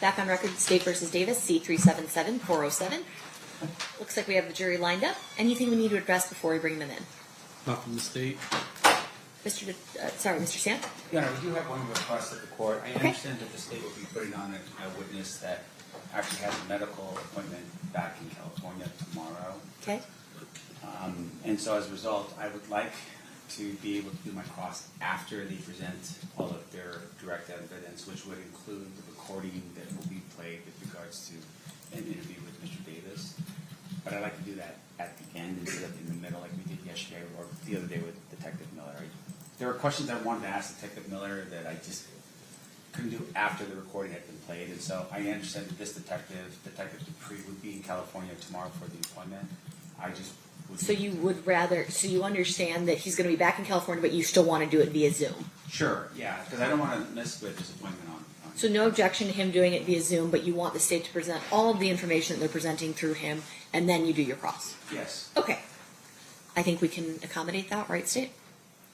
Back on record, State versus Davis, C-377-407. Looks like we have the jury lined up. Anything we need to address before we bring them in? Not from the state. Mr. Sant? Yeah, we do have one request of the court. I understand that the state will be putting on a witness that actually has a medical appointment back in California tomorrow. Okay. And so as a result, I would like to be able to do my cross after they present all of their direct evidence, which would include the recording that will be played with regards to an interview with Mr. Davis. But I'd like to do that at the end instead of in the middle like we did yesterday or the other day with Detective Miller. There were questions I wanted to ask Detective Miller that I just couldn't do after the recording had been played. And so I understand that this Detective Dupree, would be in California tomorrow for the appointment. I just would... So you understand that he's going to be back in California, but you still want to do it via Zoom? Sure, yeah, because I don't want to miss with this appointment on. So no objection to him doing it via Zoom, but you want the state to present all of the information that they're presenting through him, and then you do your cross? Yes. Okay. I think we can accommodate that, right, State?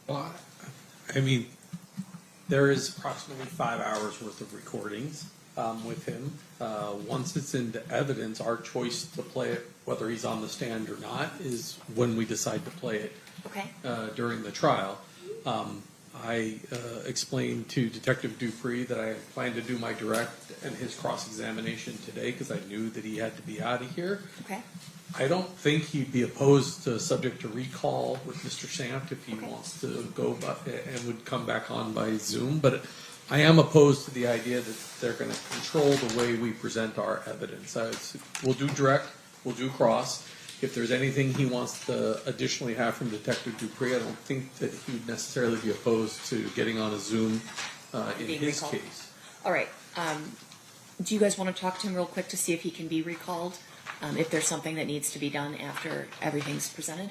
Well, I mean, there is approximately 5 hours worth of recordings with him. Once it's into evidence, our choice to play it, whether he's on the stand or not, is when we decide to play it. Okay. During the trial. I explained to Detective Dupree that I planned to do my direct and his cross-examination today because I knew that he had to be out of here. Okay. I don't think he'd be opposed to subject to recall with Mr. Sant if he wants to go and would come back on by Zoom. But I am opposed to the idea that they're going to control the way we present our evidence. We'll do direct, we'll do cross. If there's anything he wants to additionally have from Detective Dupree, I don't think that he would necessarily be opposed to getting on a Zoom in his case. All right. Do you guys want to talk to him real quick to see if he can be recalled? If there's something that needs to be done after everything's presented?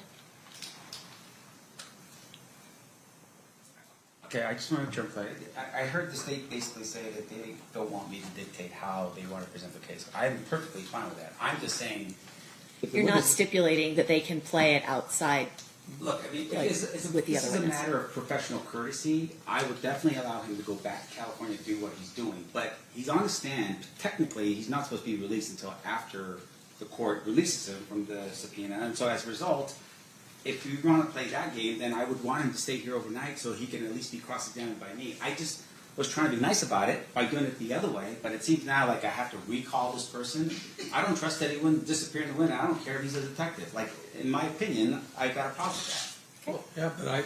Okay, I just want to jump right. I heard the state basically say that they don't want me to dictate how they want to present the case. I'm perfectly fine with that. I'm just saying... You're not stipulating that they can play it outside. Look, I mean, like, this with the is other a witness. matter of professional courtesy. I would definitely allow him to go back to California to do what he's doing. But he's on the stand. Technically, he's not supposed to be released until after the court releases him from the subpoena. And so as a result, if you want to play that game, then I would want him to stay here overnight so he can at least be cross-examined by me. I just was trying to be nice about it by doing it the other way, but it seems now like I have to recall this person. I don't trust anyone disappearing in the wind. I don't care if he's a detective. Like, in my opinion, I got a problem with that. Well, yeah, but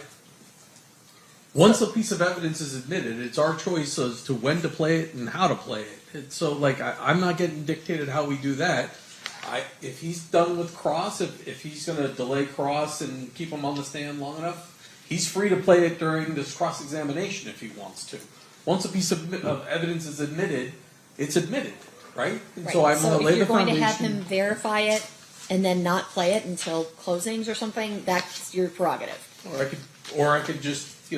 once a piece of evidence is admitted, it's our choice as to when to play it and how to play it. So, like, I'm not getting dictated how we do that. If he's done with cross, if he's going to delay cross and keep him on the stand long enough, he's free to play it during this cross-examination if he wants to. Once a piece of evidence is admitted, it's admitted, right? And so I'm going to lay the foundation. If you're going to have him verify it and then not play it until closings or something, that's your prerogative. Or I could just,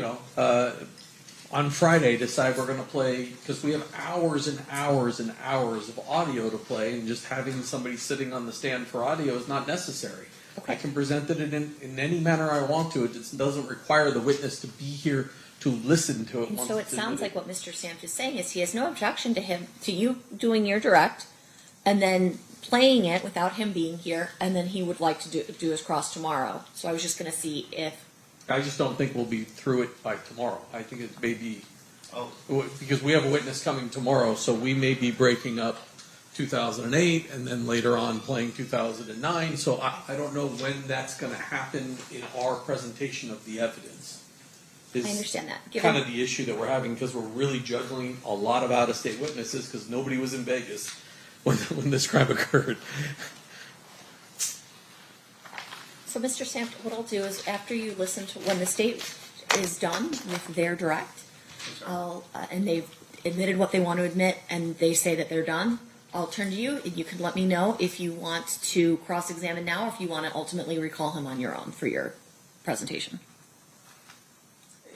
on Friday decide we're going to play, because we have hours and hours and hours of audio to play, and just having somebody sitting on the stand for audio is not necessary. Okay. I can present it in any manner I want to. It just doesn't require the witness to be here to listen to it. And so it sounds like what Mr. Sant is saying is he has no objection to you doing your direct and then playing it without him being here, and then he would like to do his cross tomorrow. So I was just going to see if... I just don't think we'll be through it by tomorrow. I think it may be... because we have a witness coming tomorrow, so we may be breaking up 2008 and then later on playing 2009. So I don't know when that's going to happen in our presentation of the evidence. I understand that. Kind of the issue that we're having, because we're really juggling a lot of out-of-state witnesses because nobody was in Vegas when this crime occurred. So, Mr. Sant, what I'll do is after you listen to when the state is done with their direct, and they've admitted what they want to admit, and they say that they're done, I'll turn to you, and you can let me know if you want to cross-examine now or if you want to ultimately recall him on your own for your presentation.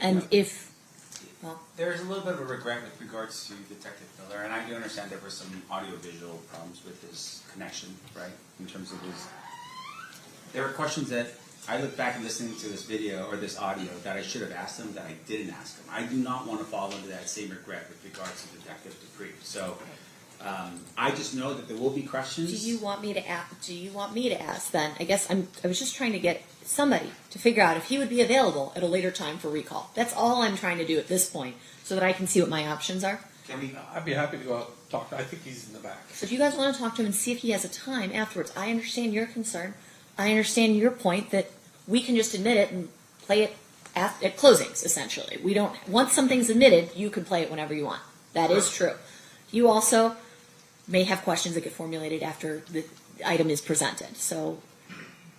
And there's a little bit of a regret with regards to Detective Miller, and I do understand there were some audio-visual problems with his connection, right, in terms of his... There were questions that I look back and listening to this video or this audio that I should have asked him that I didn't ask him. I do not want to fall into that same regret with regards to Detective Dupree. So I just know that there will be questions. Do you want me to ask? Do you want me to ask then? I guess I was just trying to get somebody to figure out if he would be available at a later time for recall. That's all I'm trying to do at this point, so that I can see what my options are. I'd be happy to go out and talk. I think he's in the back. So if you guys want to talk to him and see if he has a time afterwards, I understand your concern. I understand your point that we can just admit it and play it at closings. Essentially, we don't. Once something's admitted, you can play it whenever you want. That is true. You also may have questions that get formulated after the item is presented. So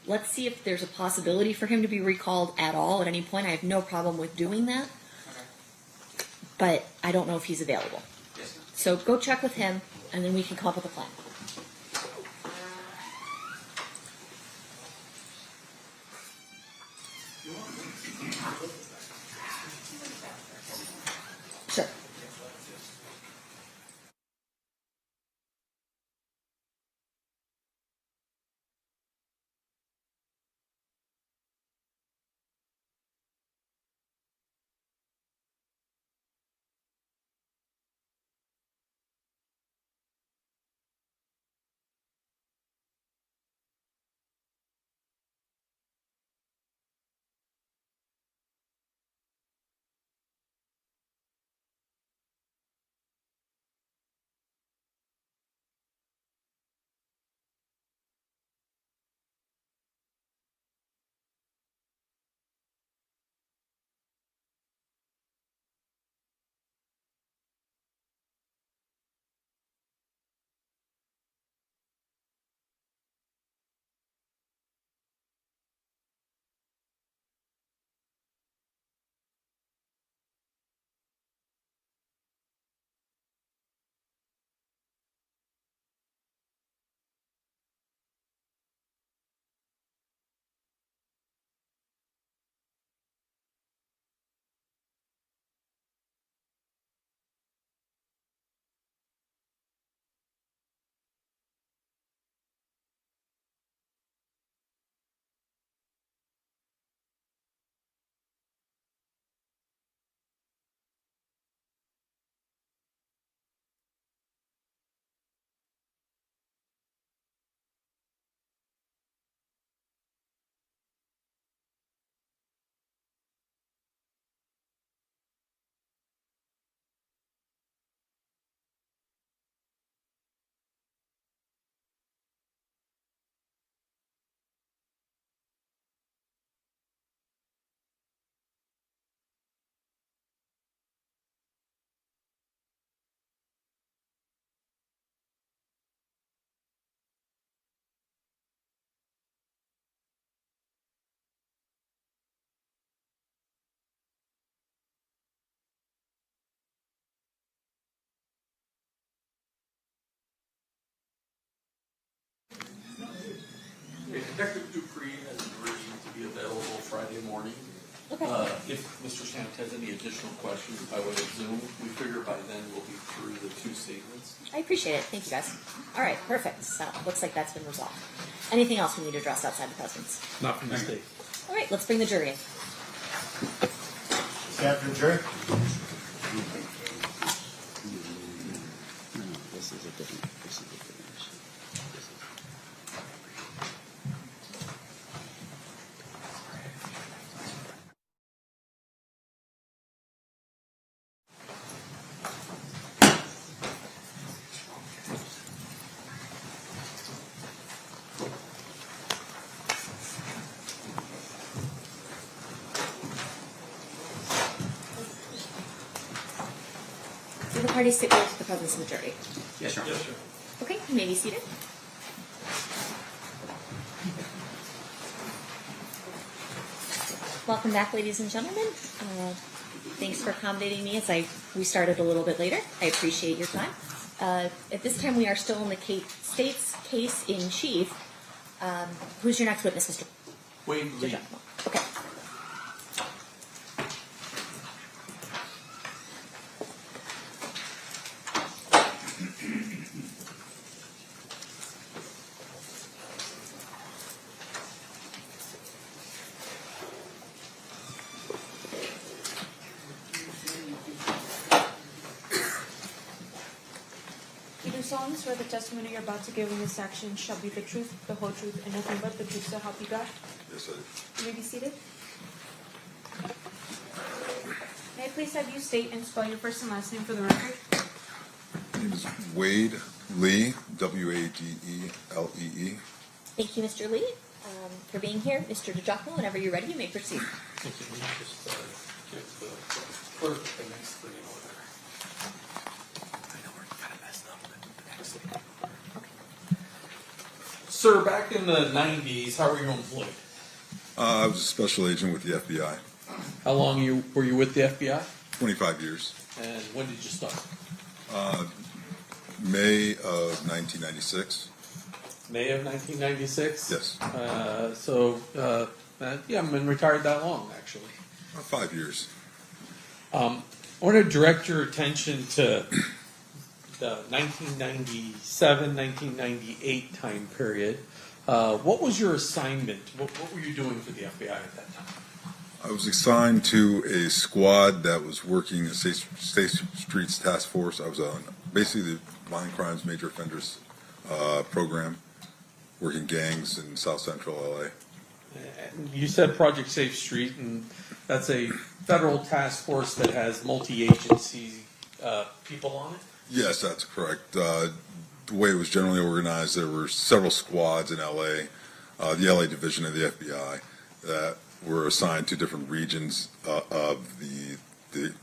let's see if there's a possibility for him to be recalled at all at any point. I have no problem with doing that, but I don't know if he's available. Yes, ma'am. So go check with him, and then we can come up with a plan. Sure. Detective Dupree has agreed to be available Friday morning. Okay. If Mr. Stamp has any additional questions by way of Zoom, we figure by then we'll be through the two statements. I appreciate it. Thank you, guys. All right, perfect. So looks like that's been resolved. Anything else we need to address outside the presence? Not from the state. All right, let's bring the jury in. Captain Jury. This is a different issue. Do the parties stipulate to the presence of the jury? Yes, Your Honor. Yes, sir. Okay, you may be seated. Welcome back, ladies and gentlemen. Thanks for accommodating me as we started a little bit later. I appreciate your time. At this time, we are still in the state's case in chief. Who's your next witness, Mr. Wade Lee. Okay. solemnly swear the testimony you're about to give in this section shall be the truth, the whole truth, and nothing but the truth, so help you God? Yes, I do. You may be seated. May I please have you state and spell your first and last name for the record? My name is Wade Lee, W-A-D-E-L-E-E. Thank you, Mr. Lee, for being here. Mr. DiGiacomo, whenever you're ready, you may proceed. Thank you. Let me just give the clerk the next thing in order. I know we're kind of messed up, but next thing. Sir, back in the 90s, how were you employed? I was a special agent with the FBI. How long were you with the FBI? 25 years. And when did you start? May of 1996. May of 1996? Yes. Yeah, I've been retired that long, actually. 5 years. I want to direct your attention to the 1997, 1998 time period. What was your assignment? What were you doing for the FBI at that time? I was assigned to a squad that was working a State Streets Task Force. I was on basically the Violent Crimes Major Offenders program, working gangs in South Central LA. And you said Project Safe Street, and that's a federal task force that has multi-agency people on it? Yes, that's correct. The way it was generally organized, there were several squads in LA, the LA division of the FBI, that were assigned to different regions of the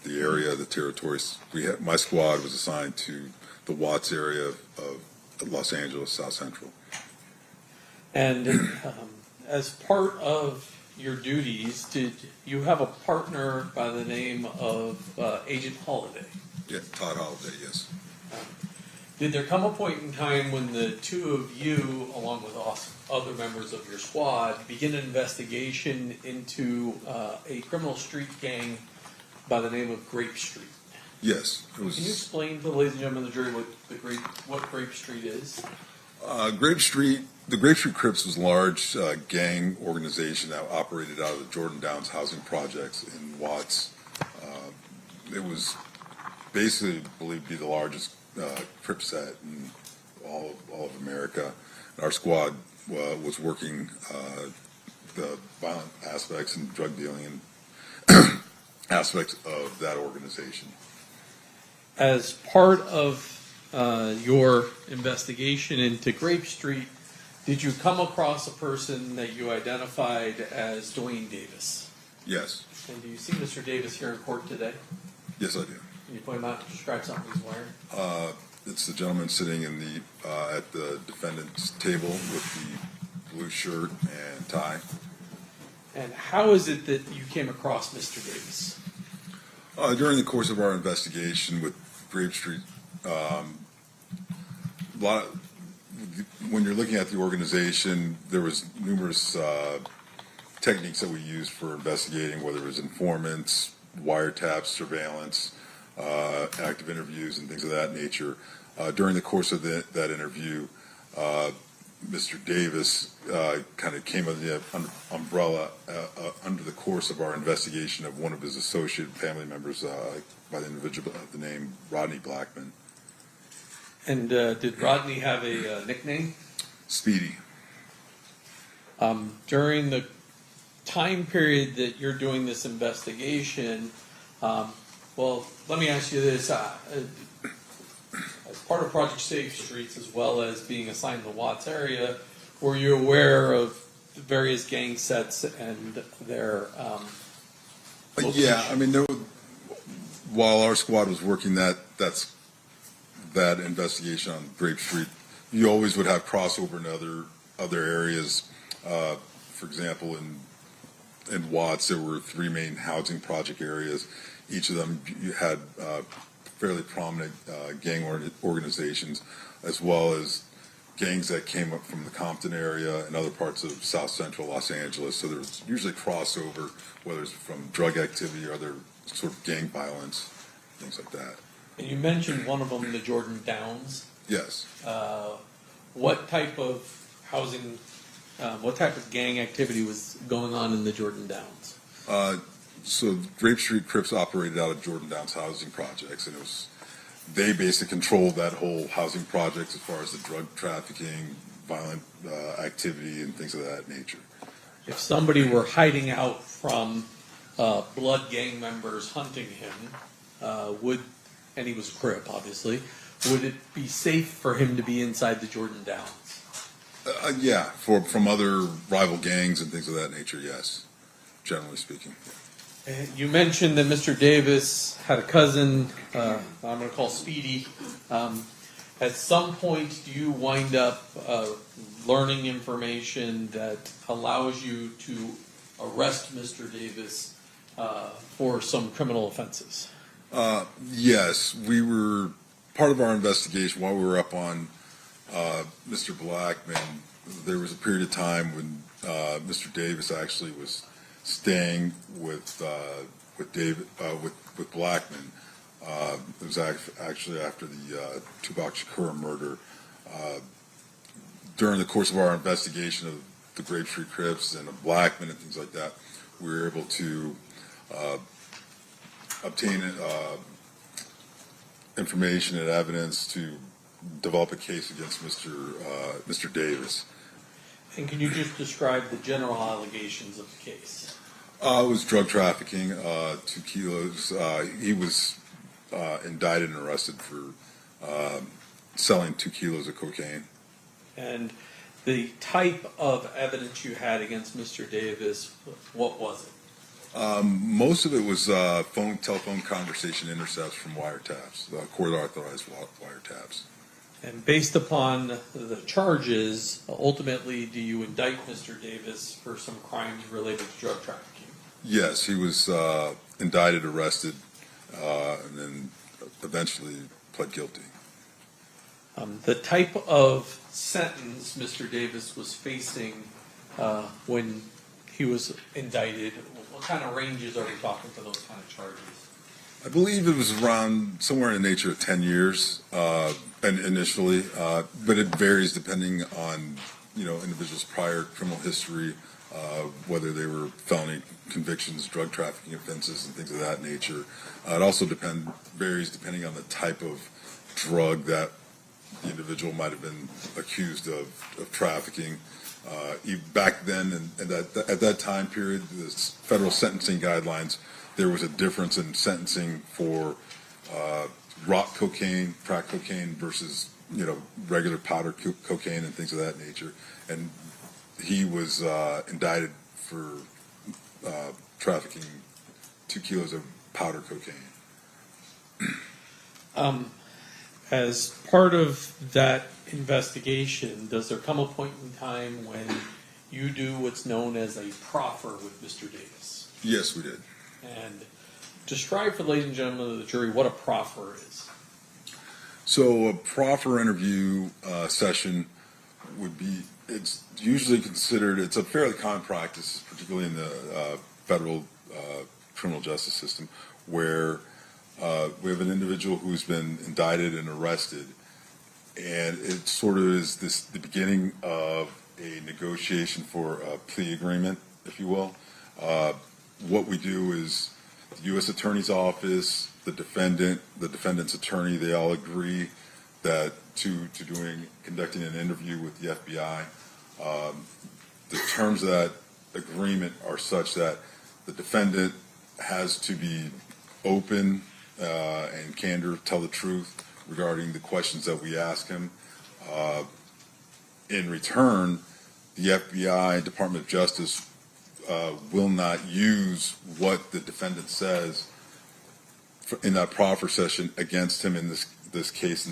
area, the territories. My squad was assigned to the Watts area of Los Angeles, South Central. And as part of your duties, did you have a partner by the name of Agent Holiday? Yeah, Todd Holiday, yes. Did there come a point in time when the two of you, along with other members of your squad, begin an investigation into a criminal street gang by the name of Grape Street? Yes. It Can you was, explain to the ladies and gentlemen of the jury what Grape Street is? Grape Street, the Grape Street Crips was a large gang organization that operated out of the Jordan Downs housing projects in Watts. It was basically believed to be the largest Crip set in all of America. And our squad was working the violent aspects and drug dealing and aspects of that organization. As part of your investigation into Grape Street, did you come across a person that you identified as Duane Davis? Yes. And do you see Mr. Davis here in court today? Yes, I do. Can you point him out and describe something he's wearing? It's the gentleman sitting in the at the defendant's table with the blue shirt and tie. And how is it that you came across Mr. Davis? During the course of our investigation with Grape Street, when you're looking at the organization, there was numerous techniques that we used for investigating, whether it was informants, wiretaps, surveillance, active interviews, and things of that nature. During the course of that interview, Mr. Davis kind of came under the umbrella under the course of our investigation of one of his associate family members by the individual of the name Rodney Blackman. And did Rodney have a nickname? Speedy. During the time period that you're doing this investigation, well, let me ask you this. As part of Project Safe Streets, as well as being assigned to the Watts area, were you aware of the various gang sets and their Yeah, I mean, while our squad was working that investigation on Grape Street, you always would have crossover in other areas. For example, in Watts, there were 3 main housing project areas. Each of them you had fairly prominent gang organizations, as well as gangs that came up from the Compton area and other parts of South Central Los Angeles. So there was usually crossover, whether it's from drug activity or other sort of gang violence, things like that. And you mentioned one of them, the Jordan Downs. Yes. What type of housing, what type of gang activity was going on in the Jordan Downs? So Grape Street Crips operated out of Jordan Downs housing projects, and it was they basically control that whole housing project as far as the drug trafficking, violent activity, and things of that nature. If somebody were hiding out from blood gang members hunting him, and he was a Crip, obviously, would it be safe for him to be inside the Jordan Downs? Yeah, from other rival gangs and things of that nature, yes, generally speaking. You mentioned that Mr. Davis had a cousin, I'm going to call Speedy. At some point, do you wind up learning information that allows you to arrest Mr. Davis for some criminal offenses? Yes, we were part of our investigation while we were up on Mr. Blackman. There was a period of time when Mr. Davis actually was staying with Blackman. It was actually after the Tupac Shakur murder. During the course of our investigation of the Grape Street Crips and of Blackman and things like that, we were able to obtain information and evidence to develop a case against Mr. Davis. And can you just describe the general allegations of the case? It was drug trafficking, 2 kilos. He was indicted and arrested for selling 2 kilos of cocaine. And the type of evidence you had against Mr. Davis, what was it? Most of it was telephone conversation intercepts from wiretaps, court authorized wiretaps. And based upon the charges, ultimately, do you indict Mr. Davis for some crimes related to drug trafficking? Yes, he was indicted, arrested, and then eventually pled guilty. The type of sentence Mr. Davis was facing when he was indicted, what kind of ranges are we talking for those kind of charges? I believe it was around somewhere in the nature of 10 years and initially, but it varies depending on individuals' prior criminal history, whether they were felony convictions, drug trafficking offenses, and things of that nature. It also varies depending on the type of drug that the individual might have been accused of trafficking. Back then, and at that time period, the federal sentencing guidelines, there was a difference in sentencing for rock cocaine, crack cocaine versus regular powder cocaine and things of that nature. And he was indicted for trafficking 2 kilos of powder cocaine. As part of that investigation, does there come a point in time when you do what's known as a proffer with Mr. Davis? Yes, we did. And describe for the ladies and gentlemen of the jury what a proffer is. So a proffer interview session would be, it's usually considered, it's a fairly common practice, particularly in the federal criminal justice system, where we have an individual who's been indicted and arrested, and it sort of is the beginning of a negotiation for a plea agreement, if you will. What we do is the U.S. Attorney's Office, the defendant's attorney, they all agree that to conducting an interview with the FBI. The terms of that agreement are such that the defendant has to be open and candor, tell the truth regarding the questions that we ask him. In return, the FBI, Department of Justice, will not use what the defendant says in that proffer session against him in this case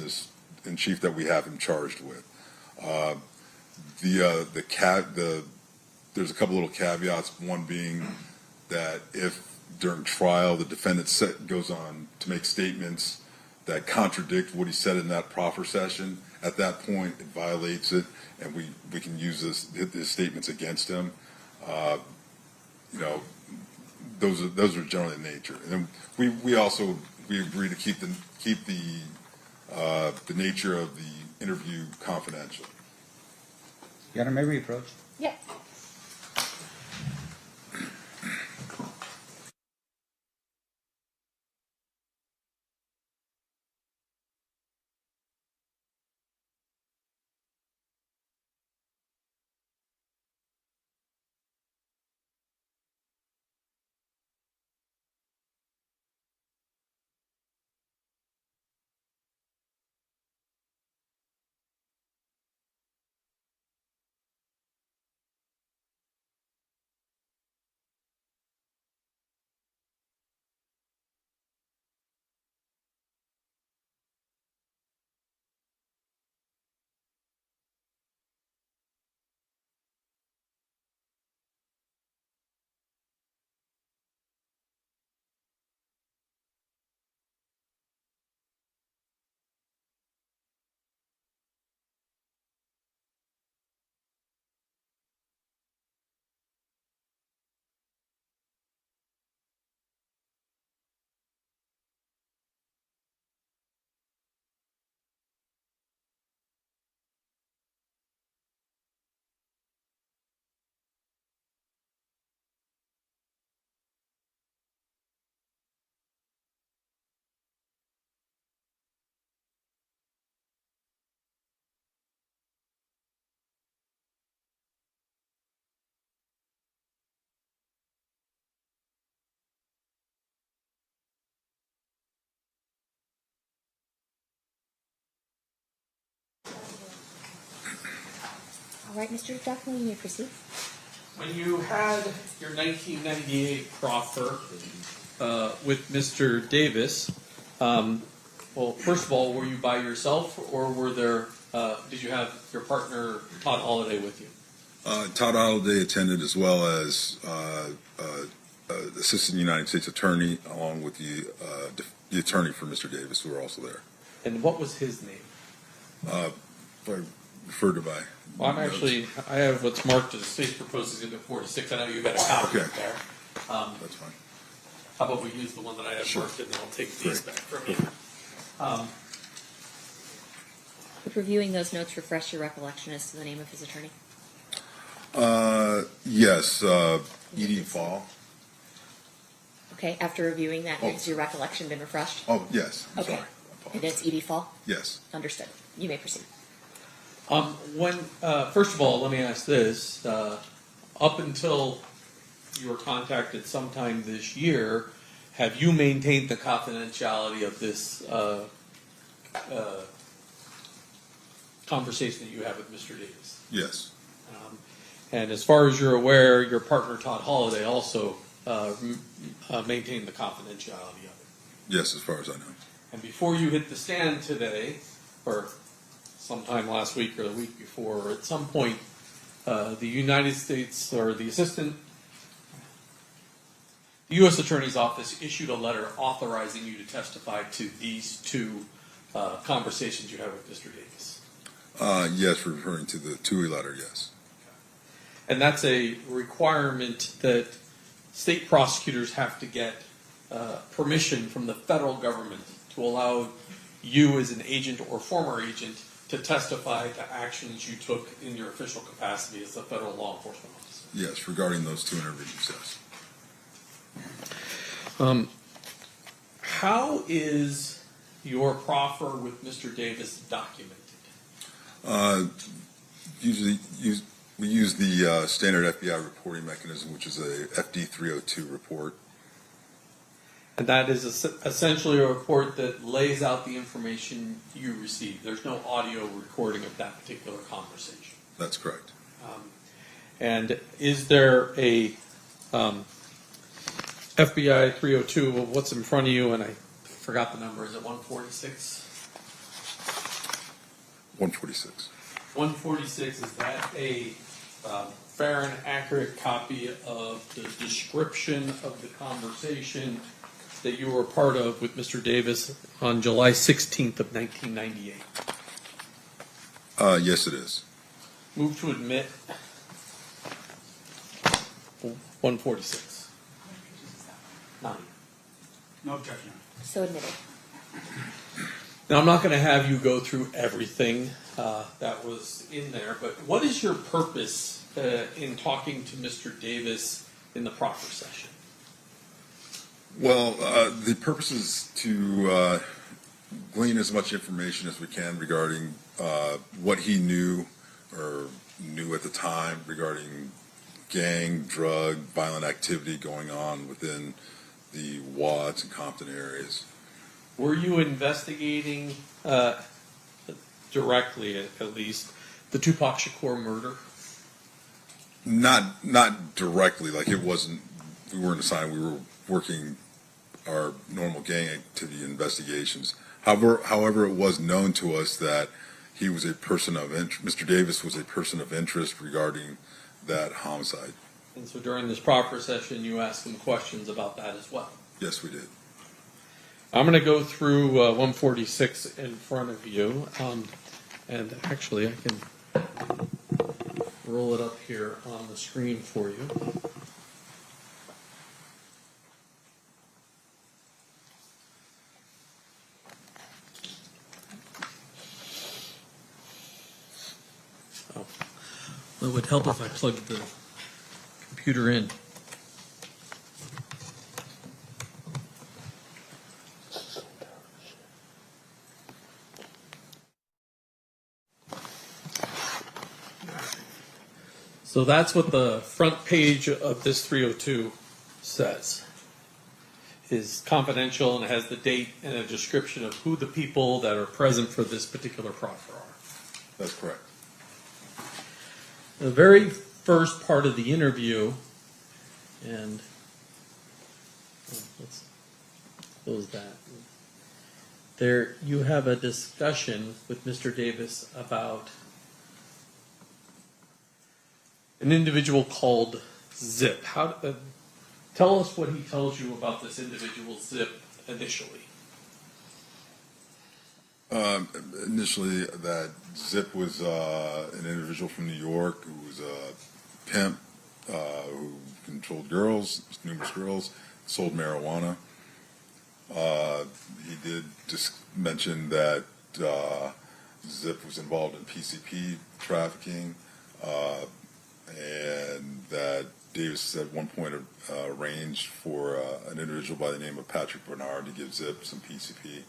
in chief that we have him charged with. There's a couple little caveats. One being that if during trial the defendant goes on to make statements that contradict what he said in that proffer session, at that point it violates it, and we can use his statements against him. Those are generally in nature. And then we agree to keep the nature of the interview confidential. Your Honor, may we approach? Yeah. All right, Mr. Duffy, you may proceed. When you had your 1998 proffer with Mr. Davis, well, first of all, were you by yourself, or were there? Did you have your partner Todd Holliday with you? Todd Holliday attended, as well as Assistant United States Attorney, along with the attorney for Mr. Davis, who were also there. And what was his name? If I refer to by. Well, notes. I have what's marked as State Proposed Exhibit 46. I know you got a copy Okay. there. That's fine. How about we use the one that I have Sure. marked, and then I'll take these Great. back from you. Would reviewing those notes refresh your recollection as to the name of his attorney? Yes, Edie Fall. Okay, after reviewing that, Oh. has your recollection been refreshed? Oh, yes. I'm Okay. sorry. I And apologize. it's Edie Fall? Yes. Understood. You may proceed. First of all, let me ask this. Up until you were contacted sometime this year, have you maintained the confidentiality of this conversation that you have with Mr. Davis? Yes. And as far as you're aware, your partner Todd Holliday also maintained the confidentiality of it. Yes, as far as I know. And before you hit the stand today, or sometime last week or the week before, or at some point, the United States or the U.S. Attorney's Office issued a letter authorizing you to testify to these two conversations you had with Mr. Davis. Yes, referring to the TUI letter, yes. And that's a requirement that state prosecutors have to get permission from the federal government to allow you as an agent or former agent to testify to actions you took in your official capacity as a federal law enforcement officer. Yes, regarding those two interviews, yes. How is your proffer with Mr. Davis documented? Usually, we use the standard FBI reporting mechanism, which is a FD 302 report. And that is essentially a report that lays out the information you receive. There's no audio recording of that particular conversation. That's correct. And is there a FBI 302? Well, what's in front of you? And I forgot the number. Is it 146? 146. 146, is that a fair and accurate copy of the description of the conversation that you were a part of with Mr. Davis on July 16th of 1998? Yes, it is. Move to admit 146. 9. No objection. So admitted. Now, I'm not going to have you go through everything that was in there, but what is your purpose in talking to Mr. Davis in the proffer session? Well, the purpose is to glean as much information as we can regarding what he knew or knew at the time regarding gang, drug, violent activity going on within the Watts and Compton areas. Were you investigating directly, at least, the Tupac Shakur murder? Not directly, like it wasn't. We weren't assigned. We were working our normal gang activity investigations. However, it was known to us that he was a person of interest. Mr. Davis was a person of interest regarding that homicide. And so during this proffer session, you asked him questions about that as well. Yes, we did. I'm going to go through 146 in front of you, and actually I can roll it up here on the screen for you. Oh. Well, it would help if I plugged the computer in. So that's what the front page of this 302 says. Is confidential and it has the date and a description of who the people that are present for this particular proffer are. That's correct. the very first part of the interview, and let's close that. There, you have a discussion with Mr. Davis about an individual called Zip. Tell us what he tells you about this individual Zip initially. Initially, that Zip was an individual from New York who was a pimp who controlled girls, numerous girls, sold marijuana. He did just mention that Zip was involved in PCP trafficking, and that Davis at one point arranged for an individual by the name of Patrick Bernard to give Zip some PCP.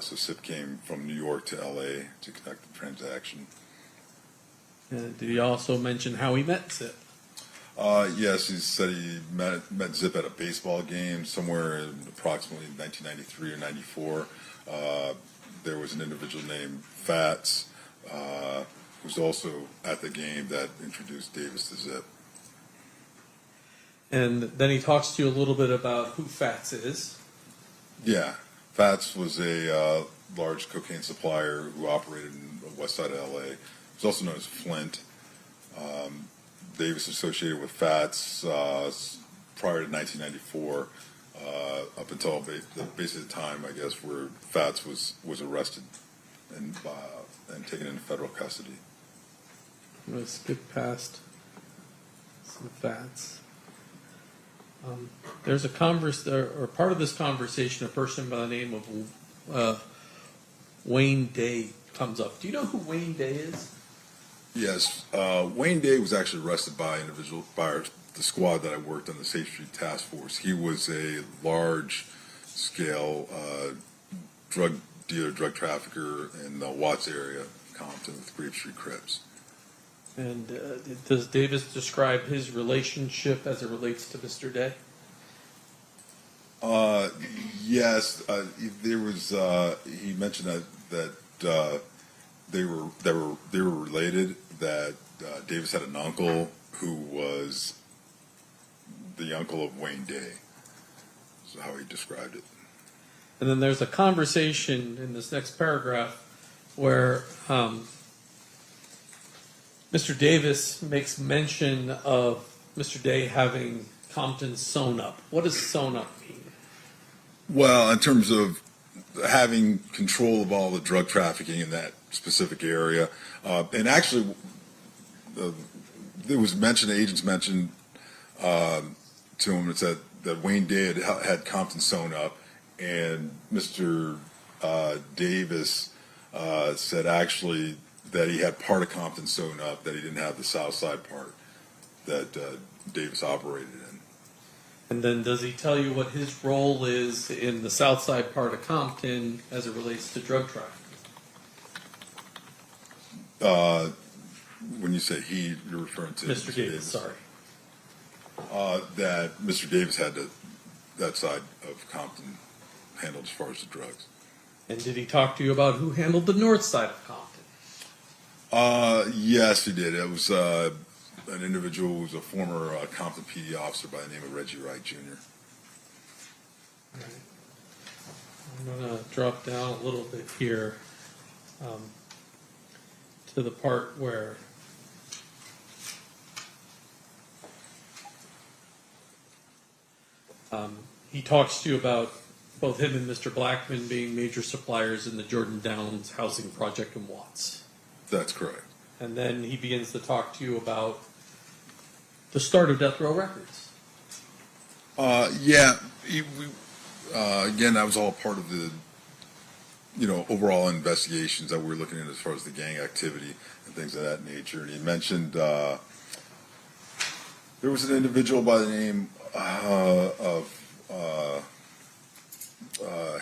So Zip came from New York to L.A. to conduct the transaction. Did he also mention how he met Zip? Yes, he said he met Zip at a baseball game somewhere in approximately 1993 or 94. There was an individual named Fats who was also at the game that introduced Davis to Zip. And then he talks to you a little bit about who Fats is. Yeah, Fats was a large cocaine supplier who operated in the west side of L.A. He was also known as Flint. Davis associated with Fats prior to 1994, up until basically the time, I guess, where Fats was arrested and taken into federal custody. I'm going to skip past some Fats. There's a part of this conversation, a person by the name of Wayne Day comes up. Do you know who Wayne Day is? Yes, Wayne Day was actually arrested by the squad that I worked on, the Safe Street Task Force. He was a large-scale drug dealer, drug trafficker in the Watts area, Compton, with Grape Street Crips. And does Davis describe his relationship as it relates to Mr. Day? Yes, there was. He mentioned that they were related. That Davis had an uncle who was the uncle of Wayne Day. Is how he described it. And then there's a conversation in this next paragraph where Mr. Davis makes mention of Mr. Day having Compton sewn up. What does sewn up mean? Well, in terms of having control of all the drug trafficking in that specific area, and actually, there was agents mentioned to him that Wayne Day had Compton sewn up, and Mr. Davis said actually that he had part of Compton sewn up, that he didn't have the south side part that Davis operated in. And then does he tell you what his role is in the south side part of Compton as it relates to drug trafficking? When you say he, you're referring to Mr. Davis, sorry. That Mr. Davis had that side of Compton handled as far as the drugs. And did he talk to you about who handled the north side of Compton? Yes, he did. It was an individual who was a former Compton PD officer by the name of Reggie Wright Jr. All right. I'm going to drop down a little bit here to the part where he talks to you about both him and Mr. Blackman being major suppliers in the Jordan Downs housing project in Watts. That's correct. And then he begins to talk to you about the start of Death Row Records. Yeah. Again, that was all part of the, overall investigations that we were looking at as far as the gang activity and things of that nature. And he mentioned there was an individual by the name of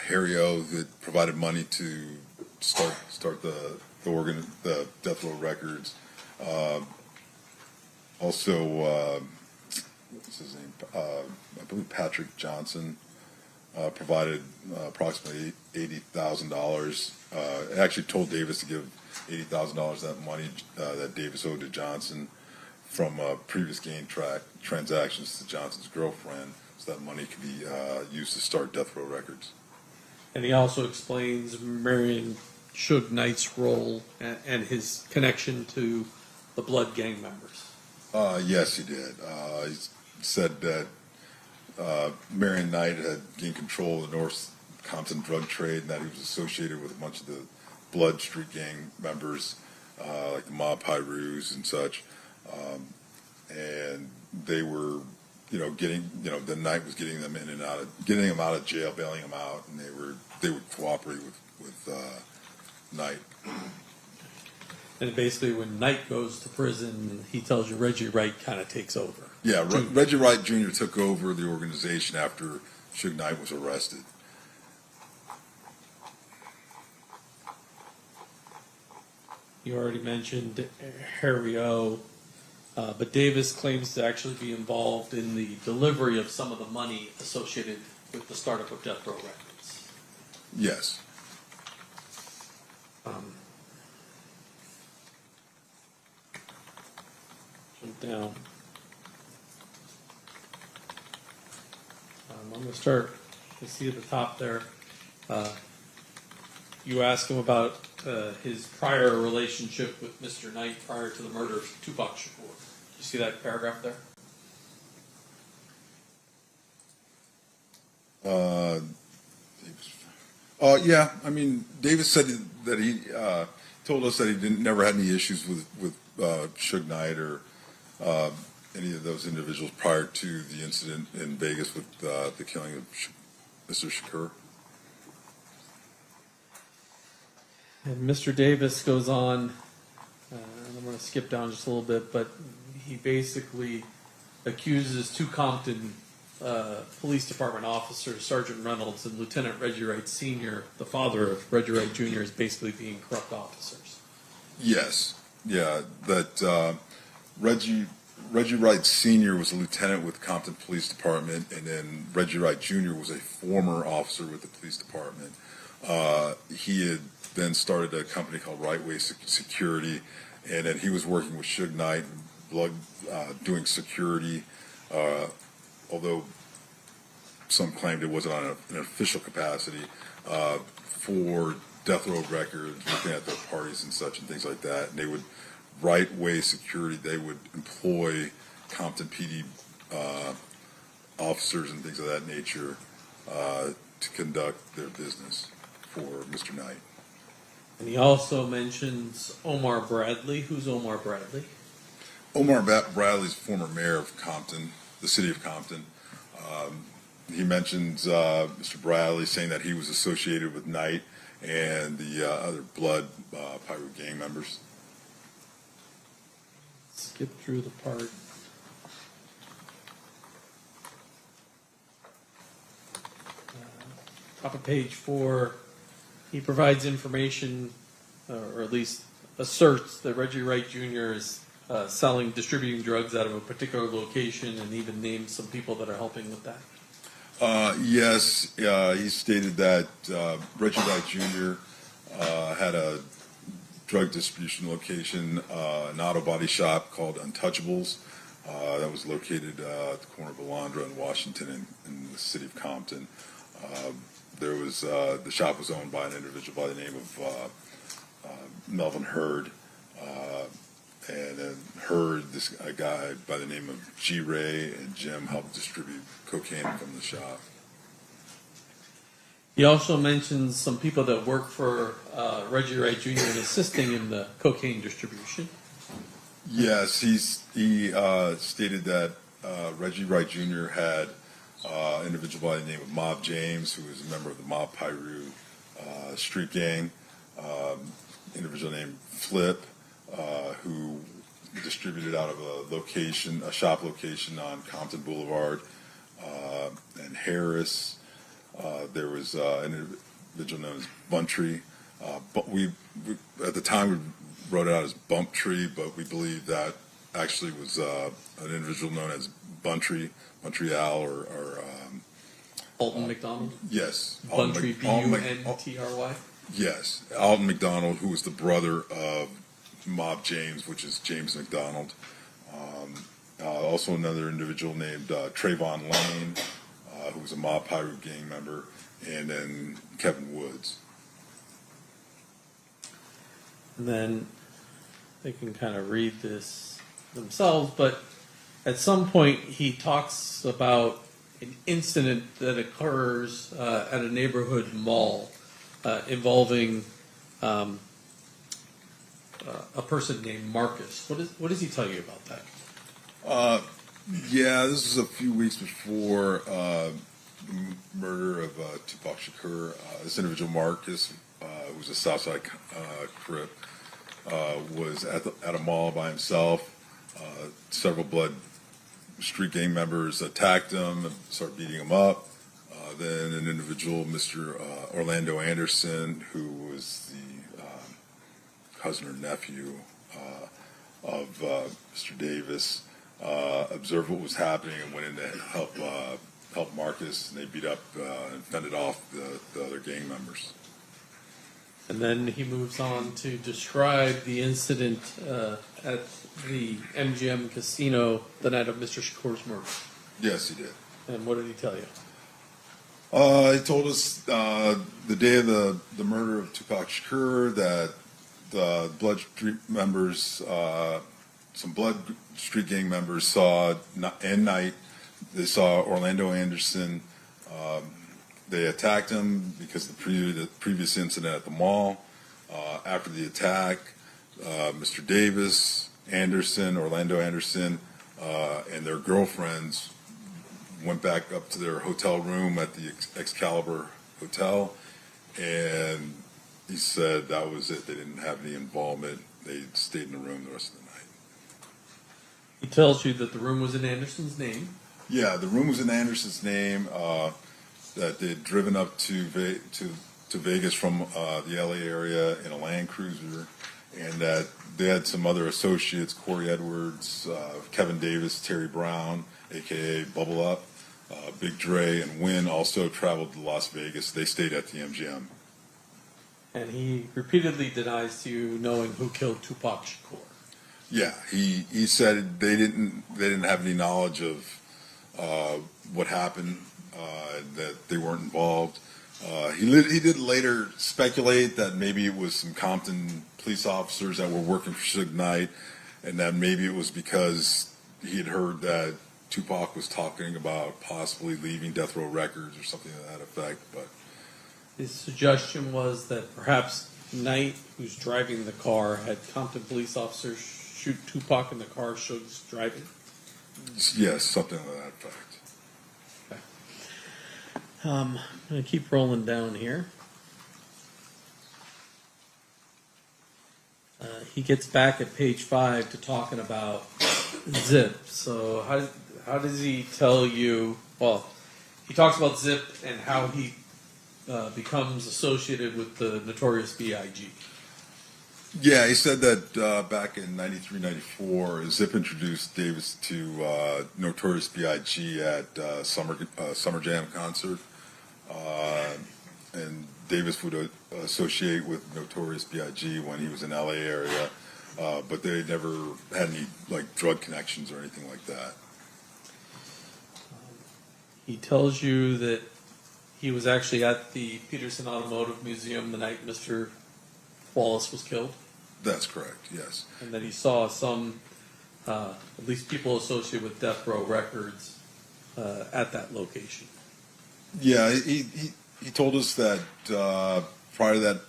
Harry O that provided money to start the Death Row Records. Also, what's his name? I believe Patrick Johnson provided approximately $80,000. Actually told Davis to give $80,000 of that money that Davis owed to Johnson. from previous gain transactions to Johnson's girlfriend, so that money could be used to start death row records. And he also explains Marion Suge Knight's role and his connection to the Blood gang members. Yes, he did. He said that Marion Knight had gained control of the North Compton drug trade, and that he was associated with a bunch of the Blood Street gang members, like the Mob Pyrus and such. And they were, the Knight was getting them in and out of, getting them out of jail, bailing them out, and they would cooperate with Knight. And basically, when Knight goes to prison, he tells you Reggie Wright kind of takes over. Yeah, Reggie Wright Jr. took over the organization after Suge Knight was arrested. You already mentioned Harry O. But Davis claims to actually be involved in the delivery of some of the money associated with the startup of Death Row Records. Yes. Jump down. I'm going to start. You see at the top there. You ask him about his prior relationship with Mr. Knight prior to the murder of Tupac Shakur. You see that paragraph there? Yeah. I mean, Davis said that he told us that he never had any issues with Suge Knight or any of those individuals prior to the incident in Vegas with the killing of Mr. Shakur. And Mr. Davis goes on, and I'm going to skip down just a little bit, but he basically accuses two Compton Police Department officers, Sergeant Reynolds and Lieutenant Reggie Wright Sr., the father of Reggie Wright Jr., as basically being corrupt officers. Yes. Yeah, that Reggie Wright Sr. was a lieutenant with Compton Police Department, and then Reggie Wright Jr. was a former officer with the police department. He had then started a company called Right Way Security, and then he was working with Suge Knight, doing security, although some claimed it wasn't on an official capacity, for Death Row Records, looking at their parties and such and things like that. And they would, Right Way Security, they would employ Compton PD officers and things of that nature to conduct their business for Mr. Knight. And he also mentions Omar Bradley. Who's Omar Bradley? Omar Bradley's former mayor of Compton, the city of Compton. He mentions Mr. Bradley saying that he was associated with Knight and the other Blood Pyro gang members. Skip through the part. Top of page 4, he provides information, or at least asserts that Reggie Wright Jr. is distributing drugs out of a particular location, and even names some people that are helping with that. Yes, he stated that Reggie Wright Jr. Had a drug distribution location, an auto body shop called Untouchables, that was located at the corner of Alondra and Washington in the city of Compton. There was the shop was owned by an individual by the name of Melvin Hurd, and then Hurd, a guy by the name of G. Ray and Jim, helped distribute cocaine from the shop. He also mentions some people that work for Reggie Wright Jr. and assisting in the cocaine distribution. Yes, he stated that Reggie Wright Jr. had an individual by the name of Mob James, who was a member of the Mob Pyru street gang, individual named Flip, who distributed out of a shop location on Compton Boulevard, and Harris. There was an individual known as Buntry. But we at the time we wrote it out as Bump Tree, but we believe that actually was an individual known as Montreal or Alton McDonald? Yes. Buntry, B-U-N-T-R-Y? Yes. Alton McDonald, who was the brother of Mob James, which is James McDonald. Also another individual named Trayvon Lane, who was a Mob Piru gang member, and then Kevin Woods. And then they can kind of read this themselves, but at some point he talks about an incident that occurs at a neighborhood mall involving a person named Marcus. What does he tell you about that? Yeah, this is a few weeks before the murder of Tupac Shakur. This individual, Marcus, who was a Southside Crip, was at a mall by himself. Several Blood street gang members attacked him and started beating him up. Then an individual, Mr. Orlando Anderson, who was the cousin or nephew of Mr. Davis, observed what was happening and went in to help Marcus, and they beat up and fended off the other gang members. And then he moves on to describe the incident at the MGM casino the night of Mr. Shakur's murder. Yes, he did. And what did he tell you? He told us the day of the murder of Tupac Shakur that the Blood Street members, some Blood Street gang members saw at night. They saw Orlando Anderson. They attacked him because of the previous incident at the mall. After the attack, Mr. Davis, Anderson, Orlando Anderson, and their girlfriends went back up to their hotel room at the Excalibur Hotel, and he said that was it. They didn't have any involvement. They stayed in the room the rest of the night. He tells you that the room was in Anderson's name. Yeah, the room was in Anderson's name. That they'd driven up to Vegas from the LA area in a Land Cruiser, and that they had some other associates, Corey Edwards, Kevin Davis, Terry Brown, a.k.a. Bubble Up, Big Dre, and Wynn also traveled to Las Vegas. They stayed at the MGM. And he repeatedly denies to you knowing who killed Tupac Shakur. Yeah, he said they didn't have any knowledge of what happened, that they weren't involved. He did later speculate that maybe it was some Compton police officers that were working for Suge Knight, and that maybe it was because he had heard that Tupac was talking about possibly leaving Death Row Records or something to that effect. But his suggestion was that perhaps Knight, who's driving the car, had Compton police officers shoot Tupac in the car Suge's driving. yes, something to that effect. I'm going to keep rolling down here. He gets back at page 5 to talking about Zip. So how does he tell you? Well, he talks about Zip and how he becomes associated with the Notorious B.I.G. Yeah, he said that back in 93, 94, Zip introduced Davis to Notorious B.I.G. at Summer Jam concert. And Davis would associate with Notorious B.I.G. when he was in LA area, but they never had any like drug connections or anything like that. He tells you that he was actually at the Peterson Automotive Museum the night Mr. Wallace was killed. That's correct, yes. And that he saw some, at least people associated with Death Row Records at that location. Yeah, he told us that prior to that,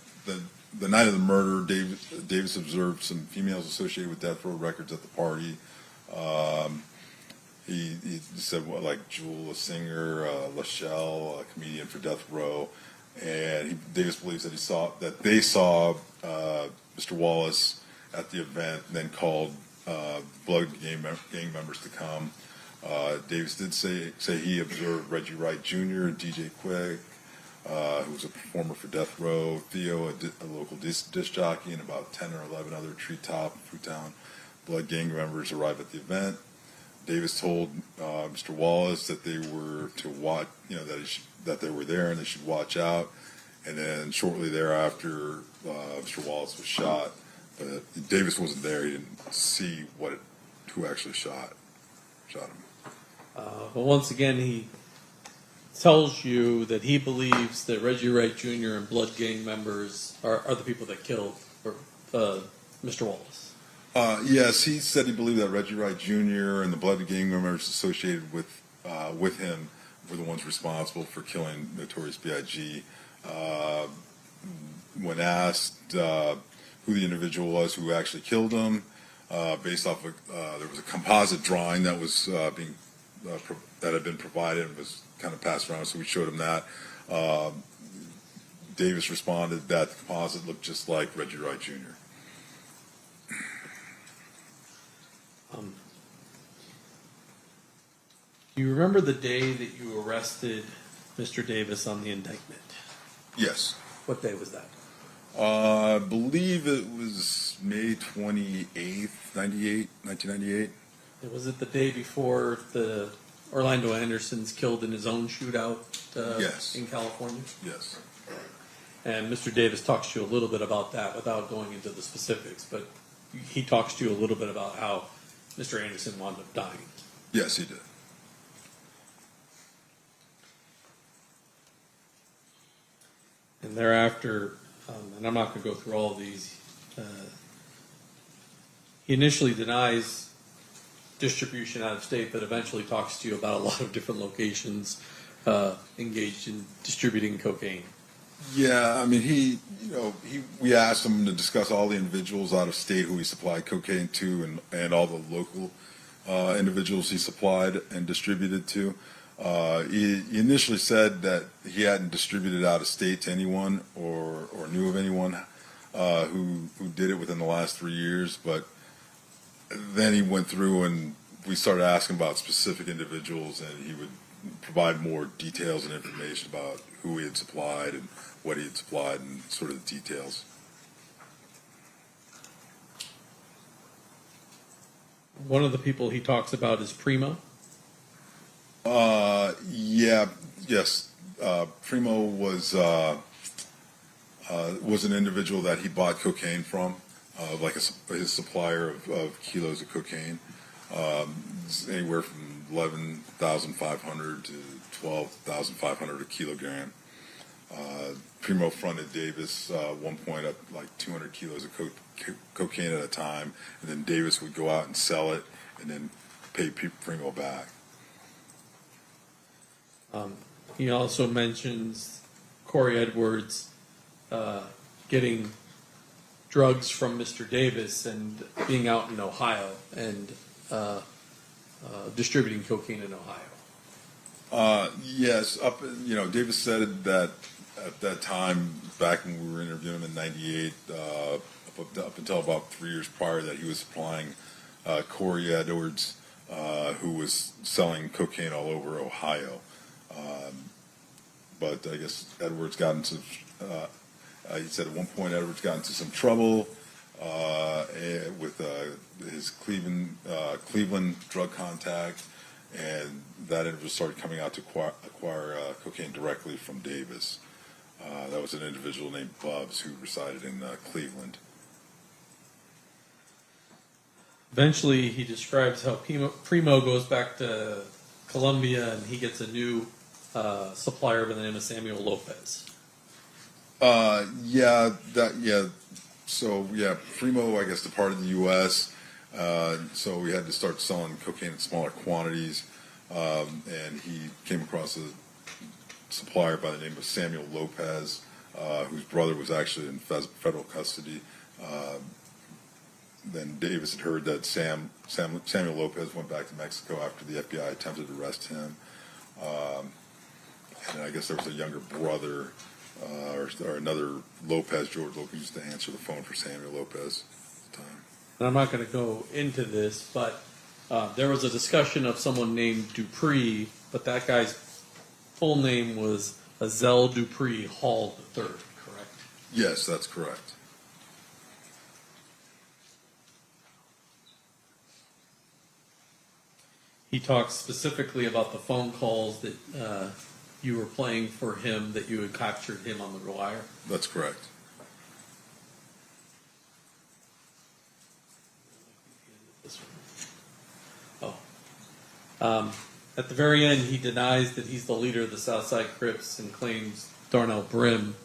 the night of the murder, Davis observed some females associated with Death Row Records at the party. He said, well, like Jewel, a singer, Lachelle, a comedian for Death Row, and Davis believes that they saw Mr. Wallace at the event, and then called Blood gang members to come. Davis did say he observed Reggie Wright Jr. and DJ Quick, who was a performer for Death Row, Theo, a local disc jockey, and about 10 or 11 other Treetop and Fruitown Blood gang members arrived at the event. Davis told Mr. Wallace that they were to watch, that they were there and they should watch out. And then shortly thereafter, Mr. Wallace was shot. But Davis wasn't there; he didn't see what had who actually shot him. But once again, he tells you that he believes that Reggie Wright Jr. and Blood Gang members are the people that killed Mr. Wallace. Yes, he said he believed that Reggie Wright Jr. and the Blood Gang members associated with him were the ones responsible for killing Notorious B.I.G. When asked who the individual was who actually killed him, based off of there was a composite drawing that was that had been provided and was kind of passed around, so we showed him that. Davis responded that the composite looked just like Reggie Wright Jr. Do you remember the day that you arrested Mr. Davis on the indictment? Yes. What day was that? I believe it was May 28th, 1998. Was it the day before the Orlando Anderson's killed in his own shootout Yes. in California? Yes. And Mr. Davis talks to you a little bit about that without going into the specifics, but he talks to you a little bit about how Mr. Anderson wound up dying. Yes, he did. And thereafter, and I'm not going to go through all of these, he initially denies distribution out of state, but eventually talks to you about a lot of different locations engaged in distributing cocaine. Yeah, I mean, we asked him to discuss all the individuals out of state who he supplied cocaine to and all the local individuals he supplied and distributed to. He initially said that he hadn't distributed out of state to anyone or knew of anyone who did it within the last 3 years, but then he went through and we started asking about specific individuals, and he would provide more details and information about who he had supplied and what he had supplied and sort of the details. One of the people he talks about is Primo. Yes. Primo was an individual that he bought cocaine from, like his supplier of kilos of cocaine, anywhere from 11,500 to 12,500 a kilogram. Primo fronted Davis one point up like 200 kilos of cocaine at a time, and then Davis would go out and sell it and then pay Primo back. He also mentions Corey Edwards getting drugs from Mr. Davis and being out in Ohio and distributing cocaine in Ohio. Yes, Davis said that at that time, back when we were interviewing him in '98, up until about 3 years prior, that he was supplying Corey Edwards, who was selling cocaine all over Ohio. But I guess Edwards got into, he said at one point Edwards got into some trouble with his Cleveland drug contact, and that Edwards started coming out to acquire cocaine directly from Davis. That was an individual named Bubs who resided in Cleveland. Eventually, he describes how Primo goes back to Colombia and he gets a new supplier by the name of Samuel Lopez. Primo, I guess, departed the U.S., so we had to start selling cocaine in smaller quantities, and he came across a supplier by the name of Samuel Lopez, whose brother was actually in federal custody. Then Davis had heard that Samuel Lopez went back to Mexico after the FBI attempted to arrest him. And I guess there was a younger brother or another Lopez, George Lopez, used to answer the phone for Samuel Lopez at the time. And I'm not going to go into this, but there was a discussion of someone named Dupree, but that guy's full name was Azel Dupree Hall III, correct? Yes, that's correct. He talks specifically about the phone calls that you were playing for him, that you had captured him on the wire. That's correct. This one. At the very end, he denies that he's the leader of the Southside Crips and claims Darnell Brim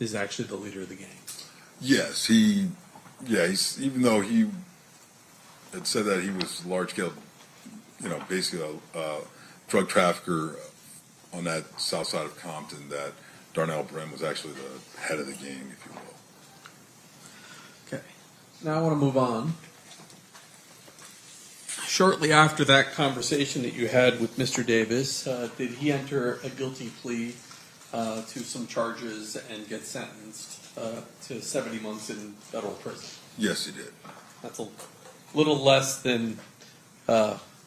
is actually the leader of the gang. Yes, he's even though he had said that he was large scale, basically a drug trafficker on that south side of Compton, that Darnell Brim was actually the head of the gang, if you will. Okay. Now I want to move on. Shortly after that conversation that you had with Mr. Davis, did he enter a guilty plea to some charges and get sentenced to 70 months in federal prison? Yes, he did. That's a little less than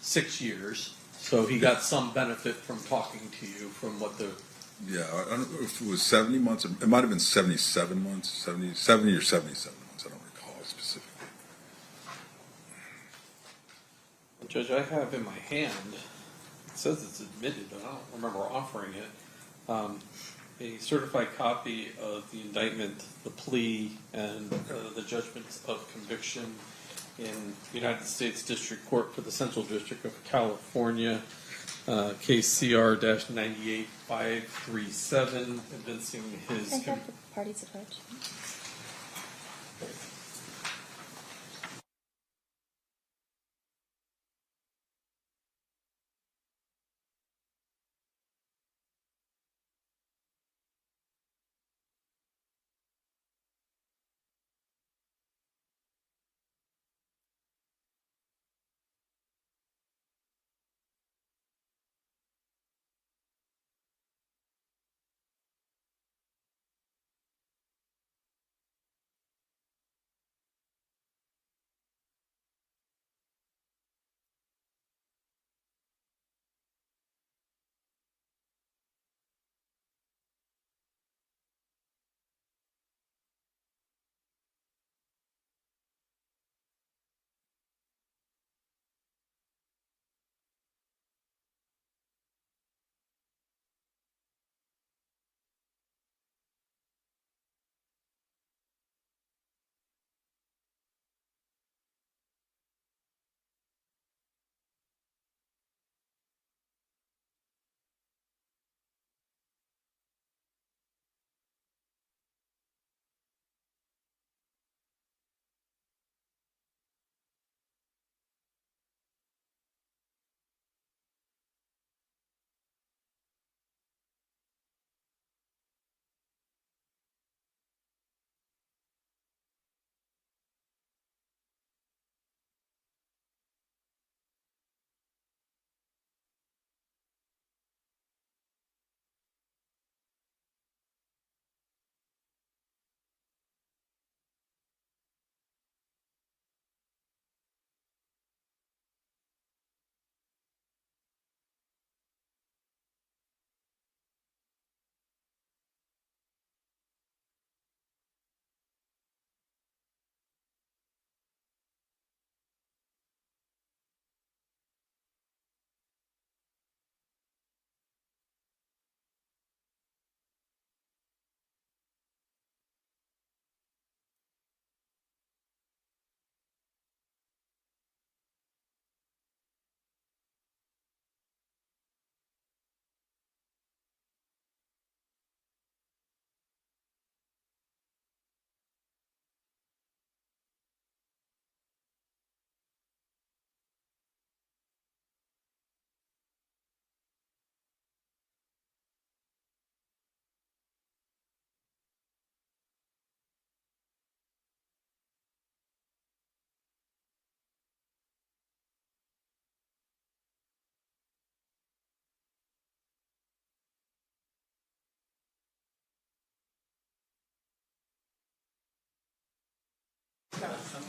6 years. So he got some benefit from talking to you from what the... Yeah, I don't know if it was 70 months. It might have been 77 months, 70 or 77 months. I don't recall specifically. Judge, I have in my hand, it says it's admitted, but I don't remember offering it, a certified copy of the indictment, the plea, and the judgment of conviction in United States District Court for the Central District of California, case CR-98537, evincing his... I have the parties approach.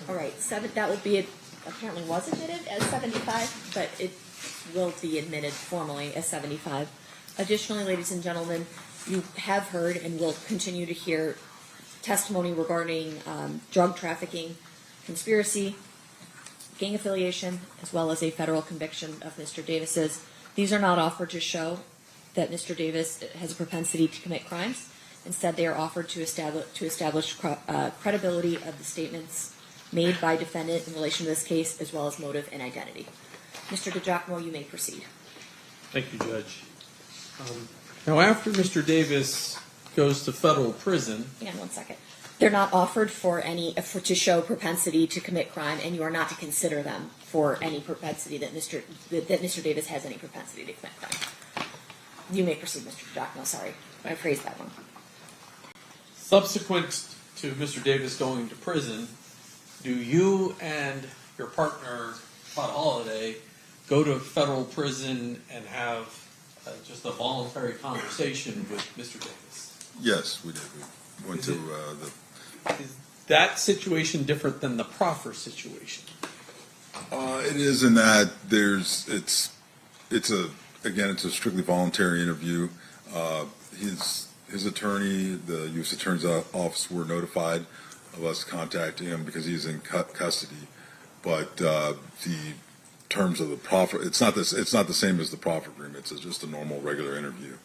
All right, that would be, apparently was admitted as 75, but it will be admitted formally as 75. Additionally, ladies and gentlemen, you have heard and will continue to hear testimony regarding drug trafficking, conspiracy, gang affiliation, as well as a federal conviction of Mr. Davis's. These are not offered to show that Mr. Davis has a propensity to commit crimes. Instead, they are offered to establish credibility of the statements made by defendant in relation to this case, as well as motive and identity. Mr. DiGiacomo, you may proceed. Thank you, Judge. Now, after Mr. Davis goes to federal prison, Hang on one second. They're not offered to show propensity to commit crime, and you are not to consider them for any propensity that Mr. Davis has any propensity to commit crime. You may proceed, Mr. DiGiacomo. Sorry, I phrased that wrong. subsequent to Mr. Davis going to prison, do you and your partner, Todd Holliday, go to federal prison and have just a voluntary conversation with Mr. Davis? Yes, we did. We went to Is that situation different than the proffer situation? It is in that it's a strictly voluntary interview. His attorney, the U.S. Attorney's Office, were notified of us contacting him because he's in custody. But the terms of the proffer, it's not the same as the proffer agreement. It's just a normal, regular interview.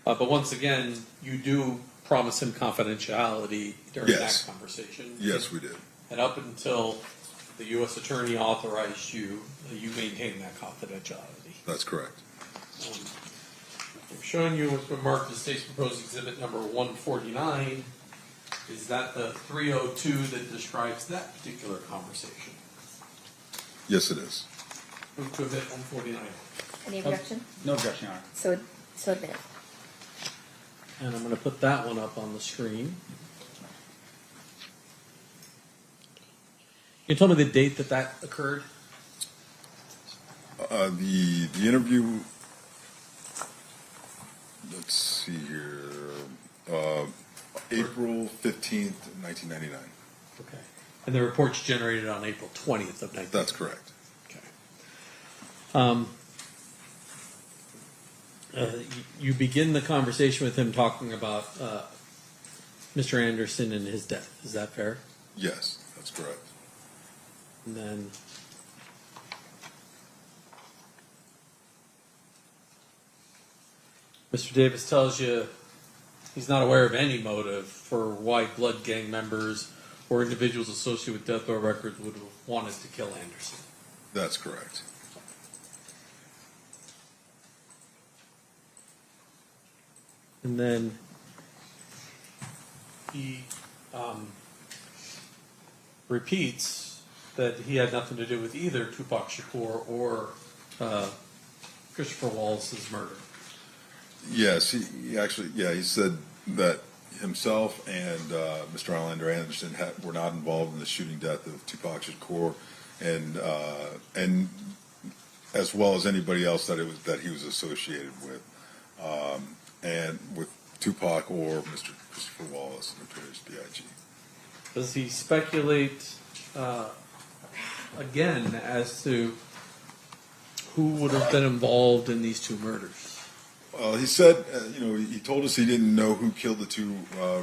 But once again, you do promise him confidentiality during that conversation. Yes, we did. And up until the U.S. Attorney authorized you, you maintain that confidentiality. That's correct. I'm showing you what's been marked as State's Proposed Exhibit number 149. Is that the 302 that describes that particular conversation? Yes, it is. Move to Exhibit 149. Any objection? No objection, Your Honor. So admit. And I'm going to put that one up on the screen. Can you tell me the date that occurred? The interview. Let's see here. April 15th, 1999. Okay. And the report's generated on April 20th of 1999. That's correct. Okay. You begin the conversation with him talking about Mr. Anderson and his death. Is that fair? Yes, that's correct. And then Mr. Davis tells you he's not aware of any motive for why blood gang members or individuals associated with death row records would have wanted to kill Anderson. That's correct. And then he repeats that he had nothing to do with either Tupac Shakur or Christopher Wallace's murder. Yes, he actually, he said that himself and Mr. Orlando Anderson were not involved in the shooting death of Tupac Shakur, and as well as anybody else that he was associated with, and with Tupac or Mr. Christopher Wallace, Notorious B.I.G. Does he speculate again as to who would have been involved in these two murders? He said, he told us he didn't know who killed the two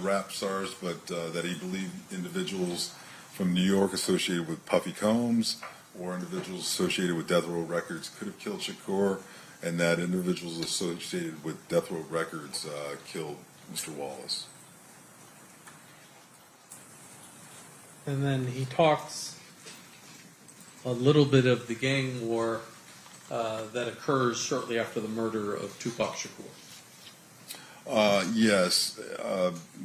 rap stars, but that he believed individuals from New York associated with Puffy Combs or individuals associated with Death Row Records could have killed Shakur, and that individuals associated with Death Row Records killed Mr. Wallace. And then he talks a little bit of the gang war that occurs shortly after the murder of Tupac Shakur. Yes.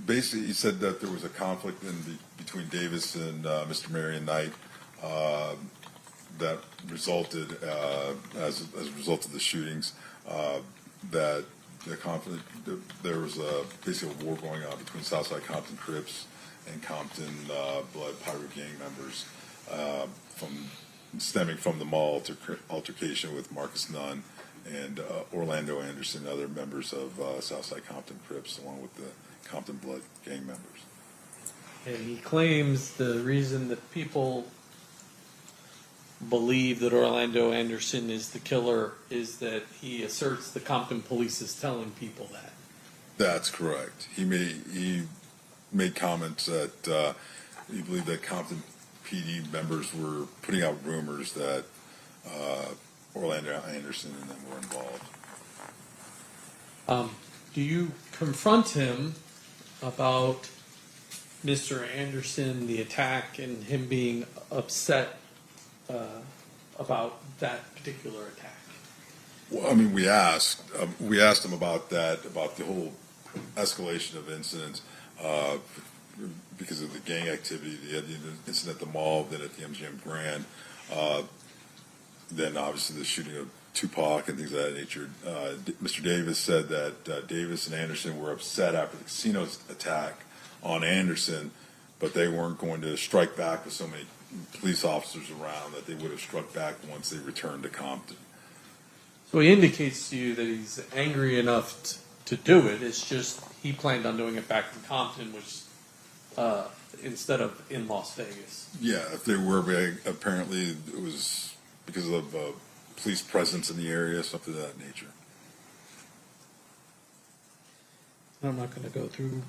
Basically, he said that there was a conflict between Davis and Mr. Marion Knight that resulted, as a result of the shootings, that the conflict, there was basically a war going on between Southside Compton Crips and Compton Blood Pirate gang members, stemming from the mall altercation with Marcus Nunn and Orlando Anderson, other members of Southside Compton Crips, along with the Compton Blood gang members. And he claims the reason that people believe that Orlando Anderson is the killer is that he asserts the Compton police is telling people that. That's correct. He made comments that he believed that Compton PD members were putting out rumors that Orlando Anderson and them were involved. Do you confront him about Mr. Anderson, the attack, and him being upset about that particular attack? Well, I mean, we asked them about that, about the whole escalation of incidents because of the gang activity, the incident at the mall, then at the MGM Grand, then obviously the shooting of Tupac and things of that nature. Mr. Davis said that Davis and Anderson were upset after the casino attack on Anderson, but they weren't going to strike back with so many police officers around that they would have struck back once they returned to Compton. So he indicates to you that he's angry enough to do it. It's just he planned on doing it back in Compton, which instead of in Las Vegas. Yeah, if they were, apparently it was because of police presence in the area, something of that nature. I'm not going to go through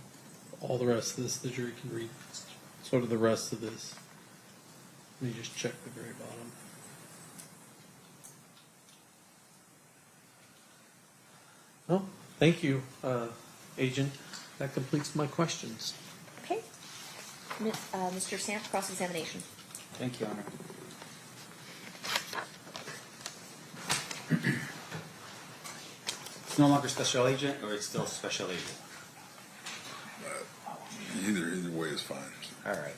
all the rest of this. The jury can read sort of the rest of this. Let me just check the very bottom. Well, thank you, Agent. That completes my questions. Okay. Mr. Sant, cross-examination. Thank you, Honor. It's no longer special agent, or it's still special agent? Either way is fine. All right.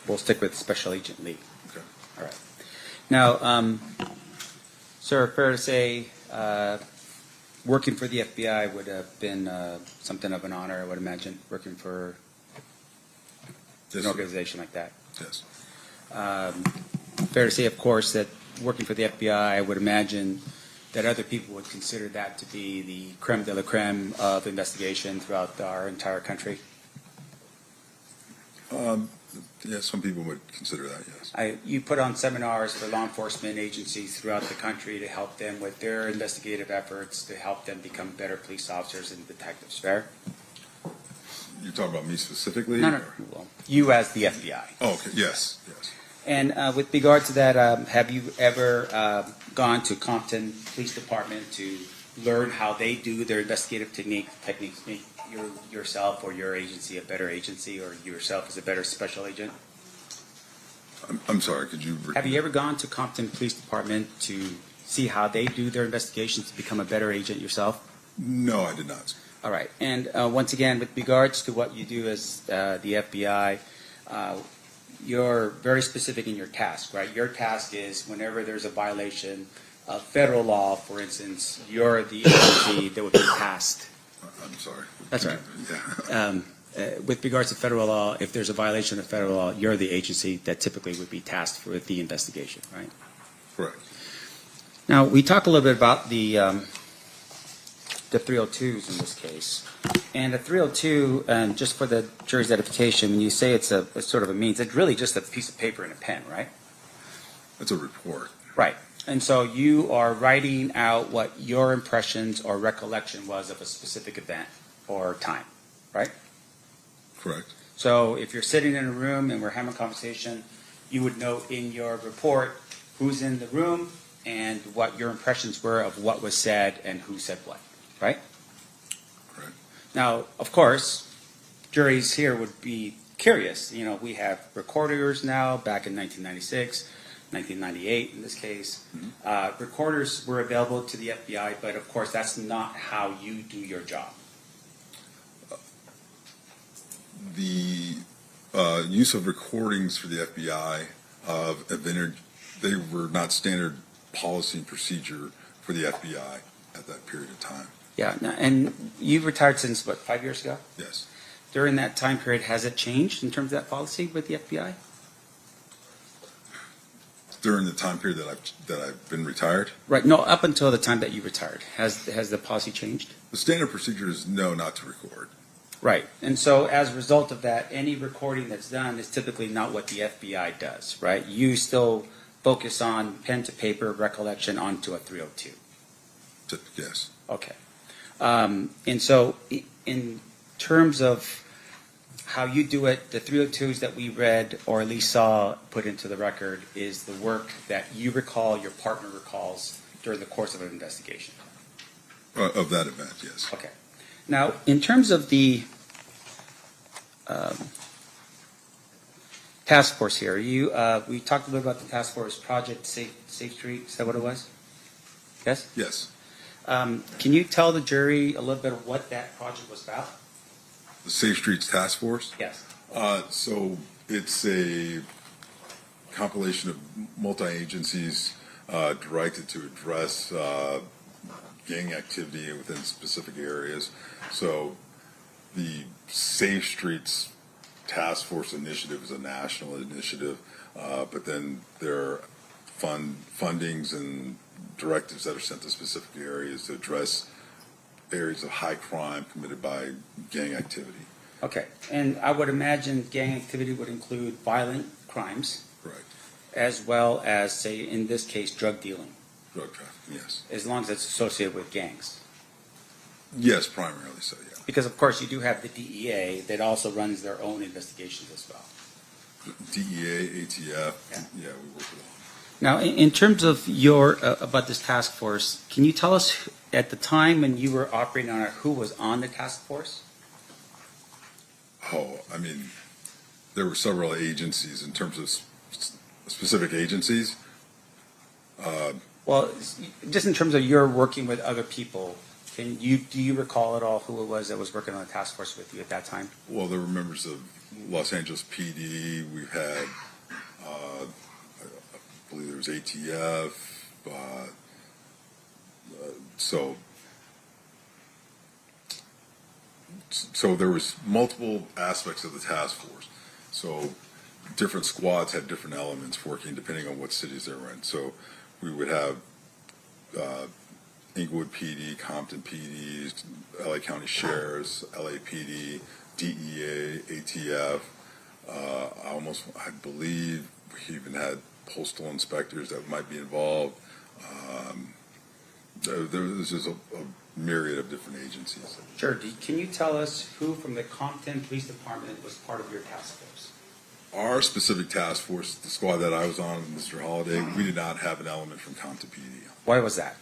We'll stick with Special Agent Lee. Okay. All right. Now, sir, fair to say, working for the FBI would have been something of an honor, I would imagine, working for Yes, an organization like that. Yes. Fair to say, of course, that working for the FBI, I would imagine that other people would consider that to be the creme de la creme of investigation throughout our entire country. Yeah, some people would consider that, yes. You put on seminars for law enforcement agencies throughout the country to help them with their investigative efforts, to help them become better police officers and detectives, fair? You're talking about me specifically? No. or- Well, you as the FBI. Oh, okay. Yes, yes. And with regard to that, have you ever gone to Compton Police Department to learn how they do their investigative techniques, make yourself or your agency a better agency, or yourself as a better special agent? I'm sorry, could you repeat? Have you ever gone to Compton Police Department to see how they do their investigations to become a better agent yourself? No, I did not. All right. And once again, with regards to what you do as the FBI, you're very specific in your task, right? Your task is whenever there's a violation of federal law, for instance, you're the agency that would be tasked. I'm sorry. That's right. Yeah. With regards to federal law, if there's a violation of federal law, you're the agency that typically would be tasked with the investigation, right? Correct. Now, we talk a little bit about the 302s in this case. And the 302, just for the jury's edification, when you say it's a sort of a means, it's really just a piece of paper and a pen, right? It's a report. Right. And so you are writing out what your impressions or recollection was of a specific event or time, right? Correct. So if you're sitting in a room and we're having a conversation, you would note in your report who's in the room and what your impressions were of what was said and who said what, right? Correct. Now, of course, juries here would be curious. You know, we have recorders now, back in 1996, 1998 in this case. Recorders were available to the FBI, but of course that's not how you do your job. The use of recordings for the FBI they were not standard policy and procedure for the FBI at that period of time. Yeah, and you've retired since, what, 5 years ago? Yes. During that time period, has it changed in terms of that policy with the FBI? During the time period that I've been retired, Right, no, up until the time that you retired. Has the policy changed? the standard procedure is no, not to record. Right, and so as a result of that, any recording that's done is typically not what the FBI does, right? You still focus on pen to paper recollection onto a 302. Yes. Okay. And so in terms of how you do it, the 302s that we read or at least saw put into the record is the work that you recall, your partner recalls during the course of an investigation. Of that event, yes. Okay. Now, in terms of the task force here. We talked a little about the task force project, Safe Street. Is that what it was? Yes? Yes. Can you tell the jury a little bit of what that project was about? The Safe Streets Task Force? Yes. So it's a compilation of multi-agencies directed to address gang activity within specific areas. So the Safe Streets Task Force initiative is a national initiative, but then there are fundings and directives that are sent to specific areas to address areas of high crime committed by gang activity. Okay. And I would imagine gang activity would include violent crimes, Correct. as well as, say, in this case, drug dealing, Drug trafficking, yes. as long as it's associated with gangs. Yes, primarily so, yeah. Because, of course, you do have the DEA that also runs their own investigations as well. DEA, ATF, Yeah. yeah, we work with all. Now, in terms of your, about this task force, can you tell us at the time when you were operating on it, who was on the task force? Oh, I mean, there were several agencies in terms of specific agencies. Well, just in terms of your working with other people, do you recall at all who it was that was working on the task force with you at that time? Well, there were members of Los Angeles PD. We've had, I believe there was ATF. So there was multiple aspects of the task force. So different squads had different elements working depending on what cities they were in. So we would have Inglewood PD, Compton PD, LA County Sheriffs, LAPD, DEA, ATF. I believe we even had postal inspectors that might be involved. There was just a myriad of different agencies. Sure. Can you tell us who from the Compton Police Department was part of your task force? Our specific task force, the squad that I was on with Mr. Holliday, we did not have an element from Compton PD. Why was that?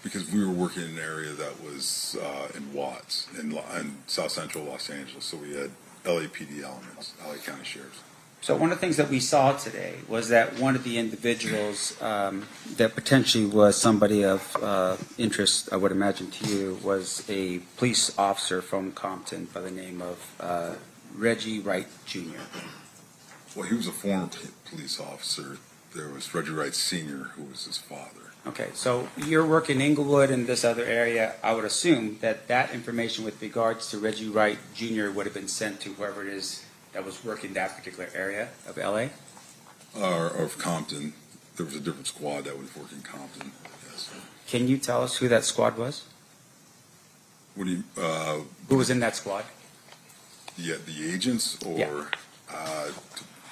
Because we were working in an area that was in Watts, in South Central Los Angeles, so we had LAPD elements, LA County Sheriffs. So one of the things that we saw today was that one of the individuals that potentially was somebody of interest, I would imagine to you, was a police officer from Compton by the name of Reggie Wright Jr. Well, he was a former police officer. There was Reggie Wright Sr., who was his father. Okay, so your work in Inglewood and this other area, I would assume that that information with regards to Reggie Wright Jr. would have been sent to whoever it is that was working that particular area of LA? Or of Compton. There was a different squad that was working Compton. Yes. Can you tell us who that squad was? What do you? Who was in that squad? The agents, or Yeah.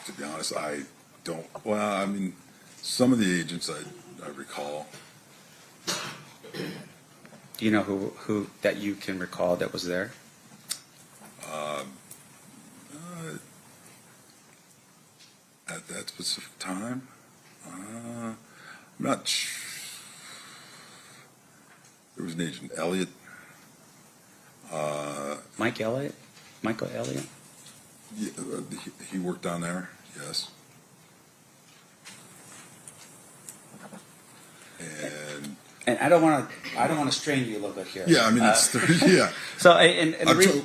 To be honest, I don't. Well, I mean, some of the agents I recall. Do you know who that you can recall that was there? At that specific time, I'm not sure. There was an agent, Elliott. Michael Elliott? Yeah, he worked down there, yes. And I don't want to strain you a little bit here. Yeah, I mean, it's yeah. So and the reason,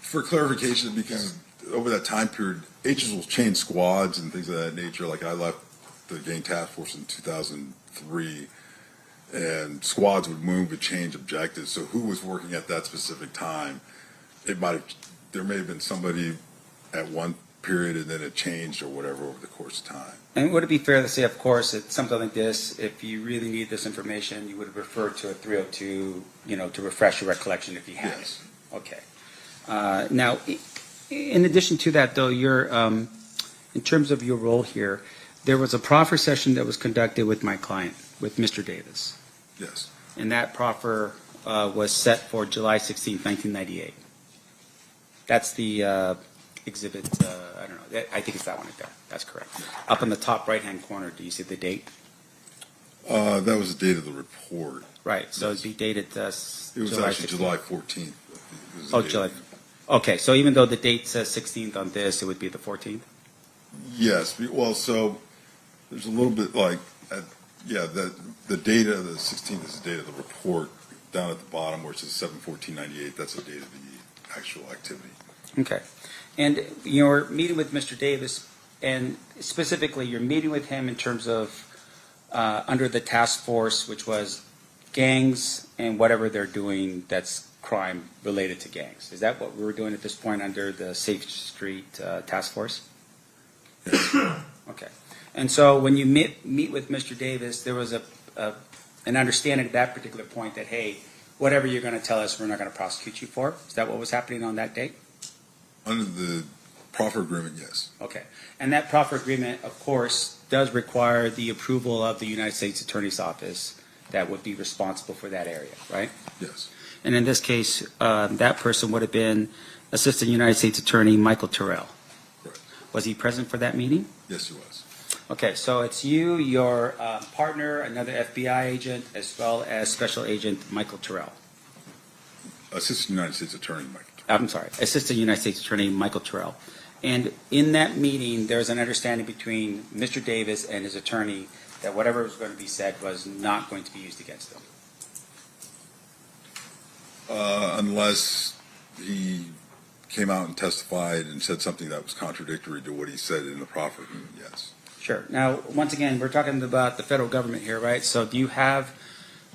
For clarification, because over that time period, agents will change squads and things of that nature. Like I left the gang task force in 2003, and squads would move and change objectives. So who was working at that specific time? There may have been somebody at one period and then it changed or whatever over the course of time. and would it be fair to say, of course, it's something like this, if you really need this information, you would refer to a 302, to refresh your recollection if you had Yes. it. Okay. Now, in addition to that, though, in terms of your role here, there was a proffer session that was conducted with my client, with Mr. Davis. Yes. And that proffer was set for July 16, 1998. That's the exhibit, I don't know, I think it's that one right there. That's correct. Up in the top right-hand corner, do you see the date? That was the date of the report. Right, so it'd be dated It was July actually 16th. July 14th. It was the Oh, date. July. Okay, so even though the date says 16th on this, it would be the 14th? Yes, well, so there's a little bit like, yeah, the date of the 16th is the date of the report. Down at the bottom where it says 7/14/98, that's the date of the actual activity. Okay. And you're meeting with Mr. Davis, and specifically, you're meeting with him in terms of under the task force, which was gangs and whatever they're doing that's crime related to gangs. Is that what we were doing at this point under the Safe Street task force? Okay. And so when you meet with Mr. Davis, there was an understanding at that particular point that, hey, whatever you're going to tell us, we're not going to prosecute you for. Is that what was happening on that date? Under the proffer agreement, yes. Okay. And that proffer agreement, of course, does require the approval of the United States Attorney's Office that would be responsible for that area, right? Yes. And in this case, that person would have been Assistant United States Attorney Michael Terrell. Correct. Was he present for that meeting? Yes, he was. Okay, so it's you, your partner, another FBI agent, as well as Special Agent Michael Terrell. Assistant United States Attorney Mike. I'm sorry, Assistant United States Attorney Michael Terrell. And in that meeting, there was an understanding between Mr. Davis and his attorney that whatever was going to be said was not going to be used against them. Unless he came out and testified and said something that was contradictory to what he said in the proffer agreement, yes. Sure. Now, once again, we're talking about the federal government here, right? So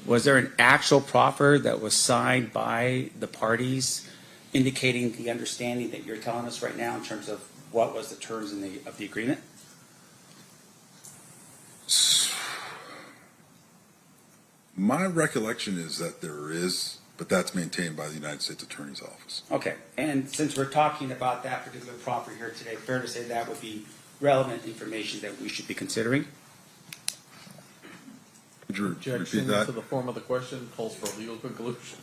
was there an actual proffer that was signed by the parties indicating the understanding that you're telling us right now in terms of what was the terms of the agreement? My recollection is that there is, but that's maintained by the United States Attorney's Office. Okay. And since we're talking about that particular proffer here today, fair to say that would be relevant information that we should be considering? Could you Objection repeat that? to the form of the question calls for a legal conclusion.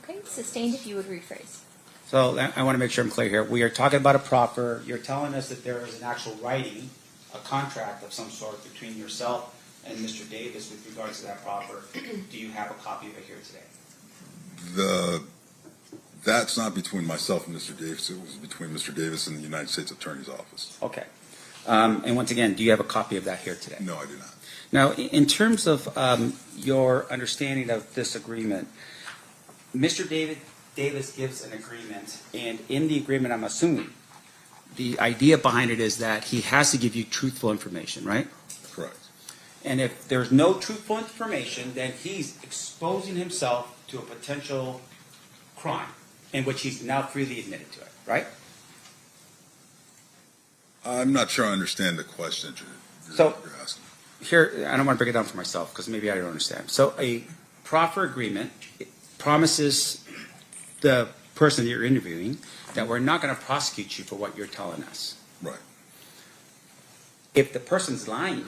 Okay, sustained if you would rephrase. So I want to make sure I'm clear here. We are talking about a proffer. You're telling us that there is an actual writing, a contract of some sort between yourself and Mr. Davis with regards to that proffer. Do you have a copy of it here today? That's not between myself and Mr. Davis. It was between Mr. Davis and the United States Attorney's Office. Okay. And once again, do you have a copy of that here today? No, I do not. Now, in terms of your understanding of this agreement, Mr. Davis gives an agreement, and in the agreement, I'm assuming, the idea behind it is that he has to give you truthful information, right? Correct. And if there's no truthful information, then he's exposing himself to a potential crime in which he's now freely admitted to it, right? I'm not sure I understand the question you're asking. Here, I don't want to break it down for myself because maybe I don't understand. So a proffer agreement promises the person that you're interviewing that we're not going to prosecute you for what you're telling us. Right. If the person's lying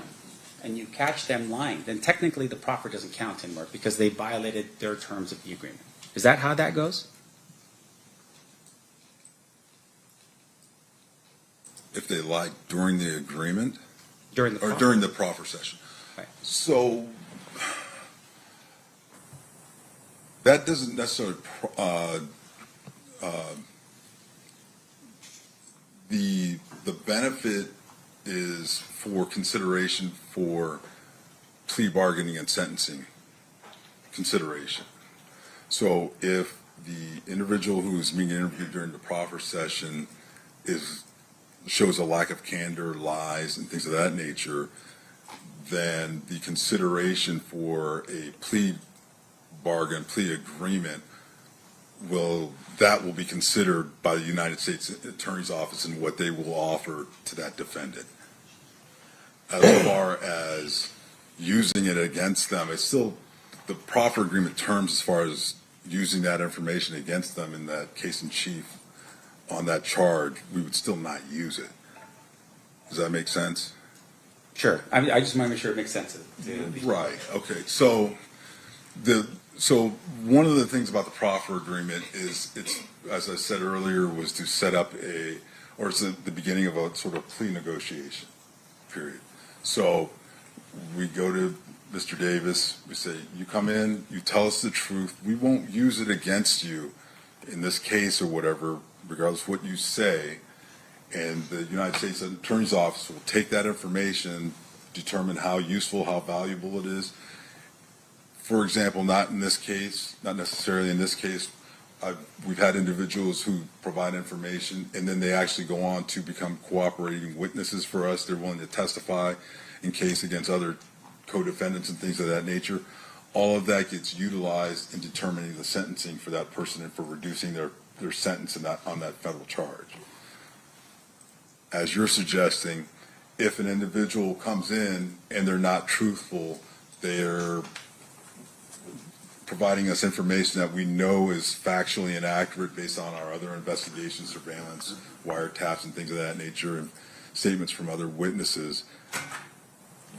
and you catch them lying, then technically the proffer doesn't count anymore because they violated their terms of the agreement. Is that how that goes? If they lied during the agreement? During the Or proffer. during the proffer session. Right. So that doesn't necessarily the benefit is for consideration for plea bargaining and sentencing consideration. So if the individual who is being interviewed during the proffer session shows a lack of candor, lies, and things of that nature, then the consideration for a plea bargain, plea agreement, will be considered by the United States Attorney's Office and what they will offer to that defendant. As far as using it against them, it's still the proffer agreement terms as far as using that information against them in that case in chief on that charge, we would still not use it. Does that make sense? Sure. I just want to make sure it makes sense. Right. Okay. So one of the things about the proffer agreement is it's, as I said earlier, was to set up it's the beginning of a sort of plea negotiation period. So we go to Mr. Davis, we say, you come in, you tell us the truth. We won't use it against you in this case or whatever. regardless of what you say, and the United States Attorney's Office will take that information, determine how useful, how valuable it is. For example, not in this case, not necessarily in this case, we've had individuals who provide information and then they actually go on to become cooperating witnesses for us. They're willing to testify in case against other co-defendants and things of that nature. All of that gets utilized in determining the sentencing for that person and for reducing their sentence on that federal charge. As you're suggesting, if an individual comes in and they're not truthful, they're providing us information that we know is factually inaccurate based on our other investigations, surveillance, wiretaps, and things of that nature, and statements from other witnesses,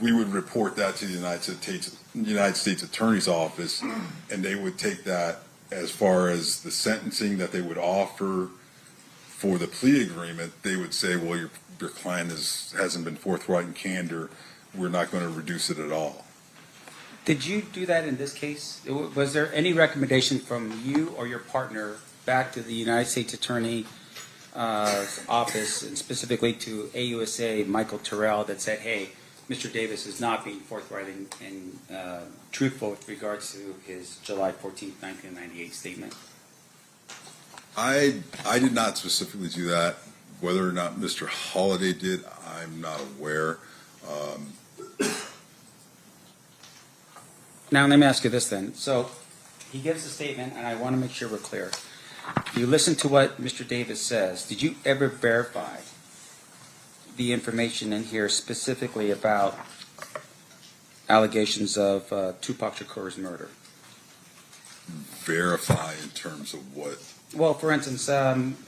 we would report that to the United States Attorney's Office, and they would take that as far as the sentencing that they would offer for the plea agreement. They would say, well, your client hasn't been forthright in candor. We're not going to reduce it at all. Did you do that in this case? Was there any recommendation from you or your partner back to the United States Attorney Office, and specifically to AUSA Michael Terrell, that said, hey, Mr. Davis is not being forthright and truthful with regards to his July 14, 1998 statement? I did not specifically do that. Whether or not Mr. Holliday did, I'm not aware. Now, let me ask you this then. So he gives a statement, and I want to make sure we're clear. You listen to what Mr. Davis says. Did you ever verify the information in here specifically about allegations of Tupac Shakur's murder? Verify in terms of what? Well, for instance,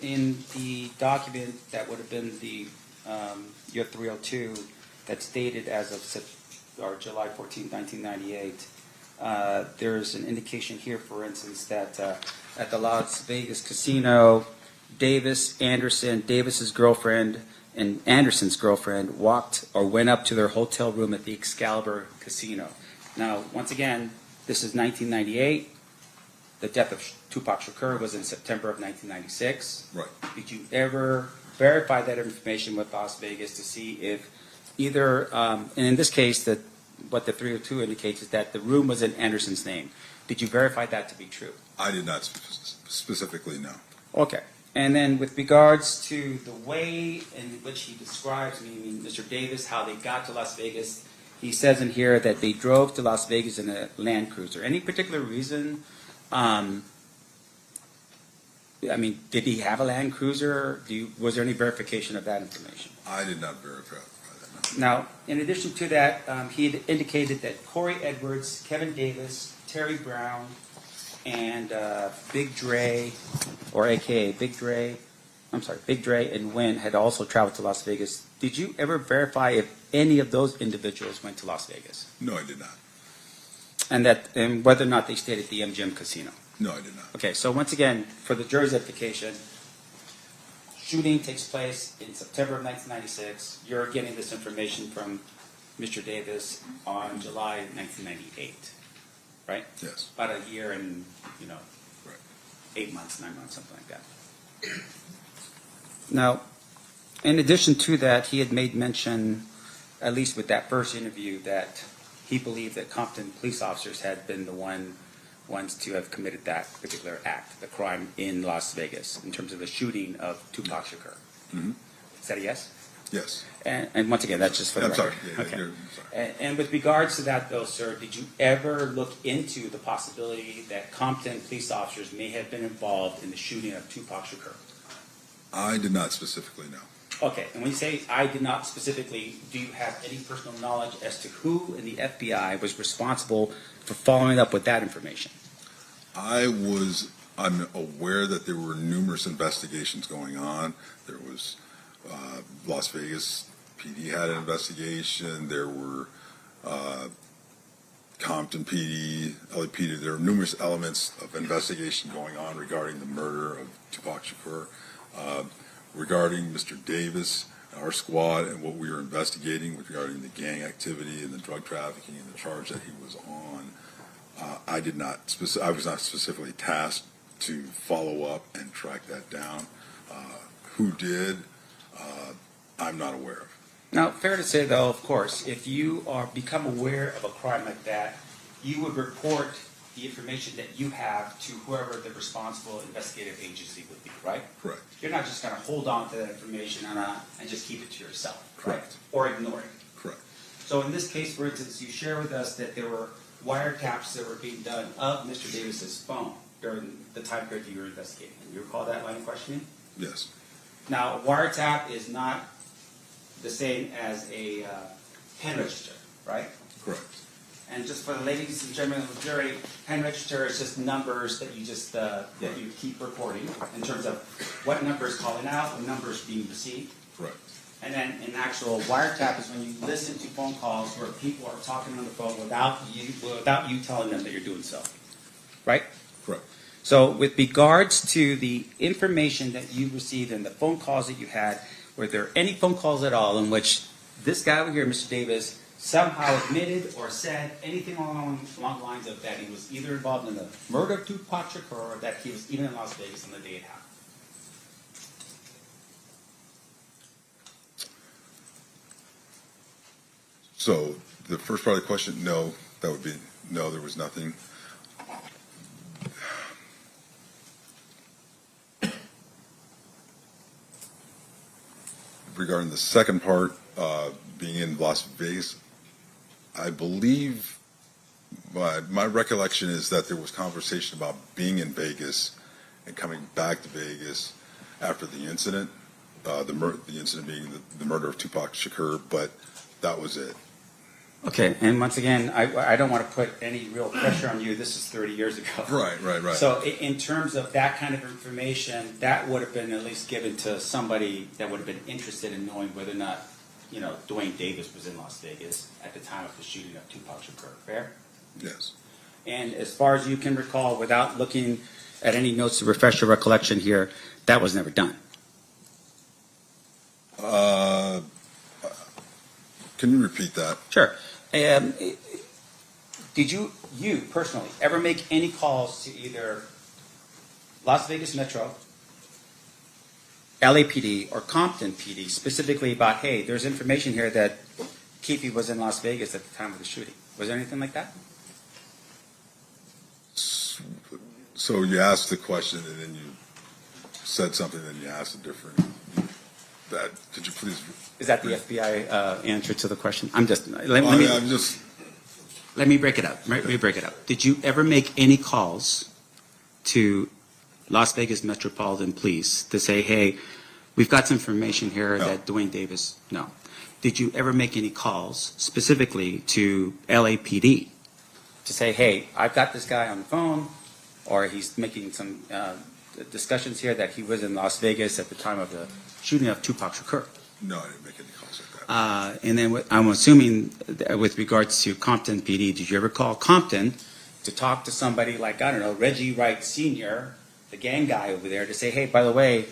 in the document that would have been the year 302 that's dated as of July 14, 1998, there's an indication here, for instance, that at the Las Vegas casino, Davis's girlfriend, and Anderson's girlfriend went up to their hotel room at the Excalibur Casino. Now, once again, this is 1998. The death of Tupac Shakur was in September of 1996. Right. Did you ever verify that information with Las Vegas to see if either, and in this case, what the 302 indicates is that the room was in Anderson's name. Did you verify that to be true? I did not specifically, no. Okay. And then with regards to the way in which he describes, meaning Mr. Davis, how they got to Las Vegas, he says in here that they drove to Las Vegas in a Land Cruiser. Any particular reason? I mean, did he have a Land Cruiser? Was there any verification of that information? I did not verify that, no. Now, in addition to that, he had indicated that Corey Edwards, Kevin Davis, Terry Brown, and Big Dre, or AKA Big Dre, and Wynn had also traveled to Las Vegas. Did you ever verify if any of those individuals went to Las Vegas? No, I did not. And whether or not they stayed at the MGM Casino? No, I did not. Okay, so once again, for the jury's edification, shooting takes place in September of 1996. You're getting this information from Mr. Davis on July 1998, right? Yes. About a year and, Right. 8 months, 9 months, something like that. Now, in addition to that, he had made mention, at least with that first interview, that he believed that Compton police officers had been the ones to have committed that particular act, the crime in Las Vegas, in terms of the shooting of Tupac Shakur. Mm-hmm. Is that a yes? Yes. And once again, that's just for the I'm sorry. record. Yeah, Okay. I'm sorry. And with regards to that, though, sir, did you ever look into the possibility that Compton police officers may have been involved in the shooting of Tupac Shakur? I did not specifically know. Okay, and when you say I did not specifically, do you have any personal knowledge as to who in the FBI was responsible for following up with that information? I'm aware that there were numerous investigations going on. There was Las Vegas PD had an investigation. There were Compton PD, LAPD. There were numerous elements of investigation going on regarding the murder of Tupac Shakur. Regarding Mr. Davis, our squad, and what we were investigating regarding the gang activity and the drug trafficking and the charge that he was on, I was not specifically tasked to follow up and track that down. Who did? I'm not aware of. Now, fair to say, though, of course, if you become aware of a crime like that, you would report the information that you have to whoever the responsible investigative agency would be, right? Correct. You're not just going to hold on to that information and just keep it to yourself, Correct. right? Or ignore it. Correct. So in this case, for instance, you share with us that there were wiretaps that were being done of Mr. Davis's phone during the time period that you were investigating. You recall that line of questioning? Yes. Now, a wiretap is not the same as a pen register, right? Correct. And just for the ladies and gentlemen of the jury, pen register is just numbers that you just that you keep recording in terms of what number is calling out, what number is being received. Correct. And then an actual wiretap is when you listen to phone calls where people are talking on the phone without you telling them that you're doing so, right? Correct. So with regards to the information that you received and the phone calls that you had, were there any phone calls at all in which this guy over here, Mr. Davis, somehow admitted or said anything along the lines of that he was either involved in the murder of Tupac Shakur or that he was even in Las Vegas on the day it happened? So the first part of the question, no, that would be no, there was nothing. Regarding the second part, being in Las Vegas, I believe my recollection is that there was conversation about being in Vegas and coming back to Vegas after the incident, the incident being the murder of Tupac Shakur, but that was it. Okay, and once again, I don't want to put any real pressure on you. This is 30 years ago. Right. So in terms of that kind of information, that would have been at least given to somebody that would have been interested in knowing whether or not, Duane Davis was in Las Vegas at the time of the shooting of Tupac Shakur. Fair? Yes. And as far as you can recall, without looking at any notes to refresh your recollection here, that was never done. Can you repeat that? Sure. Did you personally ever make any calls to either Las Vegas Metro, LAPD, or Compton PD specifically about, hey, there's information here that Keffe was in Las Vegas at the time of the shooting? Was there anything like that? So you asked the question and then you said something and you asked a different. Could you please? Is that the FBI answer to the question? Let me break it up. Let me break it up. Did you ever make any calls to Las Vegas Metropolitan Police to say, hey, we've got some information here that Duane Davis? No. Did you ever make any calls specifically to LAPD to say, hey, I've got this guy on the phone, or he's making some discussions here that he was in Las Vegas at the time of the shooting of Tupac Shakur? No, I didn't make any calls like that. And then I'm assuming that with regards to Compton PD, did you ever call Compton to talk to somebody like, I don't know, Reggie Wright Sr., the gang guy over there, to say, hey, by the way,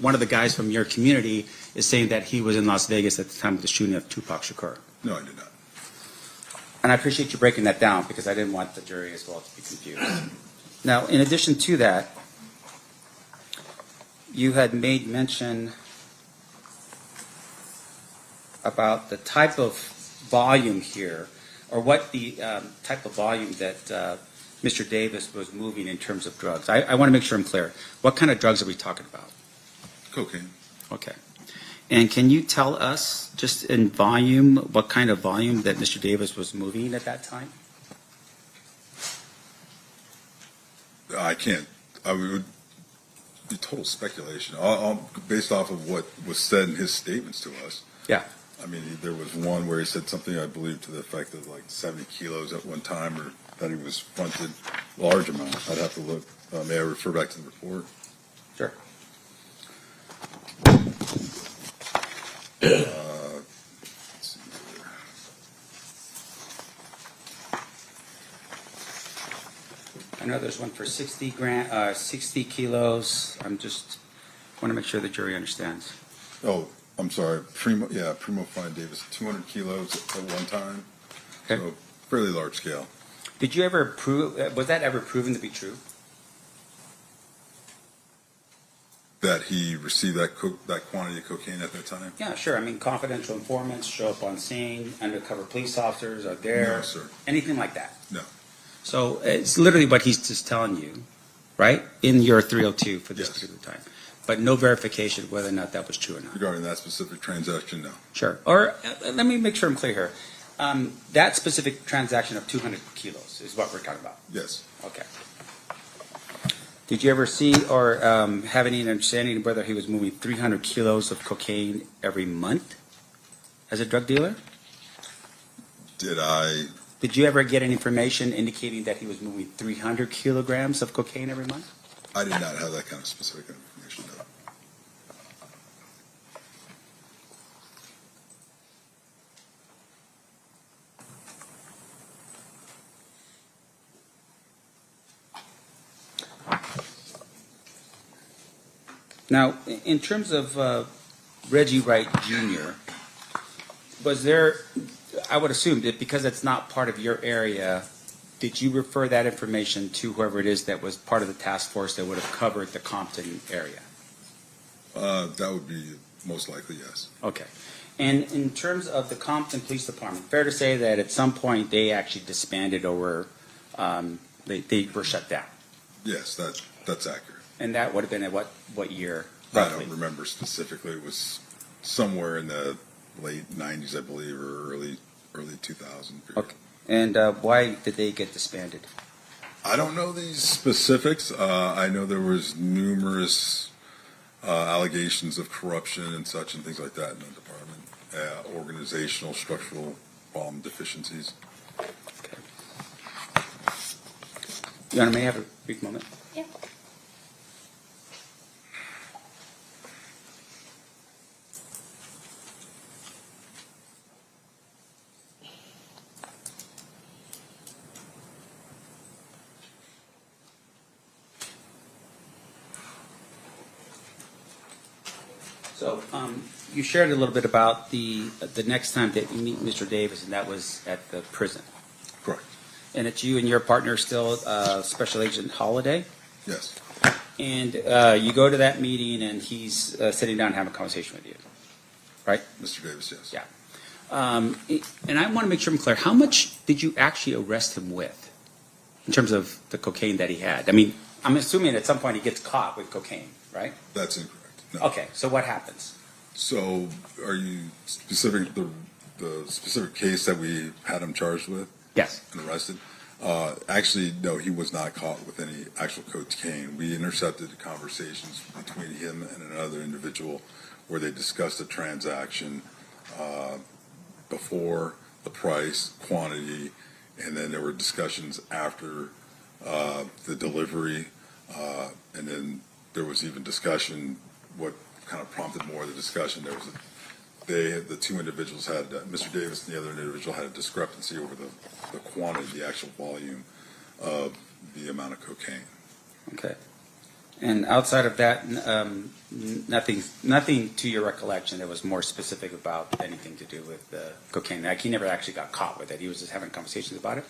one of the guys from your community is saying that he was in Las Vegas at the time of the shooting of Tupac Shakur? No, I did not. And I appreciate you breaking that down because I didn't want the jury as well to be confused. Now, in addition to that, you had made mention about the type of volume here, or what the type of volume that Mr. Davis was moving in terms of drugs. I want to make sure I'm clear. What kind of drugs are we talking about? Cocaine. Okay. And can you tell us, just in volume, what kind of volume that Mr. Davis was moving at that time? I can't. I would be total speculation, based off of what was said in his statements to us. Yeah. I mean, there was one where he said something, I believe, to the effect of like 70 kilos at one time, or that he was fronted large amounts. I'd have to look. May I refer back to the report? Sure. Let's see here. I know there's one for 60 kilos. I'm just want to make sure the jury understands. Oh, I'm sorry. Primo Fine Davis, 200 kilos at one time. Okay. So fairly large scale. Did you ever prove? Was that ever proven to be true? that he received that quantity of cocaine at that time? Yeah, sure. I mean, confidential informants show up on scene, undercover police officers are there. No, sir. Anything like that. No. So it's literally what he's just telling you, right? In your 302 for this Yes. particular time. But no verification of whether or not that was true or not. Regarding that specific transaction, no. Sure. Or let me make sure I'm clear here. That specific transaction of 200 kilos is what we're talking about. Yes. Okay. Did you ever see or have any understanding of whether he was moving 300 kilos of cocaine every month as a drug dealer? Did you ever get any information indicating that he was moving 300 kilograms of cocaine every month? I did not have that kind of specific information, no. Now, in terms of Reggie Wright Jr., was there, I would assume that because it's not part of your area, did you refer that information to whoever it is that was part of the task force that would have covered the Compton area? That would be most likely, yes. Okay. And in terms of the Compton Police Department, fair to say that at some point they actually disbanded or were, they were shut down? Yes, that's accurate. And that would have been at what year, I roughly? don't remember specifically. It was somewhere in the late 90s, I believe, or early 2000 period. Okay. And why did they get disbanded? I don't know these specifics. I know there was numerous allegations of corruption and such and things like that in the department, organizational, structural deficiencies. Okay. Your Honor, may I have a brief moment? Yeah. So you shared a little bit about the next time that you meet Mr. Davis, and that was at the prison. Correct. And it's you and your partner still, Special Agent Holiday? Yes. And you go to that meeting, and he's sitting down and having a conversation with you, right? Mr. Davis, yes. Yeah. And I want to make sure I'm clear. How much did you actually arrest him with in terms of the cocaine that he had? I mean, I'm assuming at some point he gets caught with cocaine, right? That's incorrect. No. Okay, so what happens? So are you specific the specific case that we had him charged with? Yes. And arrested? Actually, no, he was not caught with any actual cocaine. We intercepted conversations between him and another individual where they discussed a transaction before, the price, quantity, and then there were discussions after the delivery, and then there was even discussion. What kind of prompted more of the discussion? There was the two individuals had, Mr. Davis and the other individual had a discrepancy over the quantity, the actual volume of the amount of cocaine. Okay. And outside of that, nothing to your recollection that was more specific about anything to do with the cocaine. Like he never actually got caught with it. He was just having conversations about it?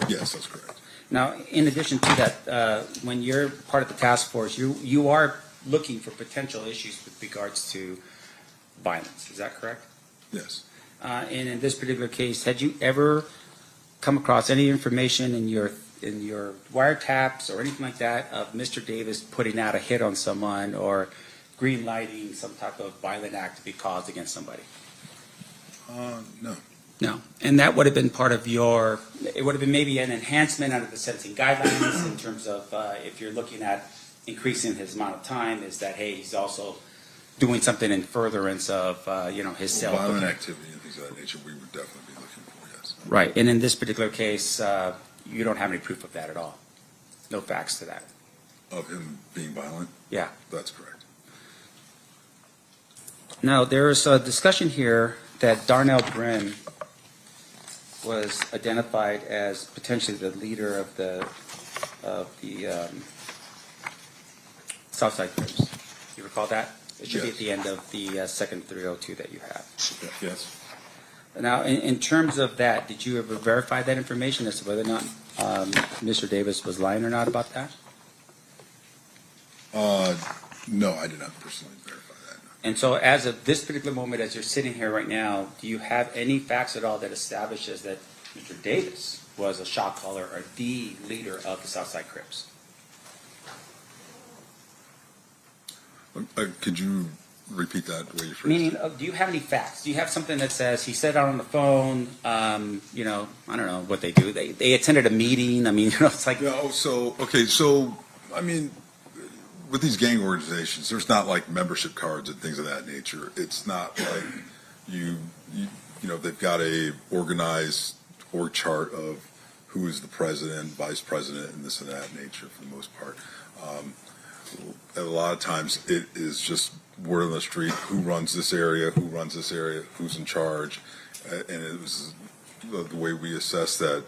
Yes, that's correct. Now, in addition to that, when you're part of the task force, you are looking for potential issues with regards to violence. Is that correct? Yes. And in this particular case, had you ever come across any information in your wiretaps or anything like that of Mr. Davis putting out a hit on someone or green lighting some type of violent act to be caused against somebody? No. No. And that would have been part of it would have been maybe an enhancement under the sentencing guidelines in terms of if you're looking at increasing his amount of time, is that, hey, he's also doing something in furtherance of, his self. Violent activity and things of that nature we would definitely be looking for, yes. Right. And in this particular case, you don't have any proof of that at all. No facts to that. Of him being violent? Yeah. That's correct. Now, there's a discussion here that Darnell Brim was identified as potentially the leader of the Southside Crips. You recall that? It should be at the end of the second 302 that you have. Yes. Now, in terms of that, did you ever verify that information as to whether or not Mr. Davis was lying or not about that? No, I did not personally verify that. And so as of this particular moment, as you're sitting here right now, do you have any facts at all that establishes that Mr. Davis was a shot caller or the leader of the Southside Crips? Could you repeat that the way you phrased Meaning, it? do you have any facts? Do you have something that says he said out on the phone, you know, I don't know what they do. They attended a meeting. I mean, you know, it's like. No, so I mean, with these gang organizations, there's not like membership cards and things of that nature. It's not like you know, they've got a organized org chart of who is the president, vice president, and this and that nature for the most part. A lot of times it is just word on the street, who runs this area, who's in charge, and it was the way we assessed that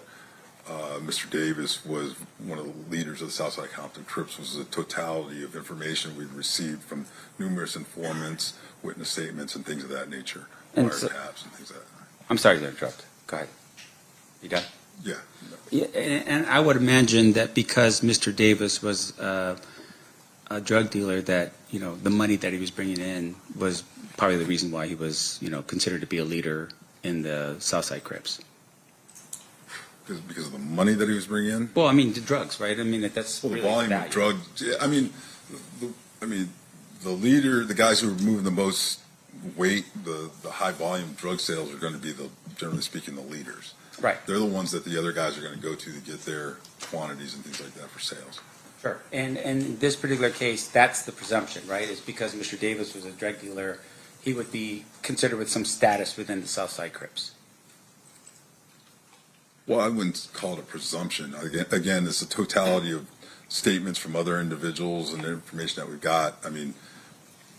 Mr. Davis was one of the leaders of the Southside Compton Crips was the totality of information we'd received from numerous informants, witness statements, and things of that nature, wiretaps and things like that. I'm sorry to interrupt. Go ahead. You done? Yeah. Yeah, and I would imagine that because Mr. Davis was a drug dealer, that, you know, the money that he was bringing in was probably the reason why he was, you know, considered to be a leader in the Southside Crips. Because of the money that he was bringing in? Well, I mean, the drugs, right? I mean, that's Well, the really volume value. of drugs. Yeah, I mean, the leader, the guys who are moving the most weight, the high volume drug sales are going to be generally speaking, the leaders. Right. They're the ones that the other guys are going to go to get their quantities and things like that for sales. Sure. And in this particular case, that's the presumption, right? Is because Mr. Davis was a drug dealer, he would be considered with some status within the Southside Crips. Well, I wouldn't call it a presumption. Again, it's a totality of statements from other individuals and the information that we got. I mean,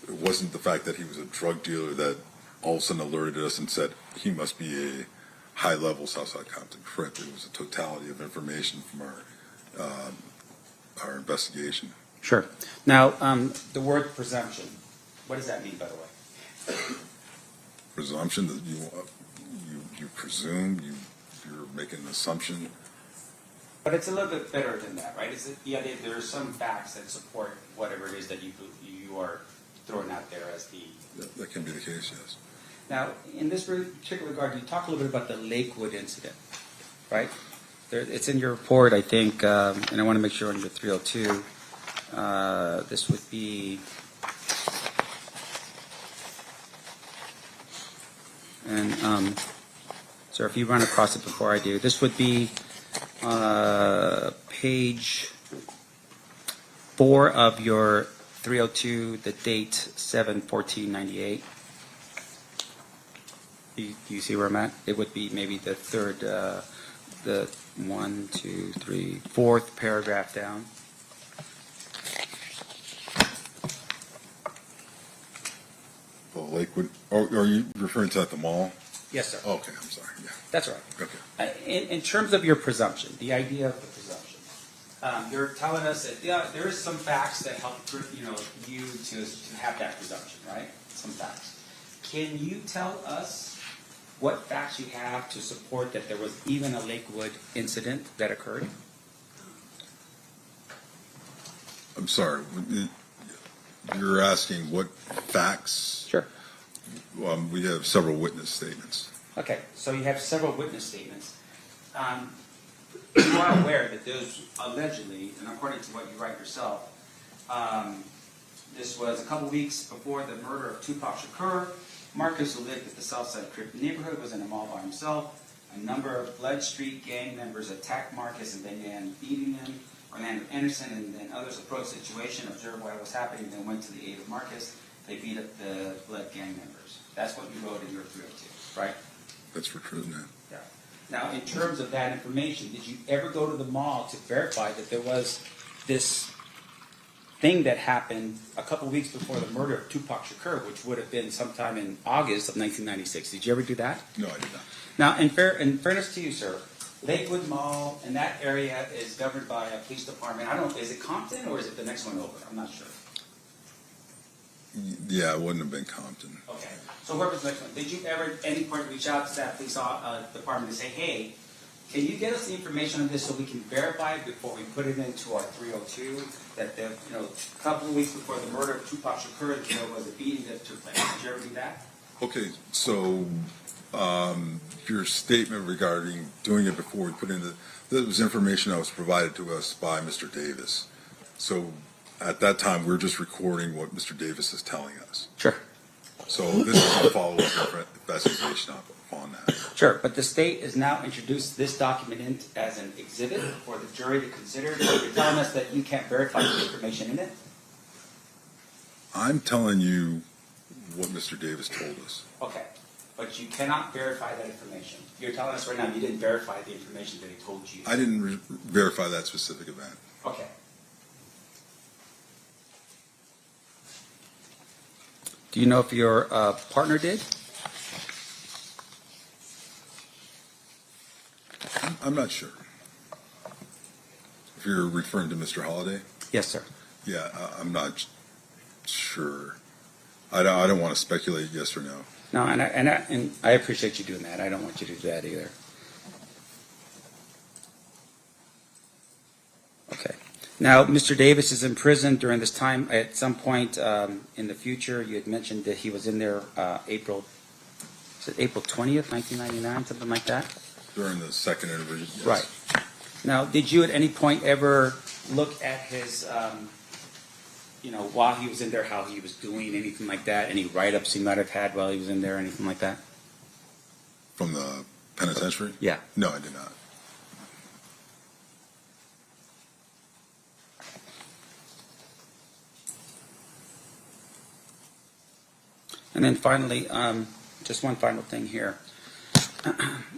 it wasn't the fact that he was a drug dealer that all of a sudden alerted us and said he must be a high-level Southside Compton Crip. It was a totality of information from our investigation. Sure. Now, the word presumption, what does that mean, by the way? Presumption that you presume, you're making an assumption. But it's a little bit better than that, right? Is it, yeah, there are some facts that support whatever it is that you are throwing out there as the... That can be the case, yes. Now, in this particular regard, you talk a little bit about the Lakewood incident, right? It's in your report, I think, and I want to make sure on your 302, this would be... And, sir, if you run across it before I do, this would be page 4 of your 302, the date 7/14/98. Do you see where I'm at? It would be maybe the third, the 1, 2, 3, 4th paragraph down. The Lakewood, are you referring to at the mall? Yes, sir. Okay, I'm sorry, yeah. That's right. Okay. In terms of your presumption, the idea of the presumption, you're telling us that there is some facts that help you to have that presumption, right? Some facts. Can you tell us what facts you have to support that there was even a Lakewood incident that occurred? I'm sorry, you're asking what facts? Sure. We have several witness statements. Okay, so you have several witness statements. You are aware that those allegedly, and according to what you write yourself, this was a couple weeks before the murder of Tupac Shakur. Marcus, who lived at the Southside Crip neighborhood, was in a mall by himself. A number of Blood Street gang members attacked Marcus and began beating him. Orlando Anderson and then others approached the situation, observed what was happening, then went to the aid of Marcus. They beat up the Blood gang members. That's what you wrote in your 302, right? That's for true, man. Yeah. Now, in terms of that information, did you ever go to the mall to verify that there was this thing that happened a couple weeks before the murder of Tupac Shakur, which would have been sometime in August of 1996? Did you ever do that? No, I did not. Now, in fairness to you, sir, Lakewood Mall and that area is governed by a police department. I don't know, is it Compton or is it the next one over? I'm not sure. Yeah, it wouldn't have been Compton. Okay. So whoever's the next one, did you ever at any point reach out to that police department and say, hey, Can you get us the information on this so we can verify it before we put it into our 302? That the, a couple of weeks before the murder of Tupac Shakur, there was a beating that took place. Did you ever do that? Okay, so your statement regarding doing it before we put in that was information that was provided to us by Mr. Davis. So at that time, we're just recording what Mr. Davis is telling us. Sure. So this is a follow-up investigation on that. Sure, but the state has now introduced this document in as an exhibit for the jury to consider. You're telling us that you can't verify the information in it? I'm telling you what Mr. Davis told us. Okay, but you cannot verify that information. You're telling us right now you didn't verify the information that he told you. I didn't verify that specific event. Okay. Do you know if your partner did? I'm not sure. If you're referring to Mr. Holliday? Yes, sir. Yeah, I'm not sure. I don't want to speculate yes or no. No, and I appreciate you doing that. I don't want you to do that either. Okay. Now, Mr. Davis is in prison during this time. At some point in the future, you had mentioned that he was in there April 20th, 1999, something like that? During the second interview, yes. Right. Now, did you at any point ever look at his, while he was in there, how he was doing, anything like that? Any write-ups he might have had while he was in there, anything like that? From the penitentiary? Yeah. No, I did not. And then finally, just one final thing here.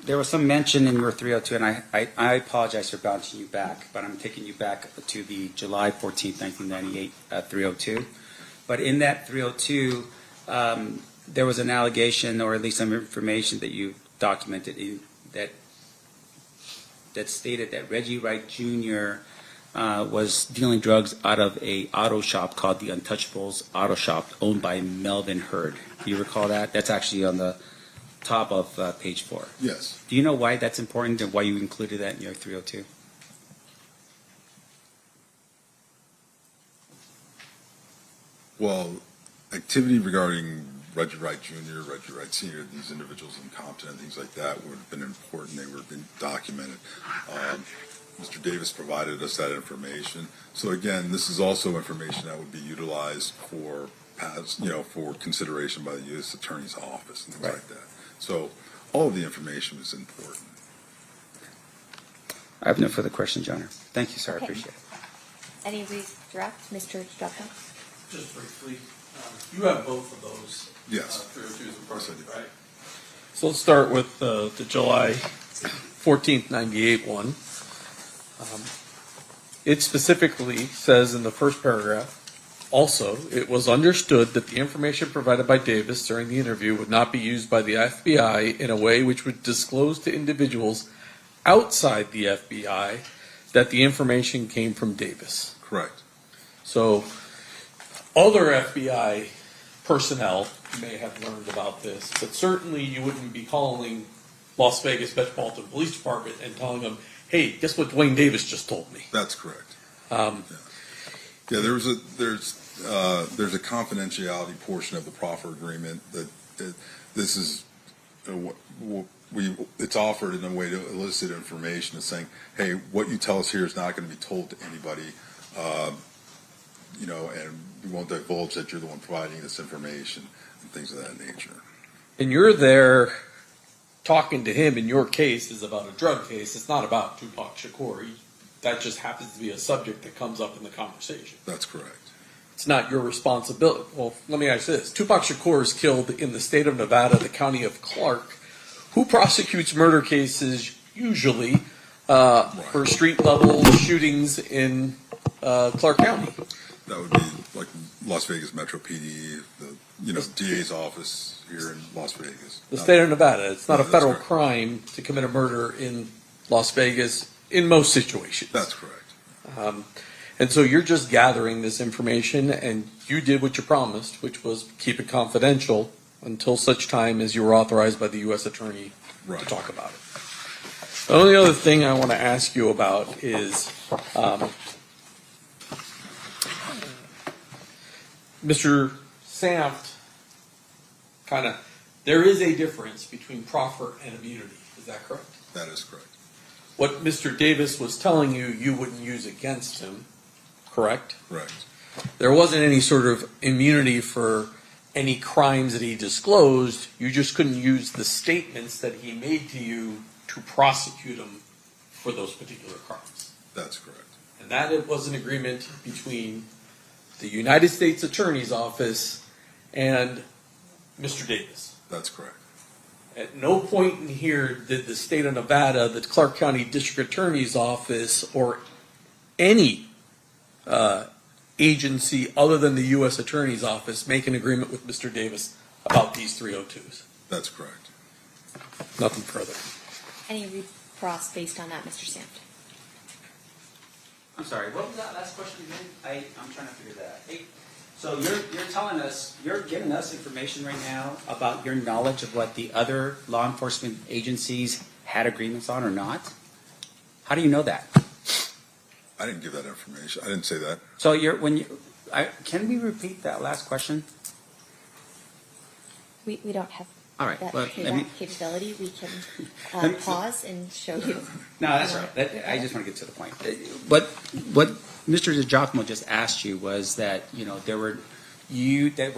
There was some mention in your 302, and I apologize for bouncing you back, but I'm taking you back to the July 14th, 1998 302. But in that 302, there was an allegation, or at least some information that you documented that stated that Reggie Wright Jr. Was dealing drugs out of a auto shop called the Untouchables Auto Shop, owned by Melvin Hurd. Do you recall that? That's actually on the top of page 4. Yes. Do you know why that's important and why you included that in your 302? Well, activity regarding Reggie Wright Jr., Reggie Wright Sr., these individuals incompetent and things like that would have been important. They would have been documented. Mr. Davis provided us that information. So again, this is also information that would be utilized for for consideration by the U.S. Attorney's Office and things Right. like that. So all of the information is important. I have no further questions, Your Honor. Thank you, sir. I Okay. appreciate it. Any redirect, Mr. Strupka? Just briefly, you have both of those. Yes. 302s in front of you, Yes, I do. right? So let's start with the July 14th, 98 one. It specifically says in the first paragraph, also, it was understood that the information provided by Davis during the interview would not be used by the FBI in a way which would disclose to individuals outside the FBI that the information came from Davis. Correct. So other FBI personnel may have learned about this, but certainly you wouldn't be calling Las Vegas Metropolitan Police Department and telling them, hey, guess what Duane Davis just told me? That's correct. Yeah, there's a confidentiality portion of the proffer agreement that this is it's offered in a way to elicit information, and saying, hey, what you tell us here is not going to be told to anybody, and we won't divulge that you're the one providing this information and things of that nature. And you're there talking to him, in your case is about a drug case. It's not about Tupac Shakur. That just happens to be a subject that comes up in the conversation. That's correct. It's not your responsibility. Well, let me ask you this. Tupac Shakur is killed in the state of Nevada, the county of Clark. Who prosecutes murder cases usually for street-level shootings in Clark County? That would be like Las Vegas Metro PD, the DA's office here in Las Vegas. The state of Nevada. It's not a That's federal correct. crime to commit a murder in Las Vegas in most situations. That's correct. And so you're just gathering this information, and you did what you promised, which was keep it confidential until such time as you were authorized by the U.S. Attorney Right. to talk about it. The only other thing I want to ask you about is, Mr. Samft, there is a difference between proffer and immunity. Is that correct? That is correct. What Mr. Davis was telling you, you wouldn't use against him, correct? Correct. There wasn't any sort of immunity for any crimes that he disclosed. You just couldn't use the statements that he made to you to prosecute him for those particular crimes. That's correct. And that it was an agreement between the United States Attorney's Office and Mr. Davis. That's correct. At no point in here did the state of Nevada, the Clark County District Attorney's Office, or any agency other than the U.S. Attorney's Office make an agreement with Mr. Davis about these 302s. That's correct. Nothing further. Any recross based on that, Mr. Samft? I'm sorry, what was that last question again? I'm trying to figure that out. Hey, so you're telling us, you're giving us information right now about your knowledge of what the other law enforcement agencies had agreements on or not? How do you know that? I didn't give that information. I didn't say that. So can we repeat that last question? We don't have All right, that well, capability. We can Let me- pause and show you. No, that's all right. I just want to get to the point. What Mr. DiGiacomo just asked you was that, there were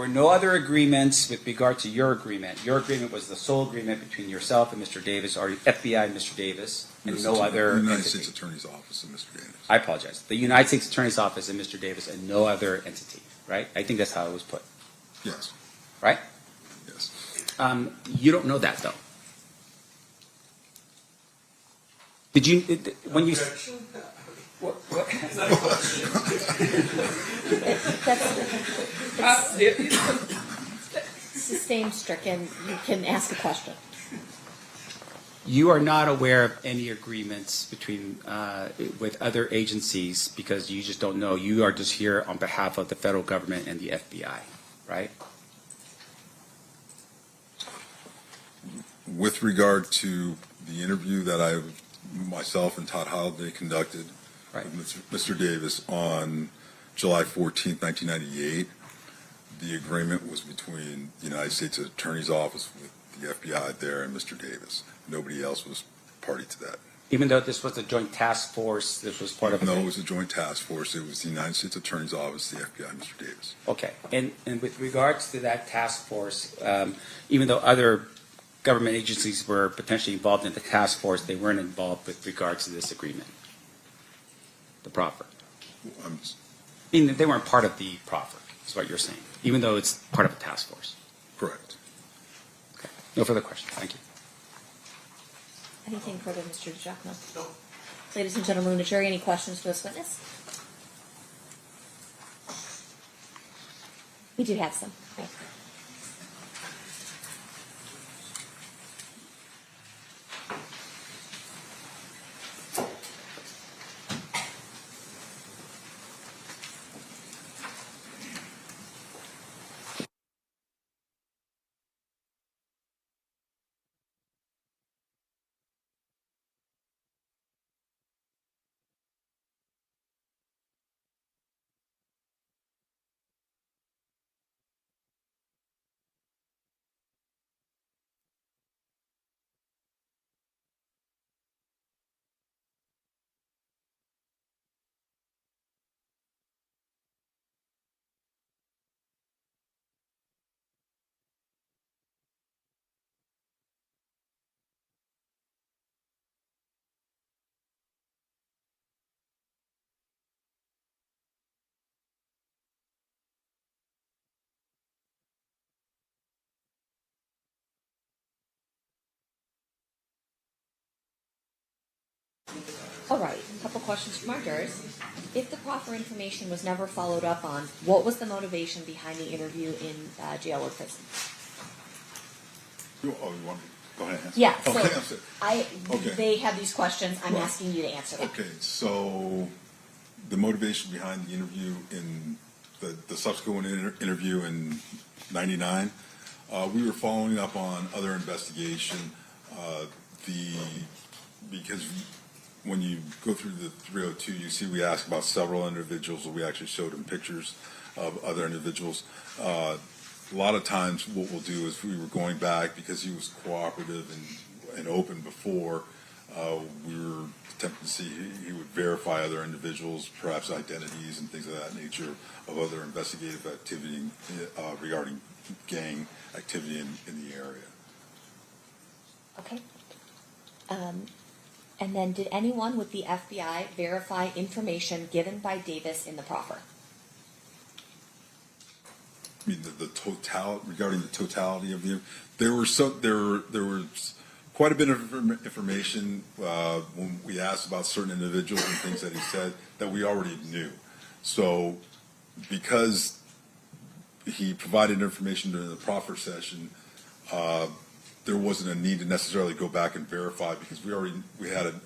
no other agreements with regard to your agreement. Your agreement was the sole agreement between yourself and Mr. Davis, or FBI and Mr. Davis, and no other United entity. States Attorney's Office and Mr. Davis. I apologize. The United States Attorney's Office and Mr. Davis, and no other entity, right? I think that's how it was put, Yes. right? Yes. You don't know that, though. Did you, when you... What? Sustained stricken. You can ask a question. You are not aware of any agreements between with other agencies because you just don't know. You are just here on behalf of the federal government and the FBI, right? With regard to the interview that myself and Todd Holliday conducted with Mr. Davis on July 14th, 1998, the agreement was between the United States Attorney's Office with the FBI there and Mr. Davis. Nobody else was party to that. Even though this was a joint task force, this was part of it? No, it was a joint task force. It was the United States Attorney's Office, the FBI, and Mr. Davis. Okay. And with regards to that task force, even though other government agencies were potentially involved in the task force, they weren't involved with regards to this agreement, the proffer. I mean, they weren't part of the proffer, is what you're saying, even though it's part of a task force. Correct. Okay. No further questions. Thank you. Anything further, Mr. DiGiacomo? No. Ladies and gentlemen of the jury, any questions for this witness? We do have some. Right. All right, a couple questions from our jurors. If the proffer information was never followed up on, what was the motivation behind the interview in jail or prison? You want to go ahead and answer? Yeah, Okay. they have these questions. I'm Right. asking you to answer them. Okay, so the motivation behind the interview in the subsequent interview in '99, we were following up on other investigation. because when you go through the 302, you see we ask about several individuals, we actually showed them pictures of other individuals. A lot of times what we'll do is we were going back because he was cooperative and open before, we were attempting to see he would verify other individuals, perhaps identities and things of that nature of other investigative activity regarding gang activity in the area. Okay. And then did anyone with the FBI verify information given by Davis in the proffer? I mean, the total regarding the totality of there was quite a bit of information when we asked about certain individuals and things that he said that we already knew. So because he provided information during the proffer session, there wasn't a need to necessarily go back and verify because we had an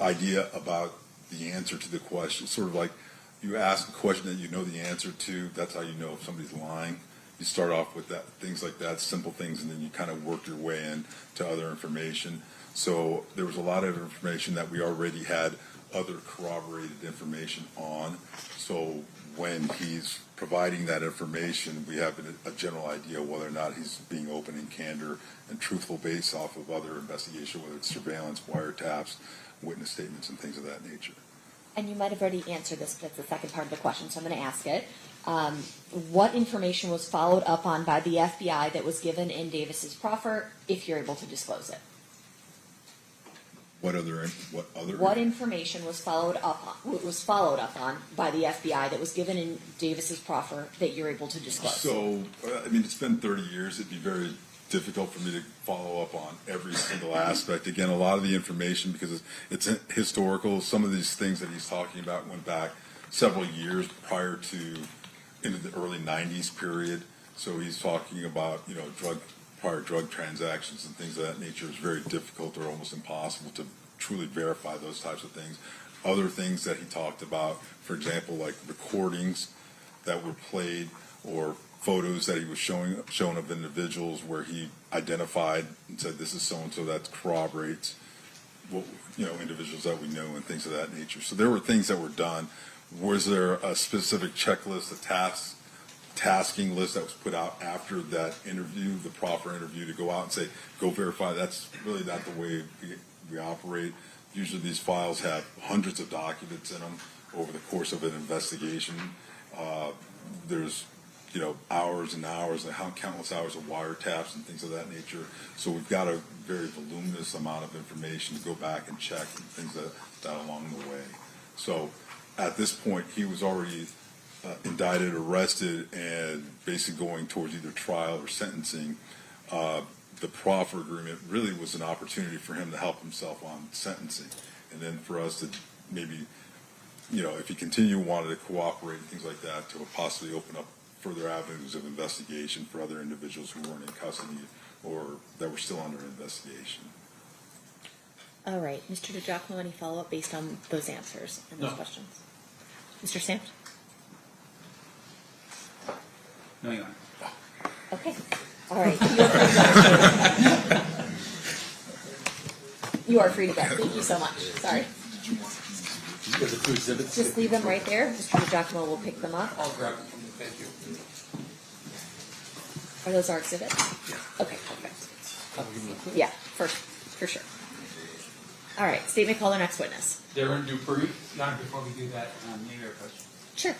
idea about the answer to the question. Sort of like you ask a question that you know the answer to, that's how you know if somebody's lying. You start off with that, things like that, simple things, and then you kind of work your way in to other information. So there was a lot of information that we already had other corroborated information on. So when he's providing that information, we have a general idea whether or not he's being open and candor and truthful based off of other investigation, whether it's surveillance, wiretaps, witness statements, and things of that nature. And you might have already answered this, that's the second part of the question, so I'm going to ask it. What information was followed up on by the FBI that was given in Davis's proffer, if you're able to disclose it? What other? What information was followed up on by the FBI that was given in Davis's proffer that you're able to disclose? So, I mean, it's been 30 years. It'd be very difficult for me to follow up on every single aspect. Again, a lot of the information, because it's historical, some of these things that he's talking about went back several years prior to into the early 90s period. So he's talking about, prior drug transactions and things of that nature. Is very difficult or almost impossible to truly verify those types of things. Other things that he talked about, for example, like recordings that were played or photos that he was shown of individuals where he identified and said this is so and so, that corroborates what individuals that we know and things of that nature. So there were things that were done. Was there a specific checklist, a tasking list that was put out after that interview, the proffer interview, to go out and say, go verify? That's really not the way we operate. Usually these files have hundreds of documents in them over the course of an investigation. There's hours and hours and countless hours of wiretaps and things of that nature. So we've got a very voluminous amount of information to go back and check and things that along the way. So at this point, he was already indicted, arrested, and basically going towards either trial or sentencing. The proffer agreement really was an opportunity for him to help himself on sentencing. And then for us to maybe, if he wanted to cooperate and things like that, to possibly open up further avenues of investigation for other individuals who weren't in custody or that were still under investigation. All right. Mr. DiGiacomo, any follow-up based on those answers and those questions? Mr. Stamp? No, you aren't. Okay. All right. You are free to go. Thank you so much. Sorry. The two exhibits. Just leave them right there. Mr. DiGiacomo will pick them up. I'll grab them from you. Thank you. Are those our exhibits? Yeah. Okay, perfect. Yeah, for sure. All right, state may call their next witness. Darren Dupree. Not before we do that, maybe a question. Sure.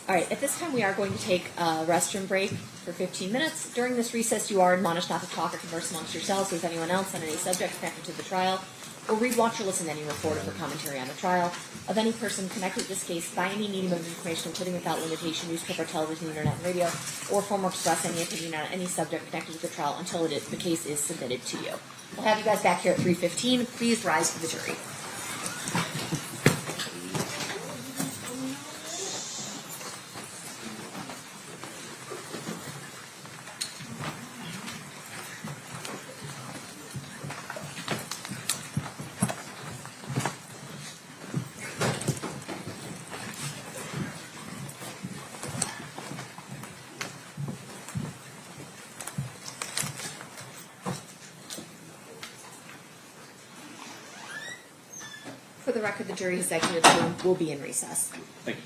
All right, at this time we are going to take a restroom break for 15 minutes. During this recess, you are admonished not to talk or converse amongst yourselves with anyone else on any subject connected to the trial, or read, watch, or listen to any report or commentary on the trial of any person connected to this case by any medium of information, including without limitation, newspaper, television, internet, and radio, or form or express any opinion on any subject connected to the trial until the case is submitted to you. We'll have you guys back here at 3:15. Please rise for the jury. For the record, the jury executive room will be in recess. Thank you.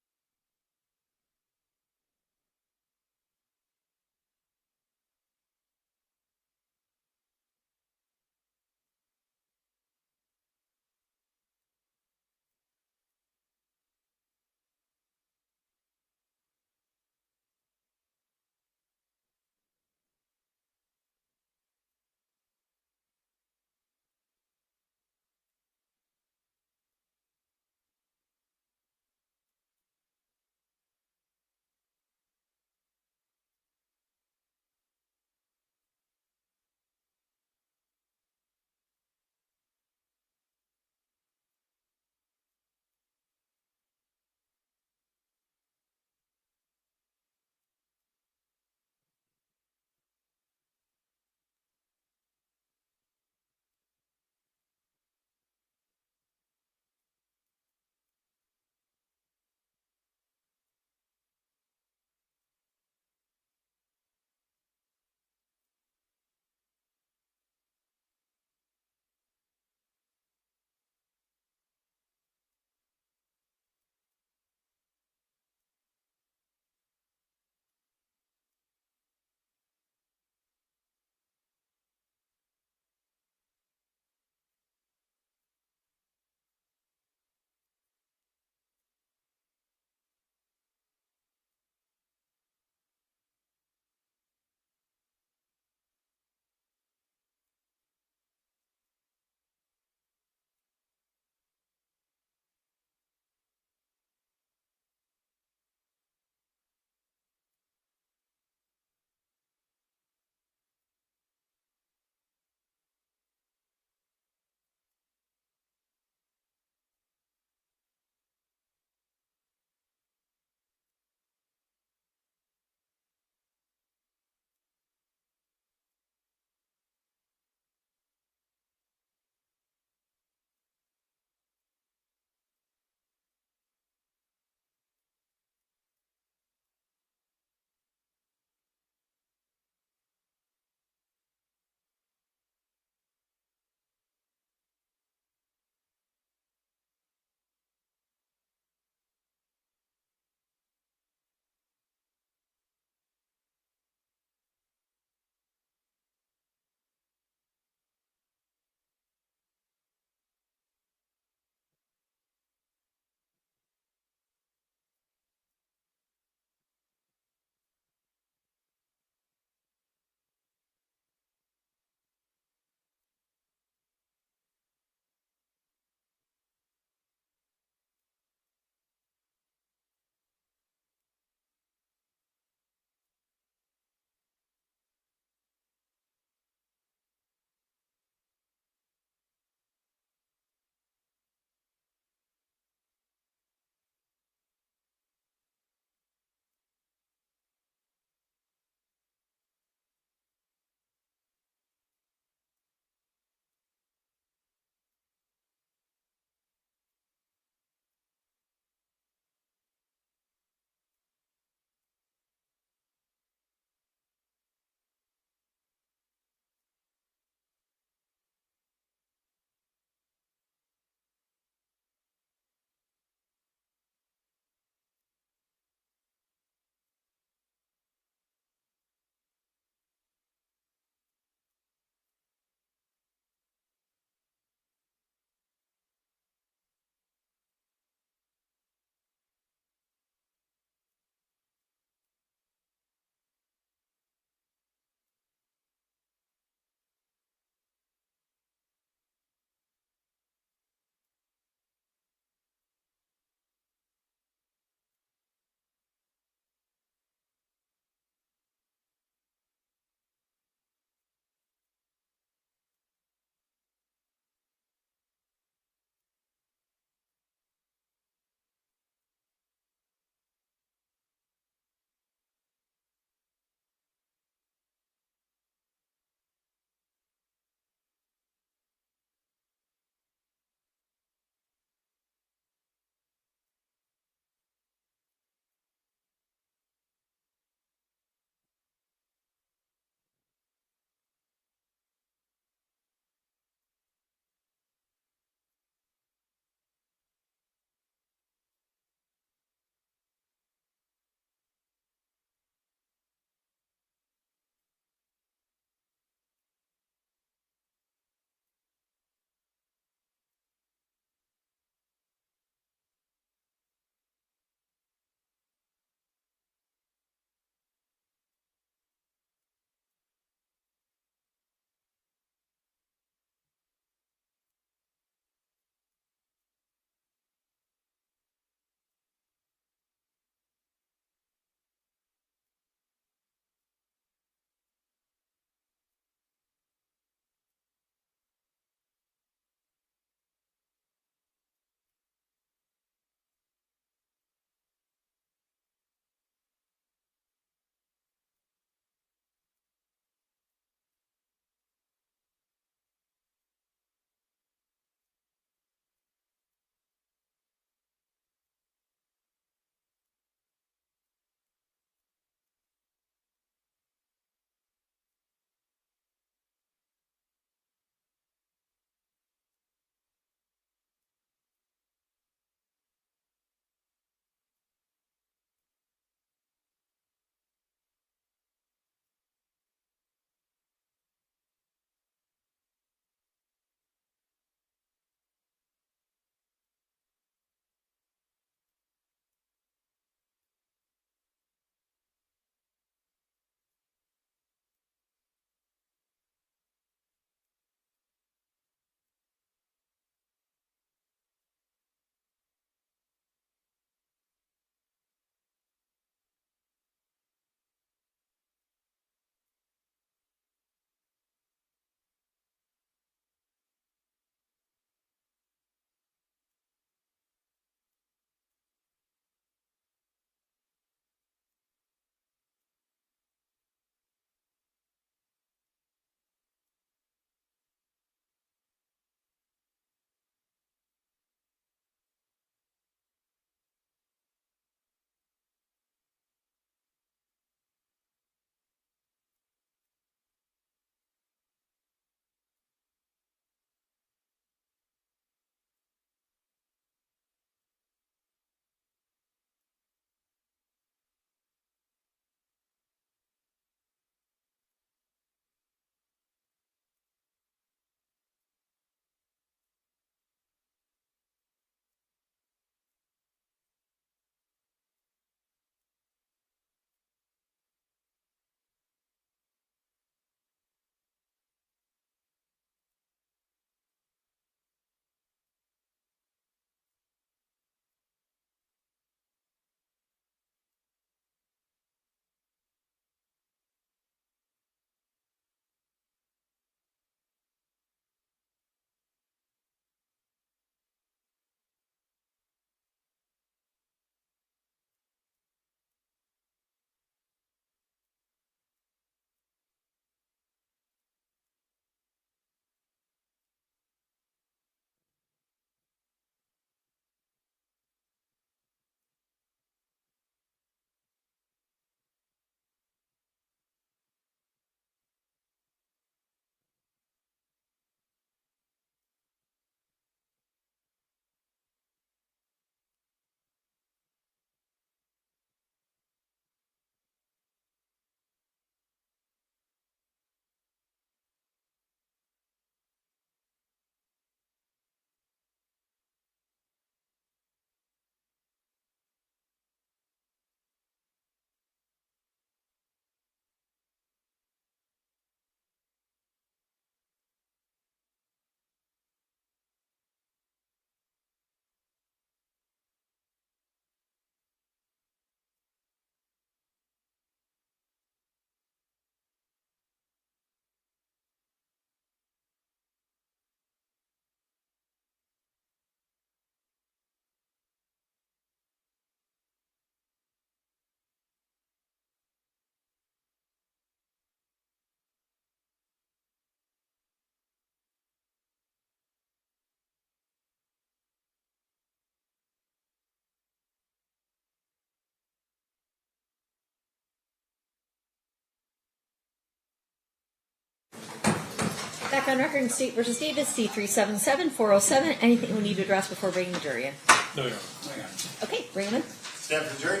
Back on record in State versus Davis, C-377-407. Anything we need to address before bringing the jury in? No, Your Honor. Okay, bring them in. Stand for the jury.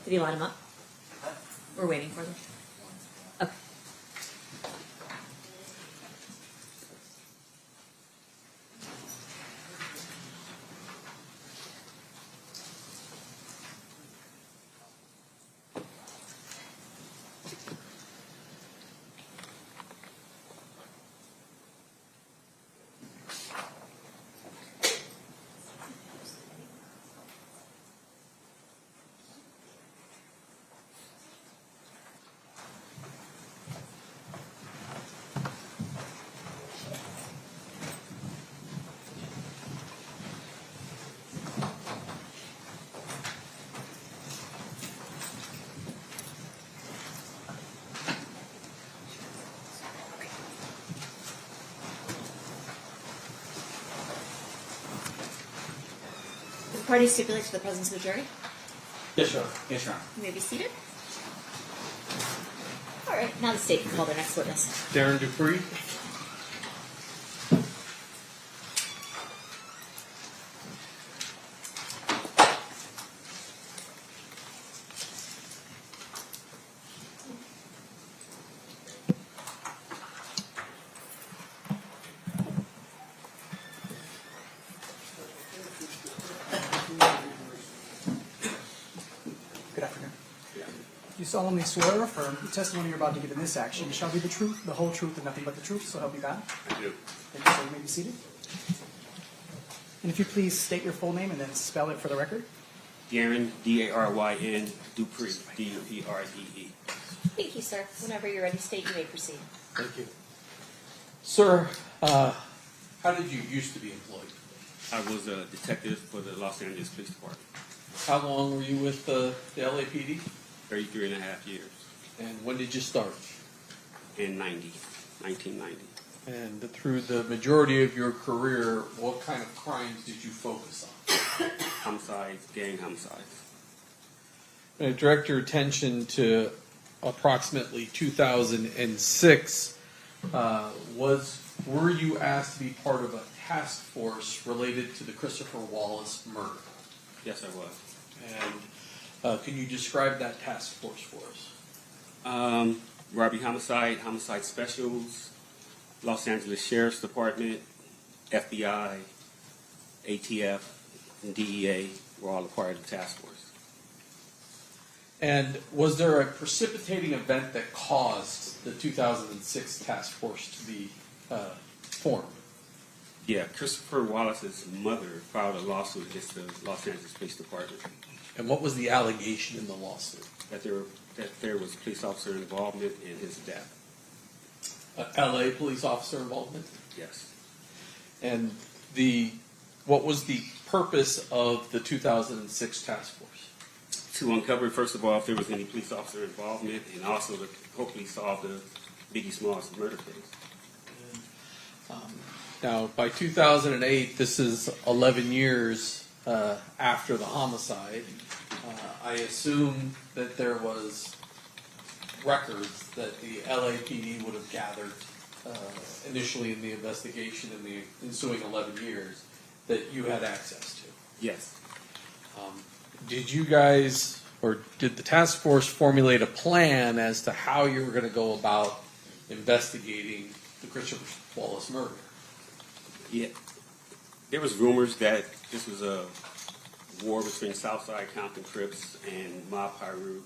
Did you line them up? We're waiting for them. Okay. The party stipulates for the presence of the jury. Yes, Your Honor. Yes, Your Honor. You may be seated. All right, now the state can call their next witness. Darren Dupree. Good afternoon. You solemnly swear or affirm the testimony you're about to give in this action shall be the truth, the whole truth, and nothing but the truth, so help you God? I do. Thank you, sir. You may be seated. And if you please state your full name and then spell it for the record. Darren, D-A-R-Y-N, Dupree, D-U-P-R-E-E. Thank you, sir. Whenever you're ready, state, you may proceed. Thank you. Sir, how did you used to be employed? I was a detective for the Los Angeles Police Department, How long were you with the LAPD? 33 and a half years, And when did you start? in 1990. And through the majority of your career, what kind of crimes did you focus on? Homicides, gang homicides. I direct your attention to approximately 2006. Were you asked to be part of a task force related to the Christopher Wallace murder? Yes, I was. And can you describe that task force for us? Robbery homicide, homicide specials, Los Angeles Sheriff's Department, FBI, ATF, and DEA were all a part of the task force. And was there a precipitating event that caused the 2006 task force to be formed? Yeah, Christopher Wallace's mother filed a lawsuit against the Los Angeles Police Department And what was the allegation in the lawsuit? that there was police officer involvement in his death. LA police officer involvement? Yes. And what was the purpose of the 2006 task force? To uncover, first of all, if there was any police officer involvement, and also to hopefully solve the Biggie Smalls murder case. Now, by 2008, this is 11 years after the homicide. I assume that there was records that the LAPD would have gathered initially in the investigation in the ensuing 11 years that you had access to. Yes. Did you guys, or did the task force formulate a plan as to how you were going to go about investigating the Christopher Wallace murder? Yeah. There was rumors that this was a war between Southside Compton Crips and Mob Piru,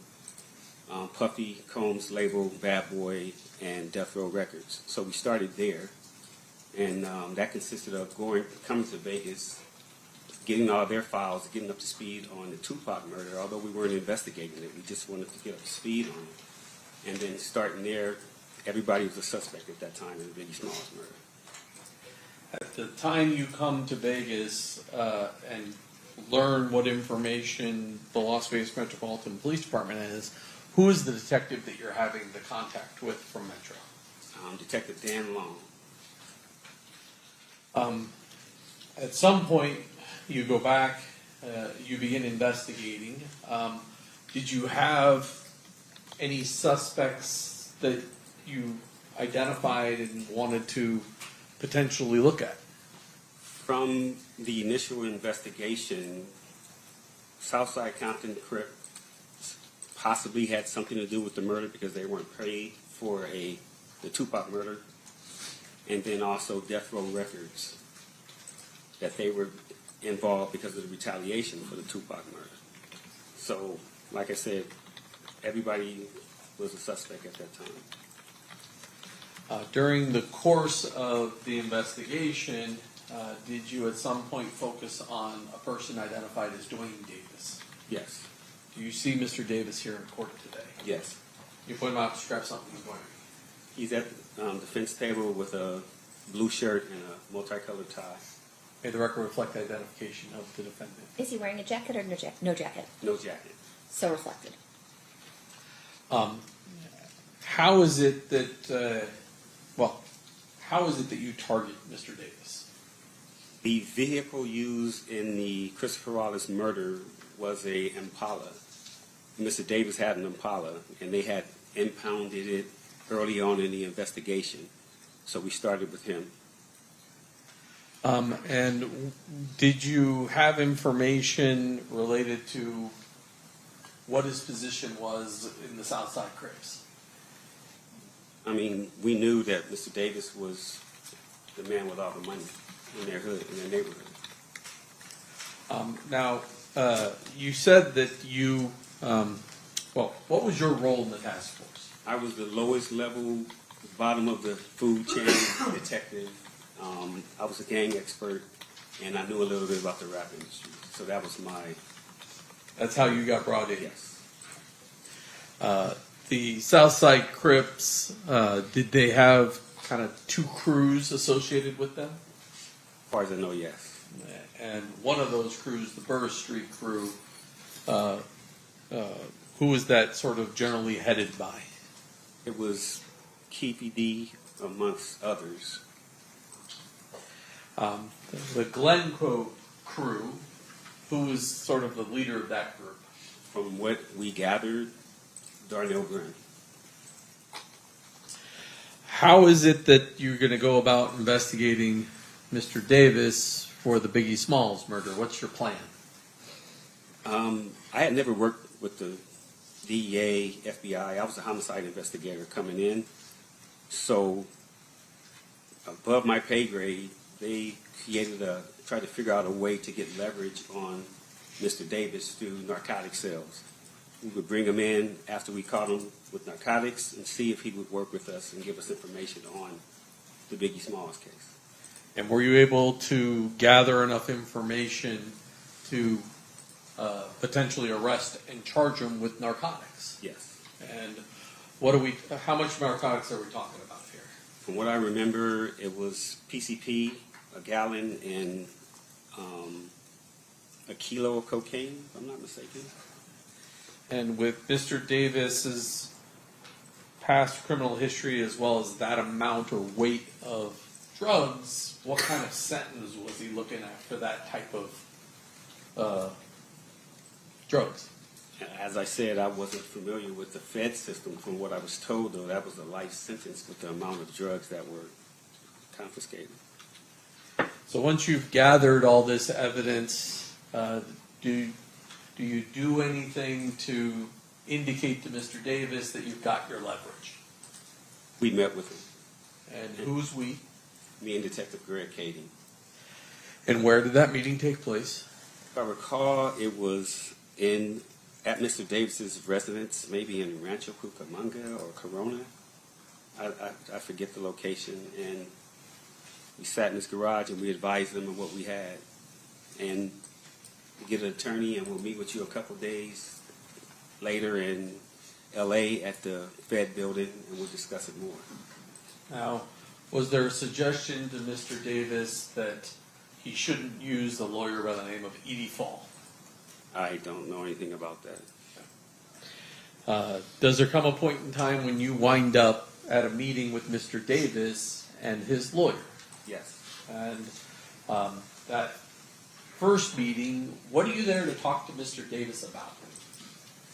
Puffy Combs label, Bad Boy, and Death Row Records. So we started there, and that consisted of coming to Vegas, getting all their files, getting up to speed on the Tupac murder. Although we weren't investigating it, we just wanted to get up to speed on it. And then starting there, everybody was a suspect at that time in the Biggie Smalls murder. At the time you come to Vegas and learn what information the Las Vegas Metropolitan Police Department has, who is the detective that you're having the contact with from Metro? Detective Dan Long. At some point, you go back, you begin investigating. Did you have any suspects that you identified and wanted to potentially look at? From the initial investigation, Southside Compton Crip possibly had something to do with the murder because they weren't paid for the Tupac murder, and then also Death Row Records, that they were involved because of the retaliation for the Tupac murder. So, like I said, everybody was a suspect at that time. During the course of the investigation, did you at some point focus on a person identified as Duane Davis? Yes. Do you see Mr. Davis here in court today? Yes. You point him out, describe something he's wearing. He's at the defense table with a blue shirt and a multicolored tie. May the record reflect the identification of the defendant. Is he wearing a jacket or no jacket? No jacket. No jacket. So reflected. How is it that, how is it that you target Mr. Davis? The vehicle used in the Christopher Wallace murder was a Impala. Mr. Davis had an Impala, and they had impounded it early on in the investigation. So we started with him. And did you have information related to what his position was in the Southside Crips? I mean, we knew that Mr. Davis was the man with all the money in their hood, in their neighborhood. Now, you said that you, what was your role in the task force? I was the lowest level, bottom of the food chain detective. I was a gang expert, and I knew a little bit about the rap industry. So that was That's how you got brought in? yes. The Southside Crips, did they have kind of two crews associated with them? As far as I know, yes. And one of those crews, the Burr Street crew, who was that sort of generally headed by? It was Keffe D amongst others. The Glencoe crew, who was sort of the leader of that group? From what we gathered, Darnell Green. How is it that you're going to go about investigating Mr. Davis for the Biggie Smalls murder? What's your plan? I had never worked with the DEA, FBI. I was a homicide investigator coming in. So above my pay grade, they tried to figure out a way to get leverage on Mr. Davis through narcotic sales. We would bring him in after we caught him with narcotics and see if he would work with us and give us information on the Biggie Smalls case. And were you able to gather enough information to potentially arrest and charge him with narcotics? Yes. And how much narcotics are we talking about here? From what I remember, it was PCP, a gallon, and a kilo of cocaine, if I'm not mistaken. And with Mr. Davis's past criminal history as well as that amount or weight of drugs, what kind of sentence was he looking at for that type of drugs? As I said, I wasn't familiar with the Fed system. From what I was told, though, that was a life sentence with the amount of drugs that were confiscated. So once you've gathered all this evidence, do you do anything to indicate to Mr. Davis that you've got your leverage? We met with him, And who's we? me and Detective Greg Cady. And where did that meeting take place? If I recall, it was at Mr. Davis's residence, maybe in Rancho Cucamonga or Corona. I forget the location. And we sat in his garage and we advised him of what we had. And we get an attorney and we'll meet with you a couple days later in L.A. at the Fed building and we'll discuss it more. Now, was there a suggestion to Mr. Davis that he shouldn't use a lawyer by the name of Edie Fall? I don't know anything about that. Does there come a point in time when you wind up at a meeting with Mr. Davis and his lawyer? Yes. And that first meeting, what are you there to talk to Mr. Davis about?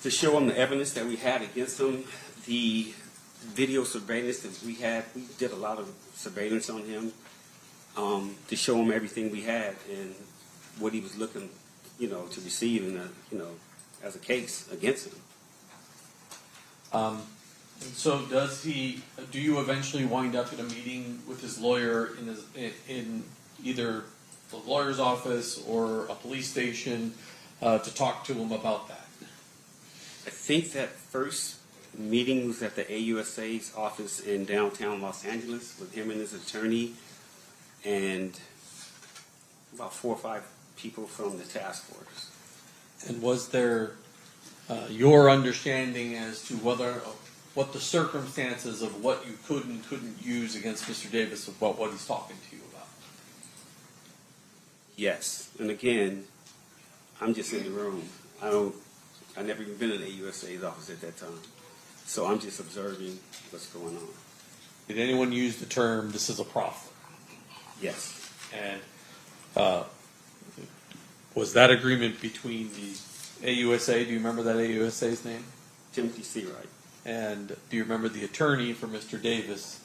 to show him the evidence that we had against him, the video surveillance that we had. We did a lot of surveillance on him to show him everything we had and what he was looking, to receive in as a case against him. And so do you eventually wind up in a meeting with his lawyer in either the lawyer's office or a police station to talk to him about that? I think that first meeting was at the AUSA's office in downtown Los Angeles with him and his attorney and about 4 or 5 people from the task force. And was there your understanding as to what the circumstances of what you could and couldn't use against Mr. Davis about what he's talking to you about? Yes, and again, I'm just in the room. I never even been in the AUSA's office at that time, so I'm just observing what's going on. Did anyone use the term "this is a proffer"? Yes, And was that agreement between the AUSA? Do you remember that AUSA's name? Timothy Seawright. And do you remember the attorney for Mr. Davis?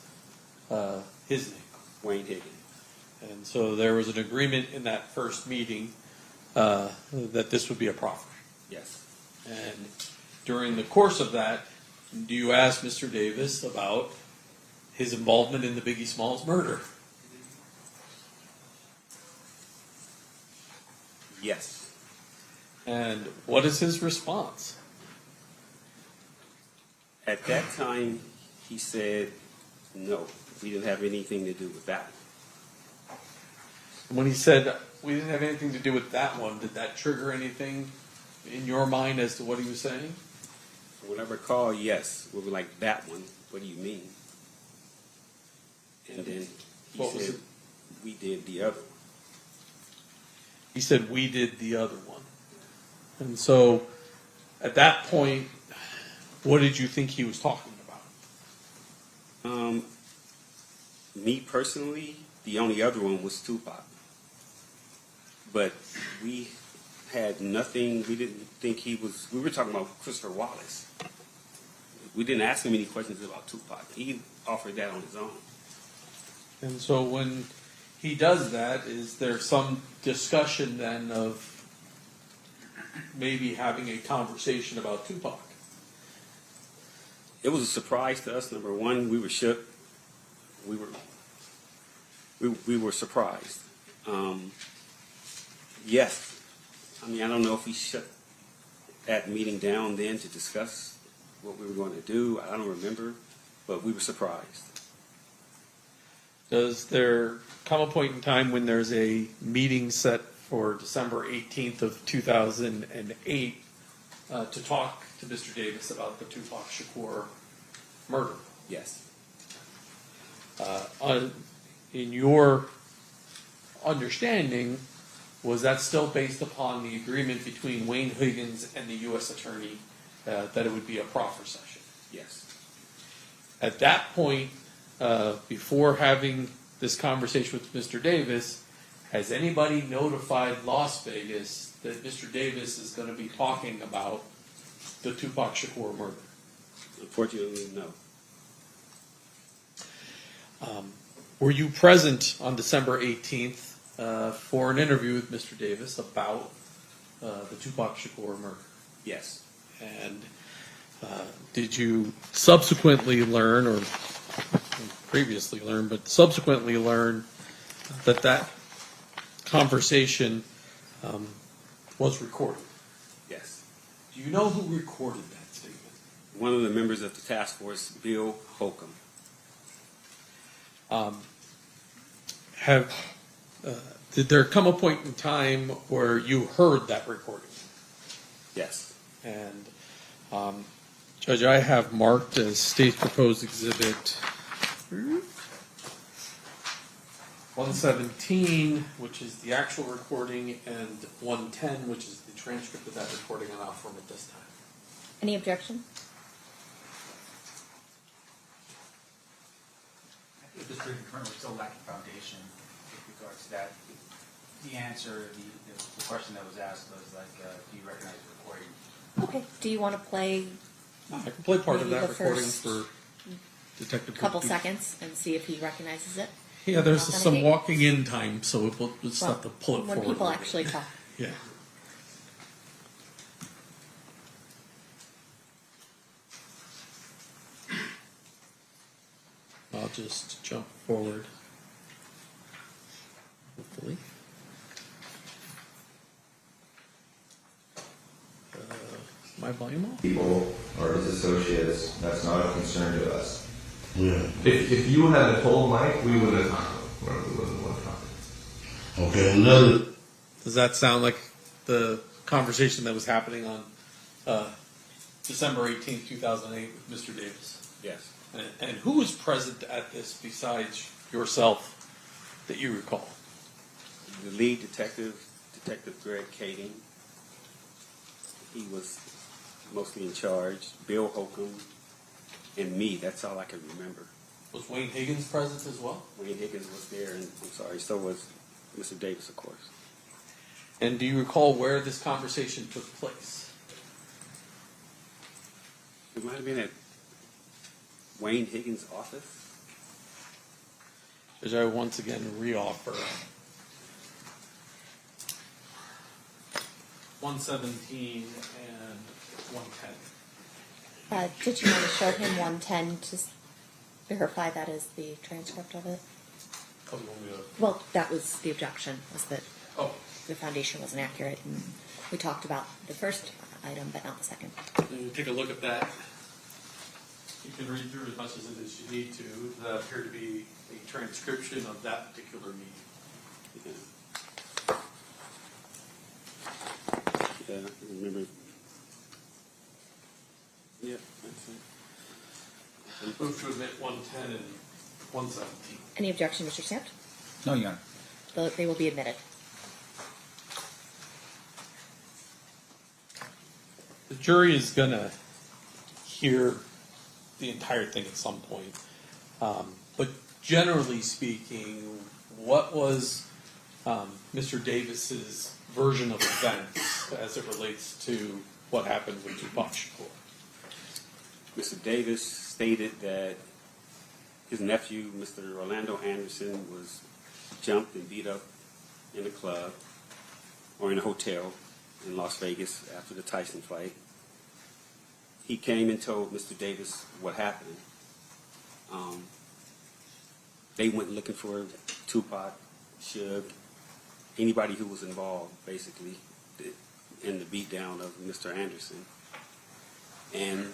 His name. Wayne Higgins. And so there was an agreement in that first meeting that this would be a proffer. Yes. And during the course of that, do you ask Mr. Davis about his involvement in the Biggie Smalls murder? Yes. And what is his response? At that time, he said, no, we didn't have anything to do with that. When he said, we didn't have anything to do with that one, did that trigger anything in your mind as to what he was saying? When I recall, yes, we were like, that one, what do you mean? And then he What was said, it? we did the other one. He said, we did the other one. And so, at that point, what did you think he was talking about? Me personally, the only other one was Tupac. But we had nothing, we didn't think we were talking about Christopher Wallace. We didn't ask him any questions about Tupac. He offered that on his own. And so when he does that, is there some discussion then of maybe having a conversation about Tupac? It was a surprise to us. Number one, we were shook. We were surprised. Yes. I mean, I don't know if we shut that meeting down then to discuss what we were going to do. I don't remember, but we were surprised. Does there come a point in time when there's a meeting set for December 18th of 2008 to talk to Mr. Davis about the Tupac Shakur murder? Yes. In your understanding, was that still based upon the agreement between Wayne Higgins and the U.S. Attorney that it would be a proffer session? Yes. At that point, before having this conversation with Mr. Davis, has anybody notified Las Vegas that Mr. Davis is going to be talking about the Tupac Shakur murder? Unfortunately, no. Were you present on December 18th for an interview with Mr. Davis about the Tupac Shakur murder? Yes. And did you subsequently learn, or previously learn, but subsequently learn that that conversation was recorded? Yes. Do you know who recorded that statement? One of the members of the task force, Bill Holcomb. Did there come a point in time where you heard that recording? Yes. And Judge, I have marked as State Proposed Exhibit 117, which is the actual recording, and 110, which is the transcript of that recording, and I'll form it this time. Any objection? I think this briefing currently still lacking foundation with regards to that. The answer, the question that was asked was like, do you recognize the recording? Okay, do you want to play I can play part of Maybe that the recording first for Detective. a couple Booth. seconds and see if he recognizes it? Yeah, there's some Authenticate? walking in time, so we'll just have to pull it When forward. people a little bit. actually talk. Yeah. I'll just jump forward. Hopefully. My volume off? People or his associates, that's not a concern to us. Yeah. If you hadn't told Mike, we wouldn't have talked to him. We wouldn't want to talk to him. Okay, another. Does that sound like the conversation that was happening on December 18th, 2008 with Mr. Davis? Yes. And who was present at this besides yourself that you recall? The lead detective, Detective Greg Kading, he was mostly in charge. Bill Holcomb and me. That's all I can remember. Was Wayne Higgins present as well? Wayne Higgins was there, and I'm sorry, so was Mr. Davis, of course. And do you recall where this conversation took place? It might have been at Wayne Higgins' office. As I once again reoffer 117 and 110. Did you want to show him 110 to verify that is the transcript of it? Oh, you want me to- Well, that was the objection, was that Oh, the foundation wasn't accurate, and we talked about the first item, but not the second. you take a look at that. You can read through as much as it is you need to. That appear to be a transcription of that particular meeting. Yeah, I remember. Yeah, that's it. Move to admit 110 and 117. Any objection, Mr. Stamp? No, Your Honor. They will be admitted. The jury is going to hear the entire thing at some point. But generally speaking, what was Mr. Davis's version of events as it relates to what happened with Tupac Shakur? Mr. Davis stated that his nephew, Mr. Orlando Anderson, was jumped and beat up in a club or in a hotel in Las Vegas after the Tyson fight. He came and told Mr. Davis what happened. They went looking for Tupac, Suge, anybody who was involved, basically, in the beatdown of Mr. Anderson. And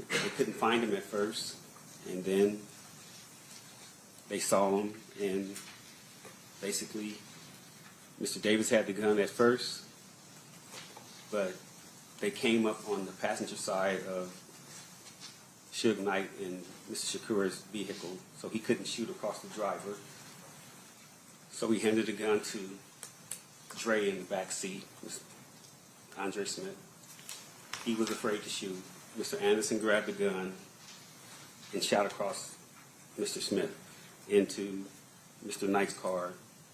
they couldn't find him at first, and then they saw him, and basically, Mr. Davis had the gun at first, but they came up on the passenger side of Suge Knight and Mr. Shakur's vehicle, so he couldn't shoot across the driver. So he handed the gun to Dre in the back seat, Andre Smith. He was afraid to shoot. Mr. Anderson grabbed the gun and shot across Mr. Smith into Mr. Knight's car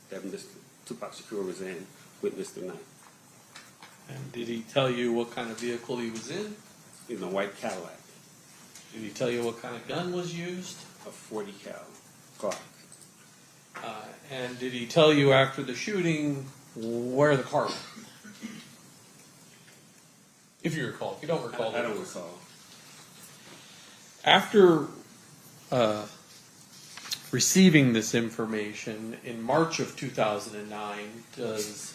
that Mr. Tupac Shakur was in with Mr. Knight. And did he tell you what kind of vehicle he was in? In a white Cadillac, Did he tell you what kind of gun was used? a 40 cal Glock. And did he tell you after the shooting where the car went? If you recall. If you don't recall, I don't recall. After receiving this information in March of 2009, does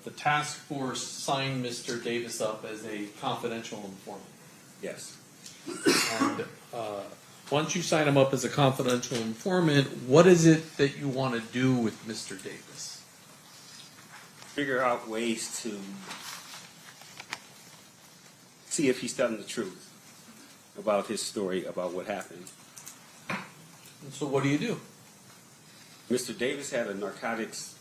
the task force sign Mr. Davis up as a confidential informant? Yes. And once you sign him up as a confidential informant, what is it that you want to do with Mr. Davis? Figure out ways to see if he's telling the truth about his story about what happened. And so what do you do? Mr. Davis had a narcotics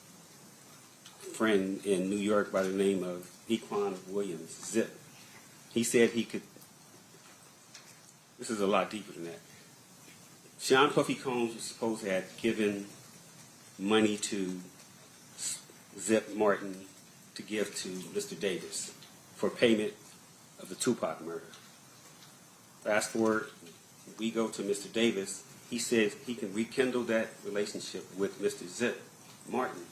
friend in New York by the name of Equan Williams, Zip. He said he could, this is a lot deeper than that. Sean Puffy Combs was supposed to have given money to Zip Martin to give to Mr. Davis for payment of the Tupac murder. Fast forward, we go to Mr. Davis. He says he can rekindle that relationship with Mr. Zip Martin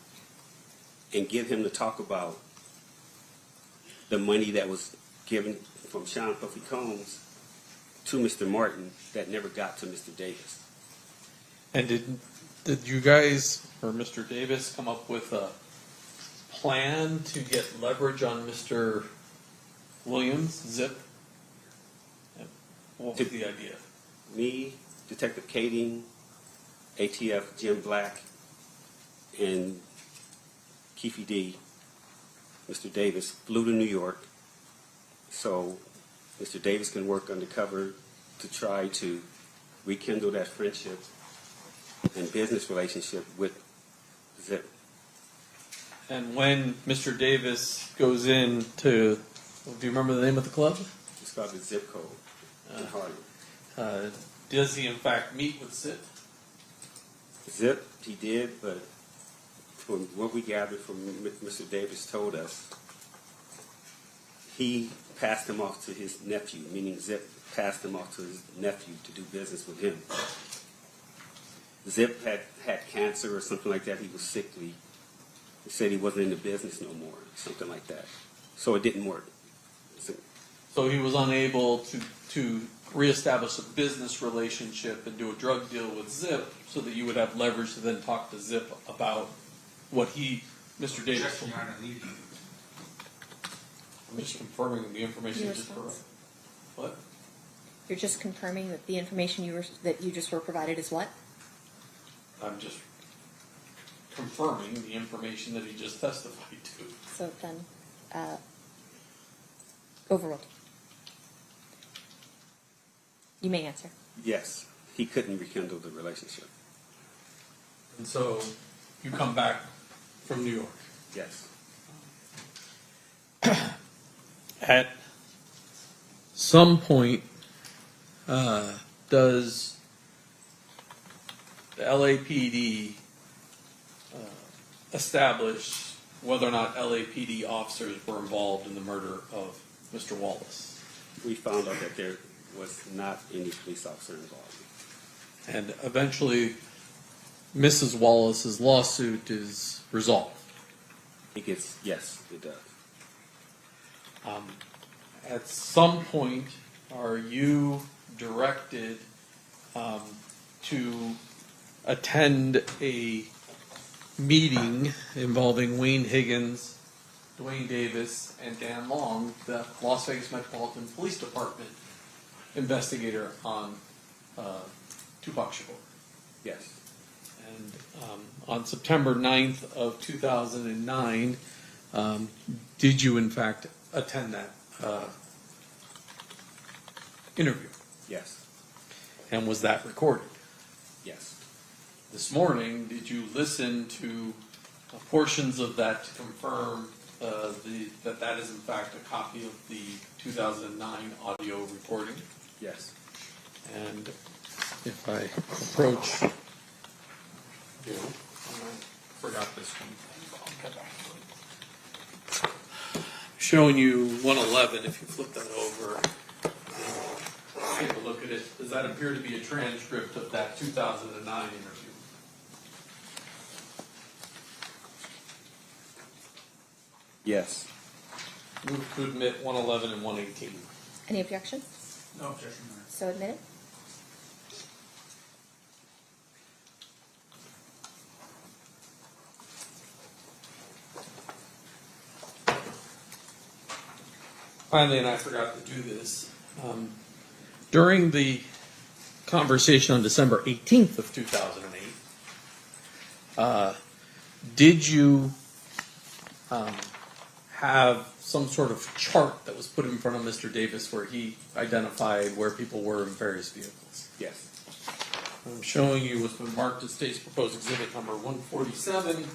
and get him to talk about the money that was given from Sean Puffy Combs to Mr. Martin that never got to Mr. Davis. And did you guys or Mr. Davis come up with a plan to get leverage on Mr. Williams, Zip? And what was the idea? Me, Detective Kading, ATF Jim Black, and Keffe D, Mr. Davis, flew to New York so Mr. Davis can work undercover to try to rekindle that friendship and business relationship with Zip. And when Mr. Davis goes in to, do you remember the name of the club? It's called the Zip Code in Harlem. Does he in fact meet with Zip? Zip, he did, but from what we gathered from Mr. Davis told us, he passed him off to his nephew, meaning Zip passed him off to his nephew to do business with him. Zip had cancer or something like that. He was sickly. He said he wasn't in the business no more, something like that. So it didn't work. So he was unable to reestablish a business relationship and do a drug deal with Zip so that you would have leverage to then talk to Zip about what Mr. Davis Objection, Your Honor, leave. I'm just confirming the information Your you just response? provided. What? You're just confirming that the information that you just were provided is what? I'm just confirming the information that he just testified to. So then, overruled. You may answer. Yes, he couldn't rekindle the relationship. And so you come back from New York. Yes. At some point, does the LAPD establish whether or not LAPD officers were involved in the murder of Mr. Wallace? We found out that there was not any police officer involved. And eventually, Mrs. Wallace's lawsuit is resolved. Yes, it does. At some point, are you directed to attend a meeting involving Wayne Higgins, Duane Davis, and Dan Long, the Las Vegas Metropolitan Police Department investigator on Tupac Shakur? Yes. And on September 9th of 2009, did you in fact attend that interview? Yes. And was that recorded? Yes. This morning, did you listen to portions of that to confirm that is in fact a copy of the 2009 audio recording? Yes. And if I approach you, I forgot this one. Showing you 111, if you flip that over, take a look at it. Does that appear to be a transcript of that 2009 interview? Yes. Move to admit 111 and 118. Any objection? No objection, Your Honor. So admitted. Finally, and I forgot to do this, during the conversation on December 18th of 2008, did you have some sort of chart that was put in front of Mr. Davis where he identified where people were in various vehicles? Yes. I'm showing you what's been marked as state's proposed exhibit number 147.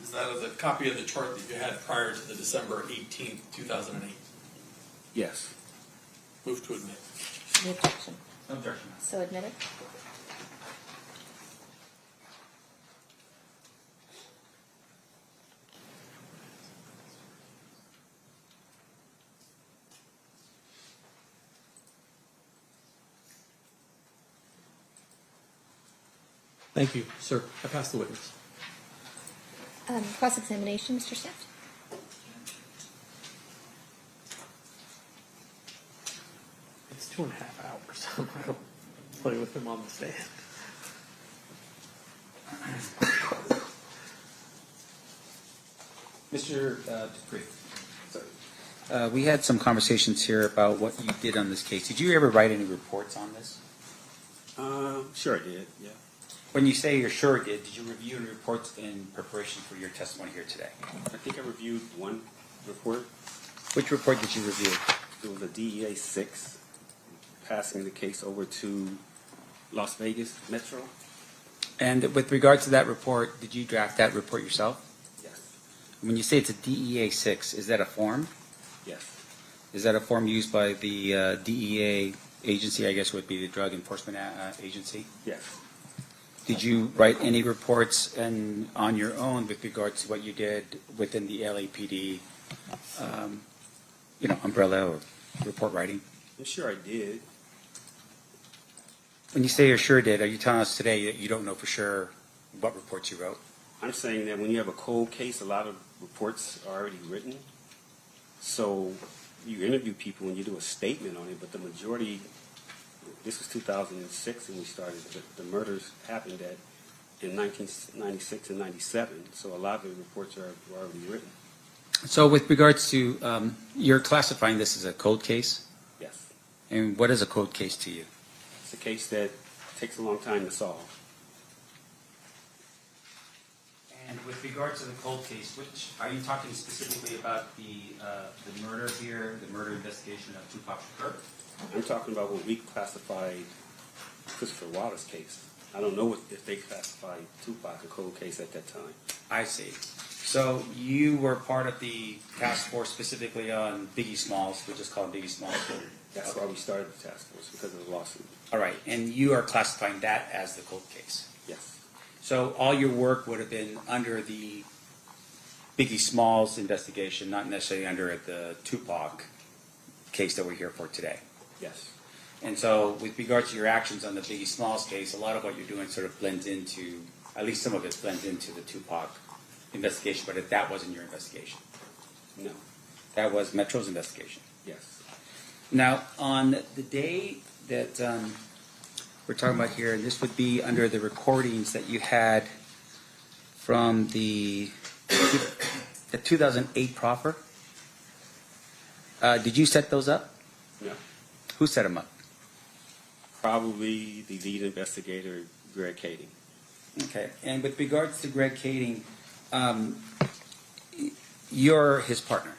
Is that a copy of the chart that you had prior to the December 18th, 2008? Yes. Move to admit. Any objection? No objection, Your Honor. So admitted. Thank you, sir. I pass the witness. Cross-examination, Mr. Swift. It's 2.5 hours. I don't play with him on the stand. Mr. Dupree. Sorry. We had some conversations here about what you did on this case. Did you ever write any reports on this? Sure I did, yeah. When you say you're sure did you review any reports in preparation for your testimony here today? I think I reviewed one report. Which report did you review? It was a DEA 6 passing the case over to Las Vegas Metro. And with regard to that report, did you draft that report yourself? Yes. When you say it's a DEA 6, is that a form? Yes. Is that a form used by the DEA agency, I guess would be the Drug Enforcement Agency? Yes. Did you write any reports on your own with regards to what you did within the LAPD, umbrella or report writing? I'm sure I did. When you say you sure did, are you telling us today that you don't know for sure what reports you wrote? I'm saying that when you have a cold case, a lot of reports are already written. So you interview people and you do a statement on it, but the majority, this was 2006 and we started, the murders happened in 1996 and 97. So a lot of the reports are already written. So with regards to, you're classifying this as a cold case? Yes. And what is a cold case to you? It's a case that takes a long time to solve. And with regard to the cold case, which are you talking specifically about the murder here, the murder investigation of Tupac Shakur? I'm talking about what we classified Christopher Wallace's case. I don't know if they classified Tupac a cold case at that time. I see. So you were part of the task force specifically on Biggie Smalls, we'll just call him Biggie Smalls. That's why we started the task force, because of the lawsuit. All right, and you are classifying that as the cold case. Yes. So all your work would have been under the Biggie Smalls investigation, not necessarily under the Tupac case that we're here for today. Yes. And so with regard to your actions on the Biggie Smalls case, a lot of what you're doing sort of blends into, at least some of it blends into the Tupac investigation, but if that wasn't your investigation. No. That was Metro's investigation. Yes. Now, on the day that we're talking about here, and this would be under the recordings that you had from the 2008 proffer, did you set those up? No. Who set them up? Probably the lead investigator, Greg Kading. Okay, and with regards to Greg Kading, you're his partner.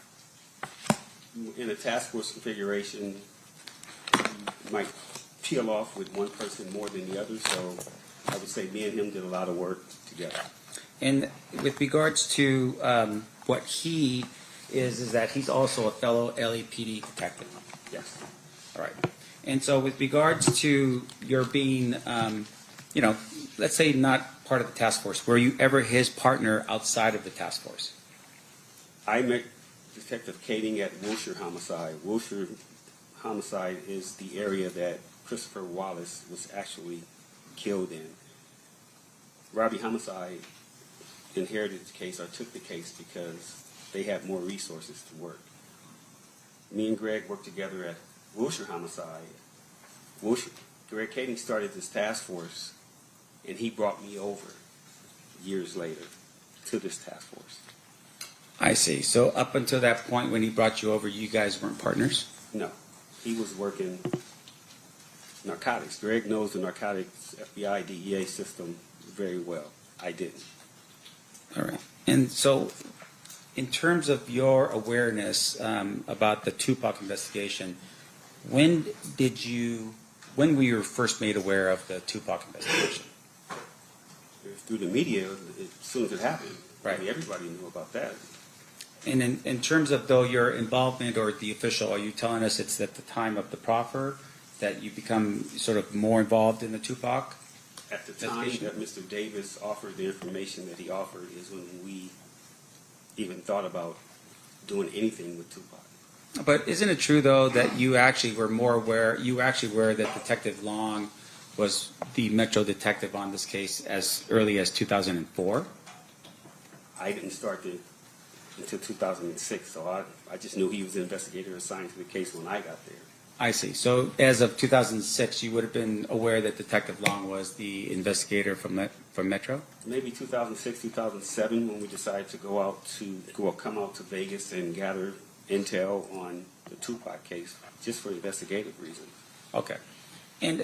In a task force configuration, you might peel off with one person more than the other, so I would say me and him did a lot of work together. And with regards to what he is that he's also a fellow LAPD detective. Yes. All right. And so with regards to your being, let's say not part of the task force, were you ever his partner outside of the task force? I met Detective Kading at Wilshire Homicide. Wilshire Homicide is the area that Christopher Wallace was actually killed in. Robbie Homicide inherited the case or took the case because they had more resources to work. Me and Greg worked together at Wilshire Homicide. Greg Kading started this task force, and he brought me over years later to this task force. I see. So up until that point when he brought you over, you guys weren't partners? No. He was working narcotics. Greg knows the narcotics FBI DEA system very well. I didn't. All right. And so in terms of your awareness about the Tupac investigation, when were you first made aware of the Tupac investigation? Through the media, as soon as it happened. Right. I mean, everybody knew about that. And in terms of, though, your involvement or the official, are you telling us it's at the time of the proffer that you become sort of more involved in the Tupac? At the time that Mr. Davis offered the information that he offered is when we even thought about doing anything with Tupac. But isn't it true, though, that you actually were more aware, you actually were that Detective Long was the Metro detective on this case as early as 2004? I didn't start until 2006, so I just knew he was the investigator assigned to the case when I got there. I see. So as of 2006, you would have been aware that Detective Long was the investigator from Metro? Maybe 2006, 2007, when we decided to come out to Vegas and gather intel on the Tupac case, just for investigative reasons. Okay. And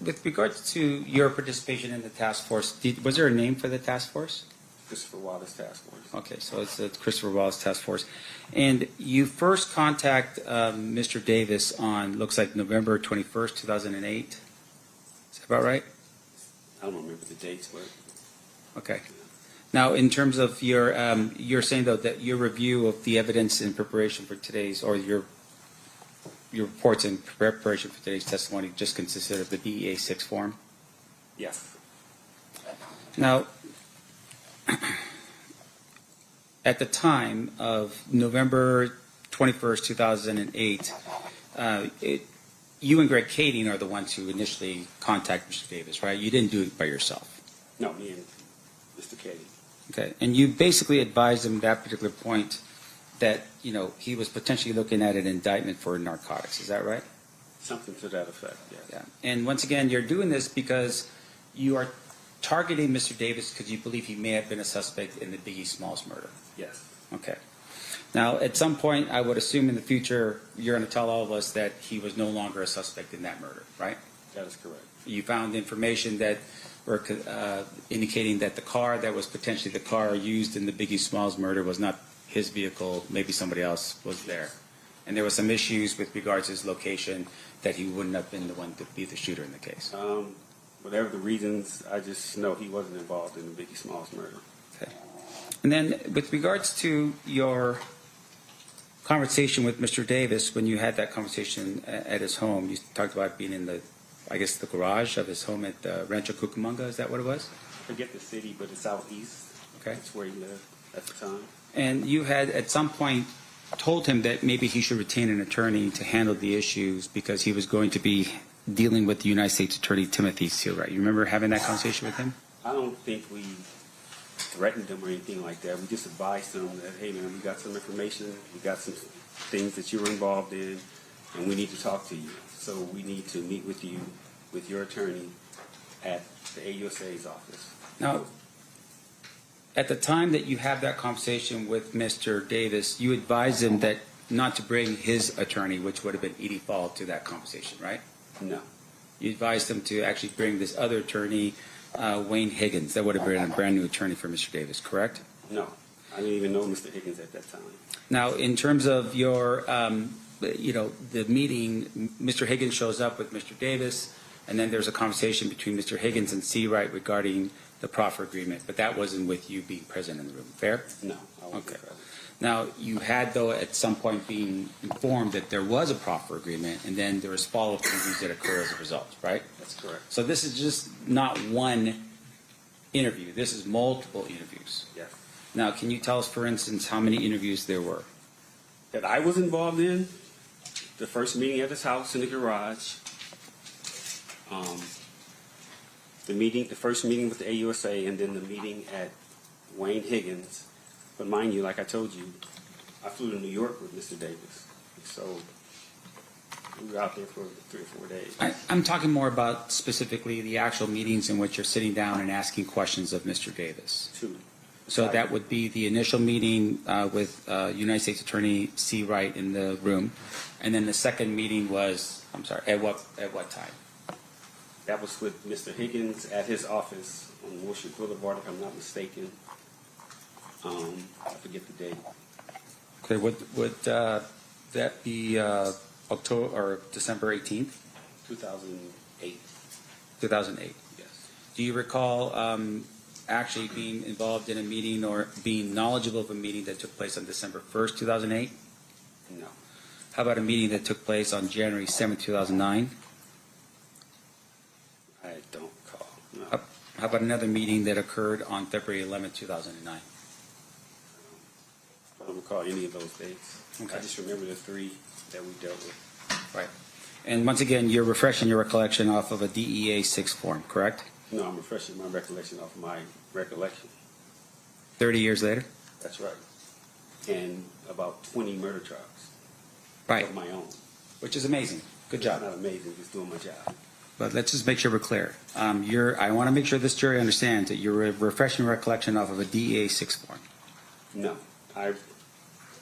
with regards to your participation in the task force, was there a name for the task force? Christopher Wallace Task Force. Okay, so it's the Christopher Wallace Task Force. And you first contact Mr. Davis on, looks like November 21st, 2008. Is that about right? I don't remember the dates, but Okay. Now, in terms of your, you're saying, though, that your review of the evidence in preparation for today's, or your reports in preparation for today's testimony just consisted of the DEA 6 form? yes. Now, at the time of November 21st, 2008, you and Greg Kading are the ones who initially contacted Mr. Davis, right? You didn't do it by yourself. No, me and Mr. Katie. Okay. And you basically advised him at that particular point that, you know, he was potentially looking at an indictment for narcotics. Is that right? Something to that effect, yes. Yeah. And once again, you're doing this because you are targeting Mr. Davis because you believe he may have been a suspect in the Biggie Smalls murder. Yes. Okay. Now, at some point, I would assume in the future, you're going to tell all of us that he was no longer a suspect in that murder, right? That is correct. You found information that were indicating that the car that was potentially the car used in the Biggie Smalls murder was not his vehicle, maybe somebody else was there. And there were some issues with regards to his location that he wouldn't have been the one to be the shooter in the case. Whatever the reasons, I just know he wasn't involved in the Biggie Smalls murder. Okay. And then with regards to your conversation with Mr. Davis, when you had that conversation at his home, you talked about being in the, I guess, the garage of his home at Rancho Cucamonga. Is that what it was? I forget the city, but it's out east. Okay. That's where he lived at the time. And you had at some point told him that maybe he should retain an attorney to handle the issues because he was going to be dealing with the United States Attorney Timothy Sealwright. You remember having that conversation with him? I don't think we threatened him or anything like that. We just advised him that, hey, man, we got some information, we got some things that you were involved in, and we need to talk to you. So we need to meet with you, with your attorney, at the AUSA's office. Now, at the time that you had that conversation with Mr. Davis, you advised him that not to bring his attorney, which would have been Edie Fall, to that conversation, right? No. You advised him to actually bring this other attorney, Wayne Higgins. That would have been a brand new attorney for Mr. Davis, correct? No. I didn't even know Mr. Higgins at that time. Now, in terms of your, the meeting, Mr. Higgins shows up with Mr. Davis, and then there's a conversation between Mr. Higgins and Seawright regarding the proffer agreement, but that wasn't with you being present in the room. Fair? No. I wasn't Okay. present. Now, you had, though, at some point being informed that there was a proffer agreement, and then there was follow-up interviews that occur as a result, right? That's correct. So this is just not one interview. This is multiple interviews. Yes. Now, can you tell us, for instance, how many interviews there were? That I was involved in, the first meeting at his house in the garage, the first meeting with the AUSA, and then the meeting at Wayne Higgins. But mind you, like I told you, I flew to New York with Mr. Davis. So we were out there for 3 or 4 days. I'm talking more about specifically the actual meetings in which you're sitting down and asking questions of Mr. Davis. 2. So that would be the initial meeting with United States Attorney Seawright in the room, and then the second meeting was, I'm sorry, at what time? That was with Mr. Higgins at his office on Wilshire Boulevard, if I'm not mistaken. I forget the date. Okay, would that be October or December 18th, 2008. 2008? Yes. Do you recall actually being involved in a meeting or being knowledgeable of a meeting that took place on December 1st, 2008? No. How about a meeting that took place on January 7th, 2009? I don't recall. No. How about another meeting that occurred on February 11th, 2009? I don't recall any of those dates. Okay. I just remember the 3 that we dealt with. Right. And once again, you're refreshing your recollection off of a DEA 6 form, correct? No, I'm refreshing my recollection off of my recollection. 30 years later? That's right. And about 20 murder trials Right, of my own. which is amazing. Good It's job. not amazing, just doing my job. But let's just make sure we're clear. I want to make sure this jury understands that you're refreshing recollection off of a DEA 6 form. No, I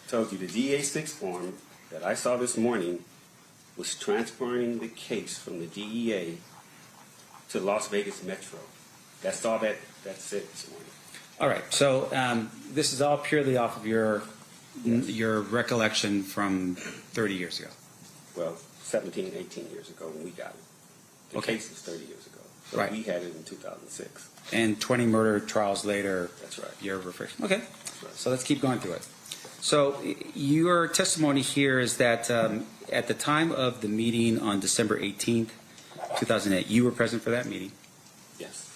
told you the DA 6 form that I saw this morning was transferring the case from the DEA to Las Vegas Metro. That's all that's it this morning. All right, so this is all purely off of your recollection from 30 years ago. Well, 17, 18 years ago when we got it. The Okay. case was 30 years ago. So Right. we had it in 2006. And 20 murder trials later, That's right. you're refreshing. Okay, right. so let's keep going through it. So your testimony here is that at the time of the meeting on December 18th, 2008, you were present for that meeting. Yes.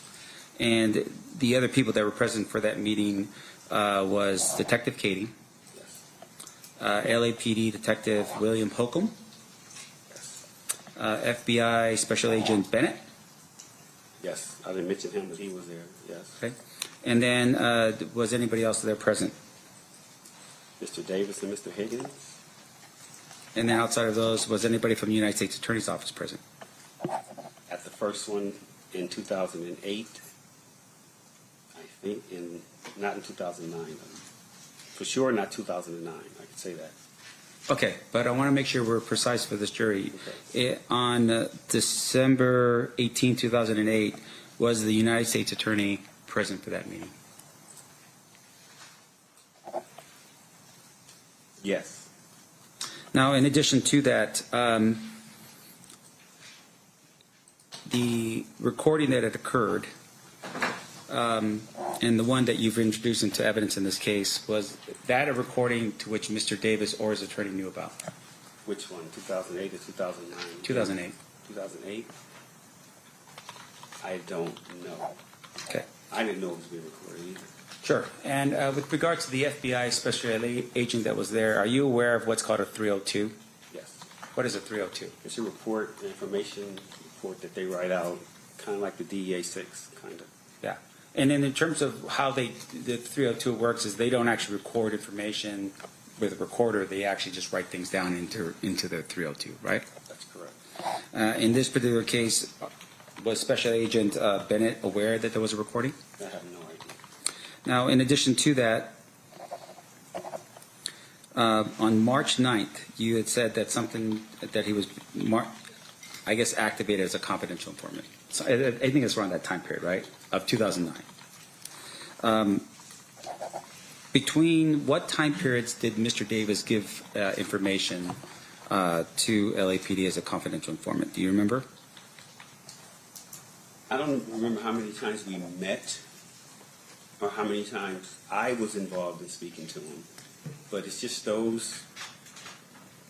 And the other people that were present for that meeting was Detective Katie, Yes. LAPD Detective William Holcomb, Yes. FBI Special Agent Bennett, Yes. I didn't mention him, but he was there. Yes. okay? And then was anybody else there present? Mr. Davis and Mr. Higgins. And then outside of those, was anybody from the United States Attorney's Office present? At the first one in 2008, I think, not in 2009. For sure, not 2009. I can say that. Okay, but I want to make sure we're precise for this jury. Okay. On December 18, 2008, was the United States Attorney present for that meeting? Yes. Now, in addition to that, the recording that had occurred, and the one that you've introduced into evidence in this case, was that a recording to which Mr. Davis or his attorney knew about? Which one? 2008 or 2009? 2008. 2008? I don't know. Okay. I didn't know it was being recorded either. Sure. And with regard to the FBI special agent that was there, are you aware of what's called a 302? Yes. What is a 302? It's a report, an information report that they write out, kind of like the DEA 6, kind of. Yeah. And then in terms of how the 302 works is they don't actually record information with a recorder. They actually just write things down into the 302, right? That's correct. In this particular case, was Special Agent Bennett aware that there was a recording? I have no idea. Now, in addition to that, on March 9th, you had said that something that he was, I guess, activated as a confidential informant. So I think it's around that time period, right, of 2009. Between what time periods did Mr. Davis give information to LAPD as a confidential informant? Do you remember? I don't remember how many times we met or how many times I was involved in speaking to him. But it's just those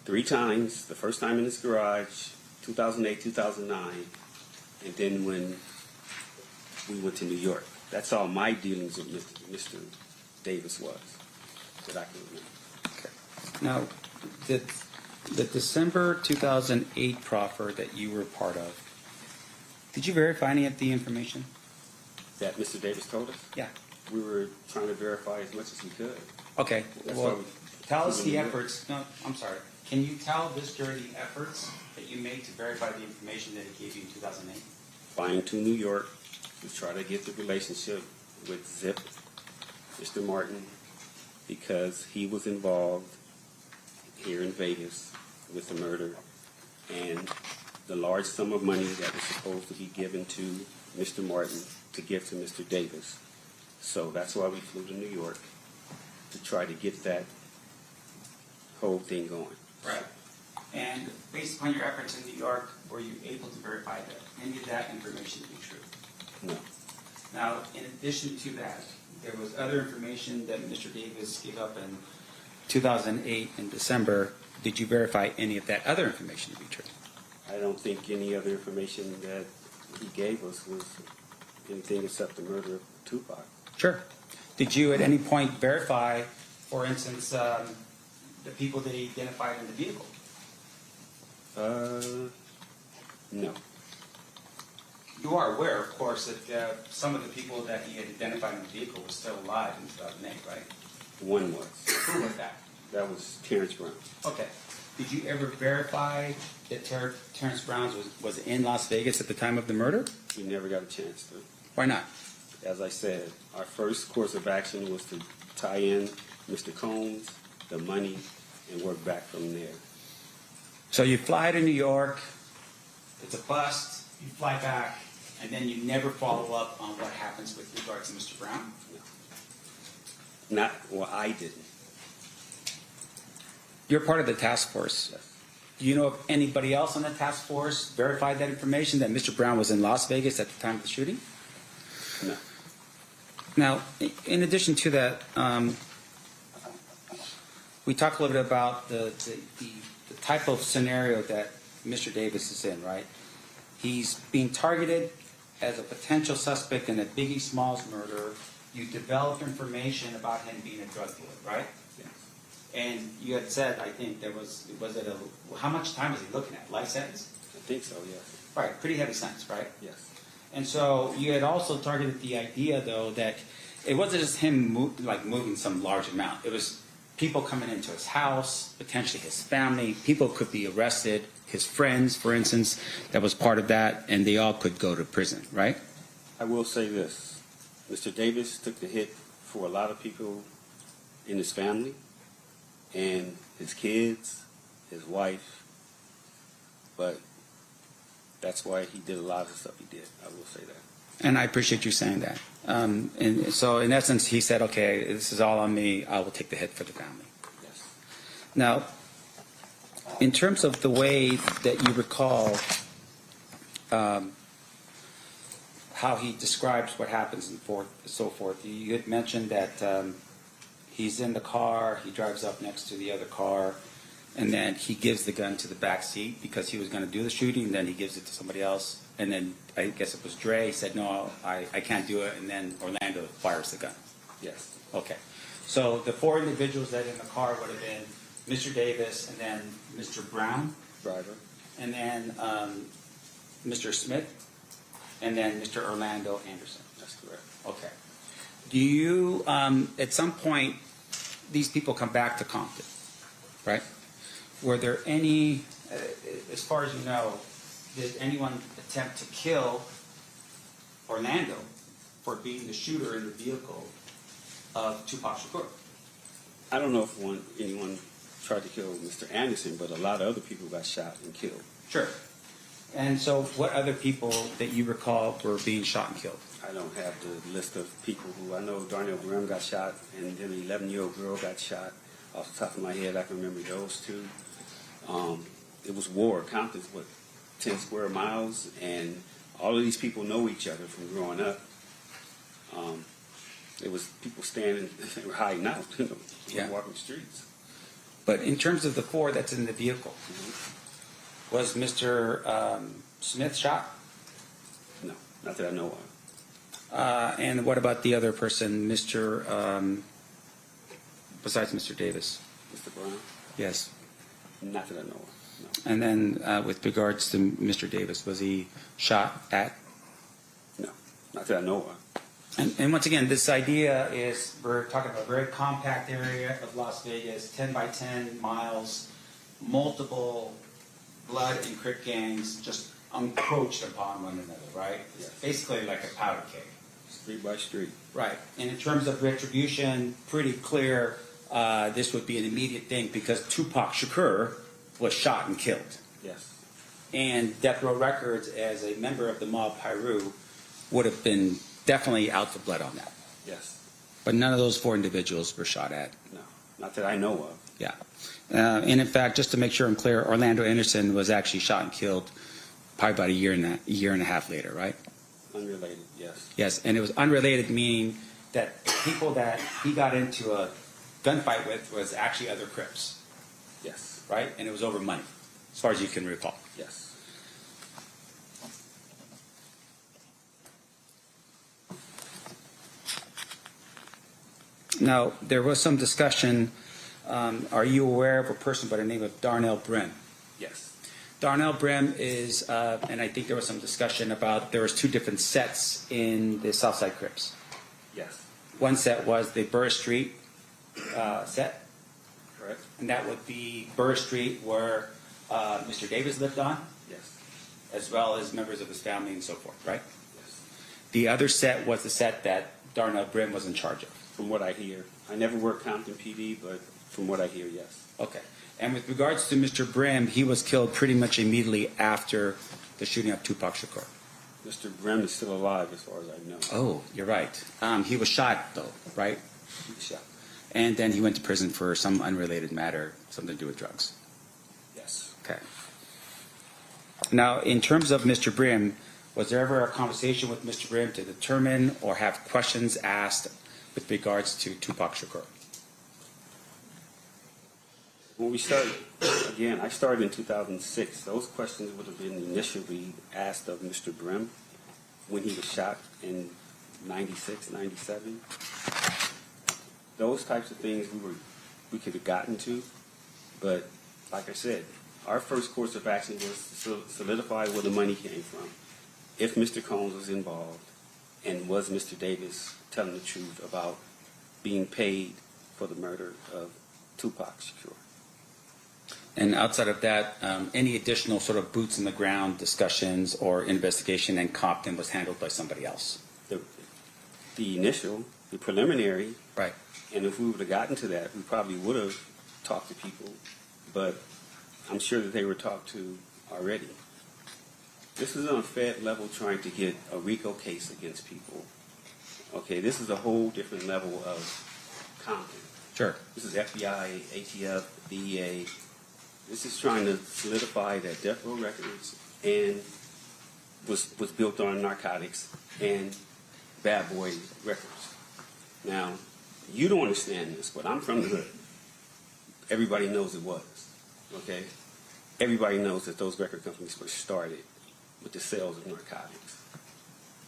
3 times, the first time in his garage, 2008, 2009, and then when we went to New York. That's all my dealings with Mr. Davis was, that I can remember. Now, the December 2008 proffer that you were part of, did you verify any of the information? That Mr. Davis told us? Yeah. We were trying to verify as much as we could. Okay. That's Well, why we- tell us the efforts. No, I'm sorry. Can you tell this jury the efforts that you made to verify the information that he gave you in 2008? Flying to New York to try to get the relationship with Zip, Mr. Martin, because he was involved here in Vegas with the murder and the large sum of money that was supposed to be given to Mr. Martin to give to Mr. Davis. So that's why we flew to New York, to try to get that whole thing going. Right. And based upon your efforts in New York, were you able to verify that any of that information to be true? No. Now, in addition to that, there was other information that Mr. Davis gave up in 2008 in December. Did you verify any of that other information to be true? I don't think any other information that he gave us was anything except the murder of Tupac. Sure. Did you at any point verify, for instance, the people that he identified in the vehicle? No. You are aware, of course, that some of the people that he had identified in the vehicle were still alive in 2008, right? One was. Who was that? That was Terrence Brown. Okay. Did you ever verify that Terrence Brown was in Las Vegas at the time of the murder? We never got a chance to. Why not? As I said, our first course of action was to tie in Mr. Combs, the money, and work back from there. So you fly to New York, it's a bust, you fly back, and then you never follow up on what happens with regards to Mr. Brown? I didn't. You're part of the task force. Do you know if anybody else on the task force verified that information, that Mr. Brown was in Las Vegas at the time of the shooting? No. Now, in addition to that, we talked a little bit about the type of scenario that Mr. Davis is in, right? He's being targeted as a potential suspect in a Biggie Smalls murder. You develop information about him being a drug dealer, right? Yes. And you had said, I think how much time was he looking at? Life sentence? I think so, yes. Right, pretty heavy sentence, right? Yes. And so you had also targeted the idea, though, that it wasn't just him moving some large amount. It was people coming into his house, potentially his family. People could be arrested, his friends, for instance, that was part of that, and they all could go to prison, right? I will say this. Mr. Davis took the hit for a lot of people in his family and his kids, his wife, but that's why he did a lot of the stuff he did. I will say that. And I appreciate you saying that. And so in essence, he said, okay, this is all on me. I will take the hit for the family. Yes. Now, in terms of the way that you recall how he describes what happens and so forth, you had mentioned that he's in the car, he drives up next to the other car, and then he gives the gun to the back seat because he was going to do the shooting, and then he gives it to somebody else. And then I guess it was Dre said, no, I can't do it, and then Orlando fires the gun. Yes. Okay. So the four individuals that in the car would have been Mr. Davis, and then Mr. Brown, Driver. and then Mr. Smith, and then Mr. Orlando Anderson. That's correct. Okay. Do you, at some point, these people come back to Compton, right? Were there any, as far as you know, did anyone attempt to kill Orlando for being the shooter in the vehicle of Tupac Shakur? I don't know if anyone tried to kill Mr. Anderson, but a lot of other people got shot and killed. Sure. And so what other people that you recall were being shot and killed? I don't have the list of people who I know. Darnell Graham got shot, and then an 11-year-old girl got shot. Off the top of my head, I can remember those two. It was war. Compton's 10 square miles, and all of these people know each other from growing up. It was people standing, they were hiding out, walking the streets. But in terms of the four that's in the vehicle, was Mr. Smith shot? No, not that I know of. And what about the other person, Mr. Besides Mr. Davis? Mr. Brown? Yes. Not that I know of. No. And then with regards to Mr. Davis, was he shot at? No, not that I know of. And once again, this idea is we're talking about a very compact area of Las Vegas, 10 by 10 miles, multiple blood and Crip gangs just encroached upon one another, right? It's basically like a powder keg. Street by street. Right. And in terms of retribution, pretty clear this would be an immediate thing because Tupac Shakur was shot and killed. Yes. And Death Row Records, as a member of the mob Pyru, would have been definitely out for blood on that. Yes. But none of those four individuals were shot at. No, not that I know of. Yeah. And in fact, just to make sure I'm clear, Orlando Anderson was actually shot and killed probably about a year and a half later, right? Unrelated, yes. Yes, and it was unrelated, meaning that people that he got into a gunfight with was actually other Crips, Yes. right? And it was over money, as far as you can recall. Yes. Now, there was some discussion, are you aware of a person by the name of Darnell Brin? Yes. Darnell Brim is, and I think there was some discussion about there was two different sets in the Southside Crips. Yes. One set was the Burr Street set, Correct? and that would be Burr Street where Mr. Davis lived on, Yes. as well as members of his family and so forth, right? Yes. The other set was the set that Darnell Brim was in charge of. From what I hear. I never worked Compton PD, but from what I hear, yes. Okay. And with regards to Mr. Brim, he was killed pretty much immediately after the shooting of Tupac Shakur. Mr. Brim is still alive as far as I know. Oh, you're right. He was shot, though, right? He was shot. And then he went to prison for some unrelated matter, something to do with drugs. Yes. Okay. Now, in terms of Mr. Brim, was there ever a conversation with Mr. Brim to determine or have questions asked with regards to Tupac Shakur? When we started, again, I started in 2006. Those questions would have been initially asked of Mr. Brim when he was shot in 96, 97. Those types of things we could have gotten to, but like I said, our first course of action was to solidify where the money came from. If Mr. Combs was involved, and was Mr. Davis telling the truth about being paid for the murder of Tupac Shakur. And outside of that, any additional sort of boots in the ground discussions or investigation in Compton was handled by somebody else? The initial, the preliminary, Right. and if we would have gotten to that, we probably would have talked to people, but I'm sure that they were talked to already. This is on a Fed level trying to get a RICO case against people. Okay, this is a whole different level of Compton. Sure. This is FBI, ATF, DEA. This is trying to solidify that Death Row Records and was built on narcotics and Bad Boy Records. Now, you don't understand this, but I'm from the hood. Everybody knows it was. Okay? Everybody knows that those record companies were started with the sales of narcotics.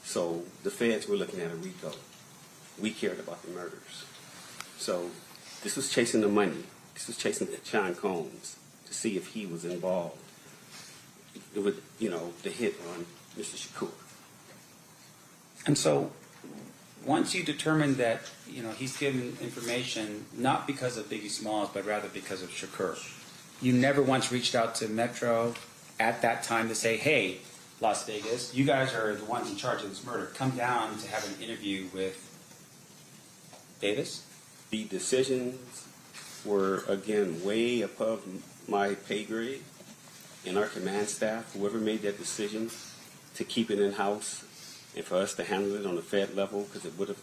So the feds were looking at a RICO. We cared about the murders. So this was chasing the money. This was chasing Sean Combs to see if he was involved with, the hit on Mr. Shakur. And so once you determine that, he's given information not because of Biggie Smalls, but rather because of Shakur, you never once reached out to Metro at that time to say, hey, Las Vegas, you guys are the ones in charge of this murder. Come down to have an interview with Davis? The decisions were, again, way above my pay grade. And our command staff, whoever made that decision to keep it in-house and for us to handle it on the Fed level, because it would have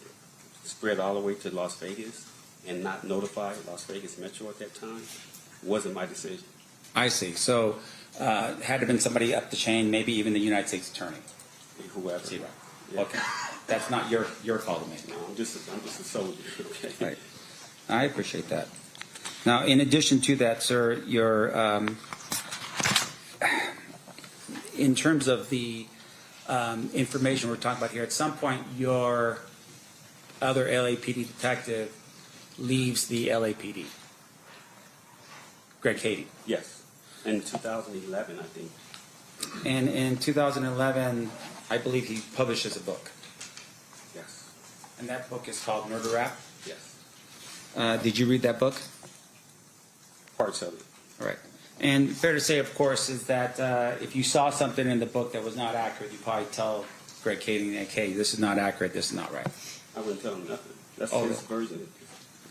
spread all the way to Las Vegas and not notify Las Vegas Metro at that time, wasn't my decision. I see. So had it been somebody up the chain, maybe even the United States Attorney? Whoever. See, right. Yeah. Okay. That's not your call to make. No, I'm just a soldier. Okay. Right. I appreciate that. Now, in addition to that, sir, in terms of the information we're talking about here, at some point your other LAPD detective leaves the LAPD. Greg Cady. Yes. In 2011, I think. And in 2011, I believe he publishes a book. Yes. And that book is called Murder Rap. Yes. Did you read that book? Parts of it. All right. And fair to say, of course, is that if you saw something in the book that was not accurate, you probably tell Greg Cady, hey, this is not accurate, this is not right. I wouldn't tell him nothing. That's Oh, his version.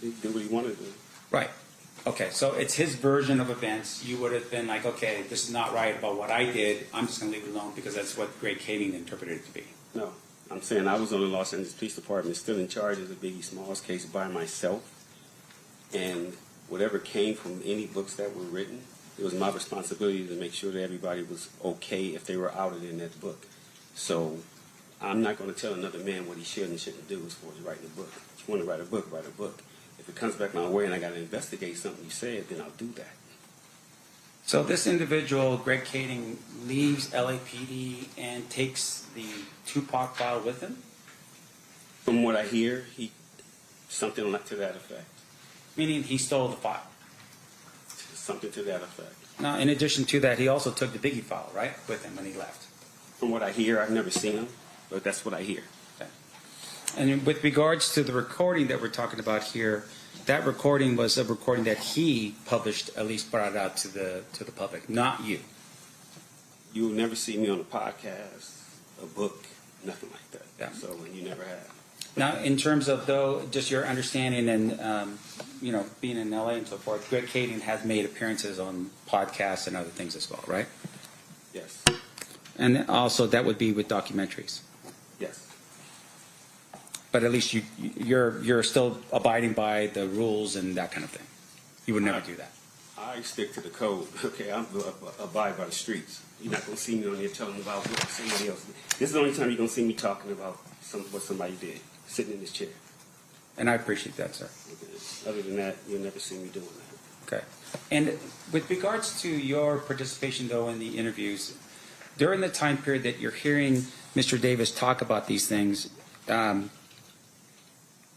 He did what he wanted to do. Right. Okay, so it's his version of events. You would have been like, okay, this is not right about what I did. I'm just going to leave it alone because that's what Greg Cady interpreted it to be. No. I'm saying I was on the Los Angeles Police Department, still in charge of the Biggie Smalls case by myself. And whatever came from any books that were written, it was my responsibility to make sure that everybody was okay if they were outed in that book. So I'm not going to tell another man what he should and shouldn't do as far as writing a book. If you want to write a book, write a book. If it comes back my way and I got to investigate something you said, then I'll do that. So this individual, Greg Cady, leaves LAPD and takes the Tupac file with him? From what I hear, something to that effect. Meaning he stole the file. something to that effect. Now, in addition to that, he also took the Biggie file, right, with him when he left. From what I hear, I've never seen him, but that's what I hear. Okay. And with regards to the recording that we're talking about here, that recording was a recording that he published, at least brought out to the public, not you. You will never see me on a podcast, a book, nothing like that. Yeah. So, and you never have. Now, in terms of, though, just your understanding and, being in LA and so forth, Greg Kading has made appearances on podcasts and other things as well, right? Yes. And also that would be with documentaries. Yes. But at least you're still abiding by the rules and that kind of thing. You would never do that. I stick to the code. Okay, I'm abide by the streets. You're not going to see me on there telling about what somebody else did. This is the only time you're going to see me talking about what somebody did, sitting in this chair. And I appreciate that, sir. Okay. Other than that, you'll never see me doing that. Okay. And with regards to your participation, though, in the interviews, during the time period that you're hearing Mr. Davis talk about these things,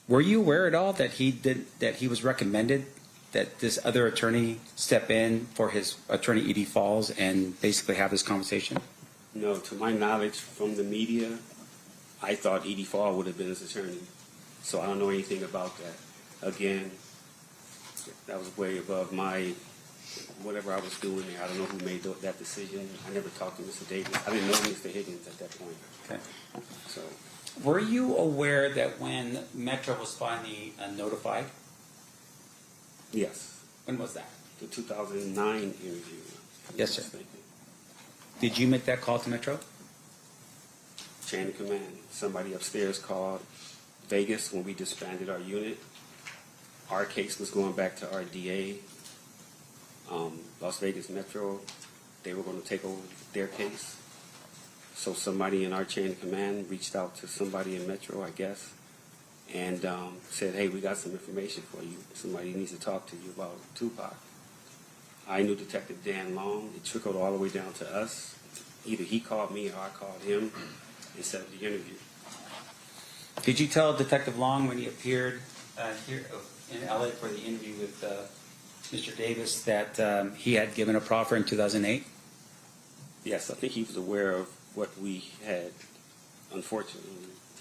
were you aware at all that he was recommended that this other attorney step in for his attorney Edie Falls and basically have this conversation? No, to my knowledge from the media, I thought Edie Fall would have been his attorney. So I don't know anything about that. Again, that was way above my, whatever I was doing there. I don't know who made that decision. I never talked to Mr. Davis. I didn't know Mr. Higgins at that point. Okay. So, Were you aware that when Metro was finally notified? yes, When was that? the 2009 interview. Yes, sir. Did you make that call to Metro? Chain of command. Somebody upstairs called Vegas when we disbanded our unit. Our case was going back to our DA. Las Vegas Metro, they were going to take over their case. So somebody in our chain of command reached out to somebody in Metro, I guess, and said, hey, we got some information for you. Somebody needs to talk to you about Tupac. I knew Detective Dan Long. It trickled all the way down to us. Either he called me or I called him and set up the interview. Did you tell Detective Long when he appeared here in LA for the interview with Mr. Davis that he had given a proffer in 2008? Yes, I think he was aware of what we had. Unfortunately,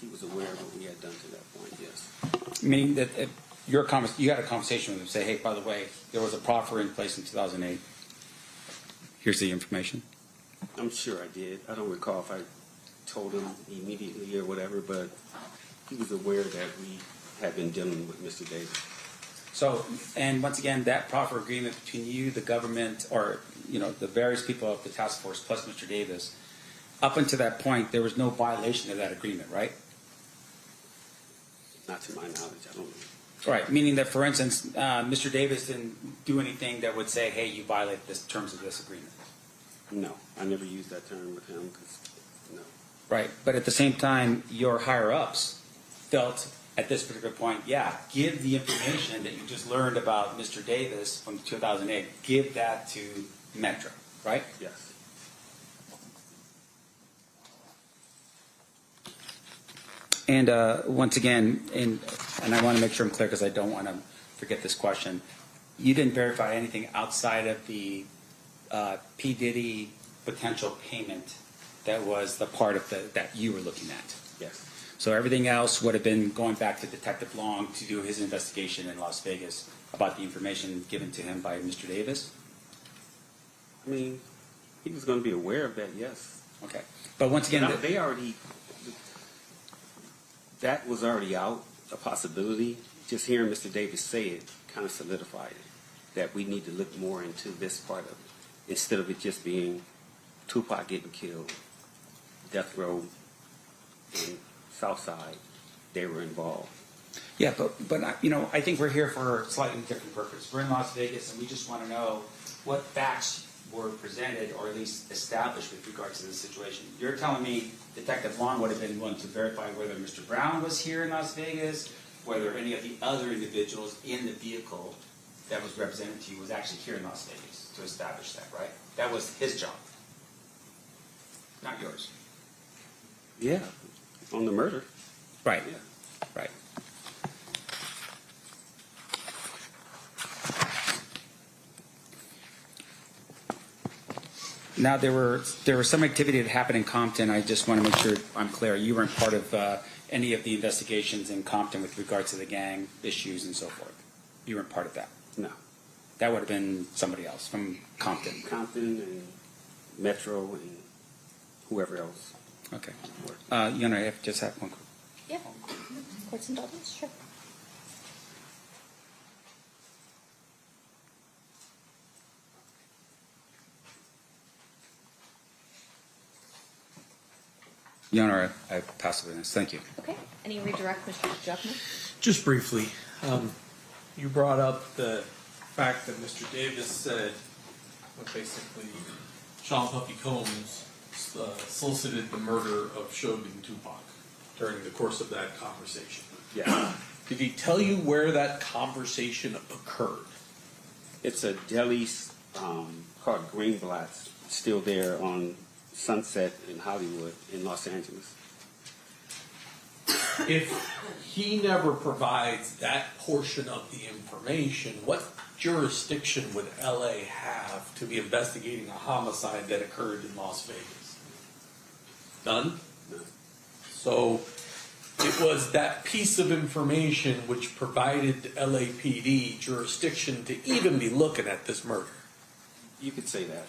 he was aware of what we had done to that point, yes. Meaning that you had a conversation with him, say, hey, by the way, there was a proffer in place in 2008. Here's the information. I'm sure I did. I don't recall if I told him immediately or whatever, but he was aware that we had been dealing with Mr. Davis. So, and once again, that proffer agreement between you, the government, or the various people of the task force plus Mr. Davis, up until that point, there was no violation of that agreement, right? Not to my knowledge, I don't know. Right, meaning that, for instance, Mr. Davis didn't do anything that would say, hey, you violate the terms of this agreement. No, I never used that term with him because, no. Right, but at the same time, your higher-ups felt at this particular point, yeah, give the information that you just learned about Mr. Davis from 2008, give that to Metro, right? Yes. And once again, and I want to make sure I'm clear because I don't want to forget this question, you didn't verify anything outside of the P. Diddy potential payment that was the part of that you were looking at. Yes. So everything else would have been going back to Detective Long to do his investigation in Las Vegas about the information given to him by Mr. Davis? I mean, he was going to be aware of that, yes. Okay. But once again, But they already, that was already out, a possibility. Just hearing Mr. Davis say it kind of solidified it, that we need to look more into this part of it, instead of it just being Tupac getting killed, Death Row, and Southside, they were involved. yeah, but I think we're here for a slightly different purpose. We're in Las Vegas, and we just want to know what facts were presented or at least established with regards to the situation. You're telling me Detective Long would have been one to verify whether Mr. Brown was here in Las Vegas, whether any of the other individuals in the vehicle that was represented to you was actually here in Las Vegas to establish that, right? That was his job, not yours. Yeah, on the murder. Right, Yeah. right. Now, there was some activity that happened in Compton. I just want to make sure I'm clear. You weren't part of any of the investigations in Compton with regards to the gang issues and so forth. You weren't part of that. No. That would have been somebody else from Compton. Compton and Metro and whoever else. Okay. Just have one quick. Yeah. Court's indulgence, sure. Your Honor, I pass the witness. Thank you. Okay. Any redirect, Mr. Juckman? Just briefly, you brought up the fact that Mr. Davis said, basically, Sean Puffy Combs solicited the murder of Shug and Tupac during the course of that conversation. Yeah. Did he tell you where that conversation occurred? It's a deli called Greenblatt's, still there on Sunset in Hollywood in Los Angeles. If he never provides that portion of the information, what jurisdiction would LA have to be investigating a homicide that occurred in Las Vegas? None? No. So it was that piece of information which provided LAPD jurisdiction to even be looking at this murder. You could say that.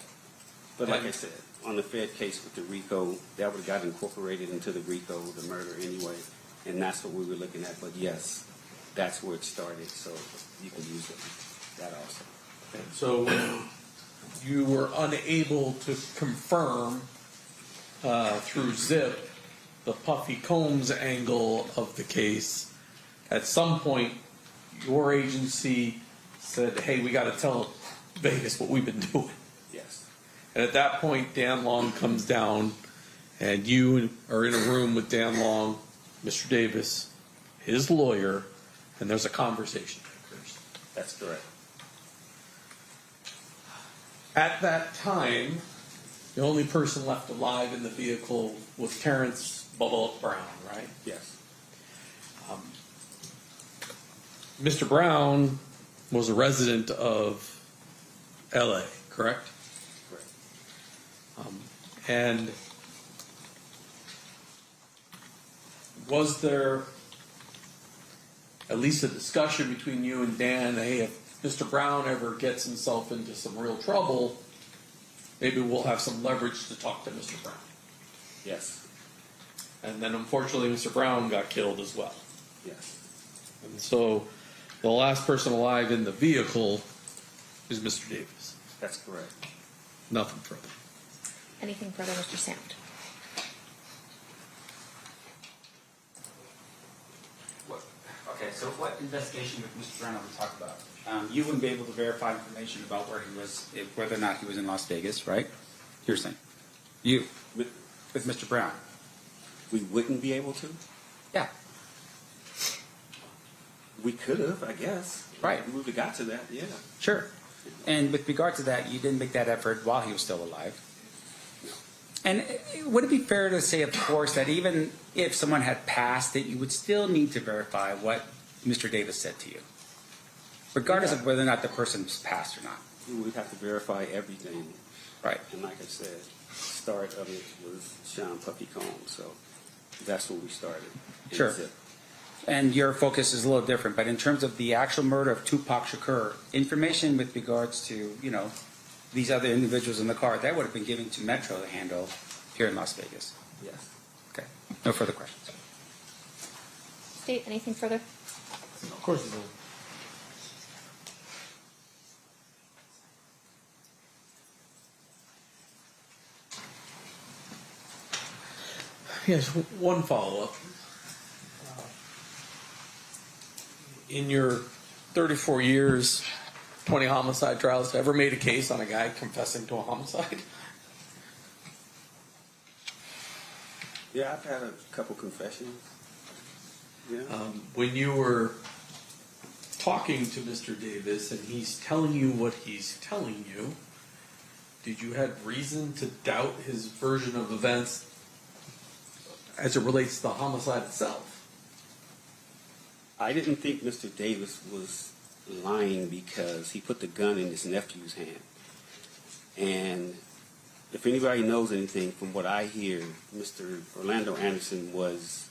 But like I said, on the Fed case with the RICO, that would have got incorporated into the RICO, the murder anyway, and that's what we were looking at. But yes, that's where it started, so you can use it, that also. And so when you were unable to confirm through ZIP the Puffy Combs angle of the case, at some point your agency said, hey, we got to tell Vegas what we've been doing. Yes. And at that point, Dan Long comes down, and you are in a room with Dan Long, Mr. Davis, his lawyer, and there's a conversation that occurs. That's correct. At that time, the only person left alive in the vehicle was Terrence Bubba Brown, right? Yes. Mr. Brown was a resident of LA, correct? Correct. And was there at least a discussion between you and Dan, hey, if Mr. Brown ever gets himself into some real trouble, maybe we'll have some leverage to talk to Mr. Brown? Yes. And then unfortunately Mr. Brown got killed as well. Yes. And so the last person alive in the vehicle is Mr. Davis. That's correct. Nothing further. Anything further, Mr. Sand? Okay, so what investigation with Mr. Brown are we talking about? You wouldn't be able to verify information about where he was, whether or not he was in Las Vegas, right? You're saying. You, with Mr. Brown. We wouldn't be able to? Yeah. We could have, I guess. Right. We would have got to that, yeah. Sure. And with regard to that, you didn't make that effort while he was still alive. And would it be fair to say, of course, that even if someone had passed, that you would still need to verify what Mr. Davis said to you, regardless of whether or not the person's passed or not? We'd have to verify everything. Right. And like I said, the start of it was Sean Puffy Combs, so that's where we started. Sure. Zip. And your focus is a little different, but in terms of the actual murder of Tupac Shakur, information with regards to, these other individuals in the car, that would have been given to Metro to handle here in Las Vegas. Yes. Okay. No further questions. State, anything further? Of course it will. Yes, one follow-up. In your 34 years, 20 homicide trials, ever made a case on a guy confessing to a homicide? Yeah, I've had a couple confessions. Yeah. When you were talking to Mr. Davis and he's telling you what he's telling you, did you have reason to doubt his version of events as it relates to the homicide itself? I didn't think Mr. Davis was lying because he put the gun in his nephew's hand. And if anybody knows anything from what I hear, Mr. Orlando Anderson was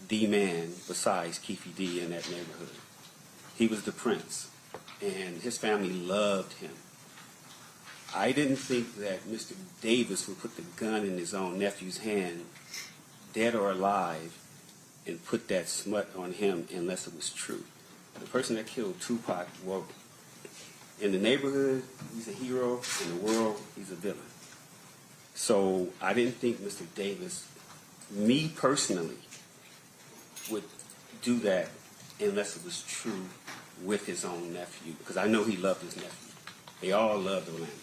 the man besides Keffe D in that neighborhood. He was the prince, and his family loved him. I didn't think that Mr. Davis would put the gun in his own nephew's hand, dead or alive, and put that smut on him unless it was true. The person that killed Tupac, well, in the neighborhood, he's a hero. In the world, he's a villain. So I didn't think Mr. Davis, me personally, would do that unless it was true with his own nephew, because I know he loved his nephew. They all loved Orlando.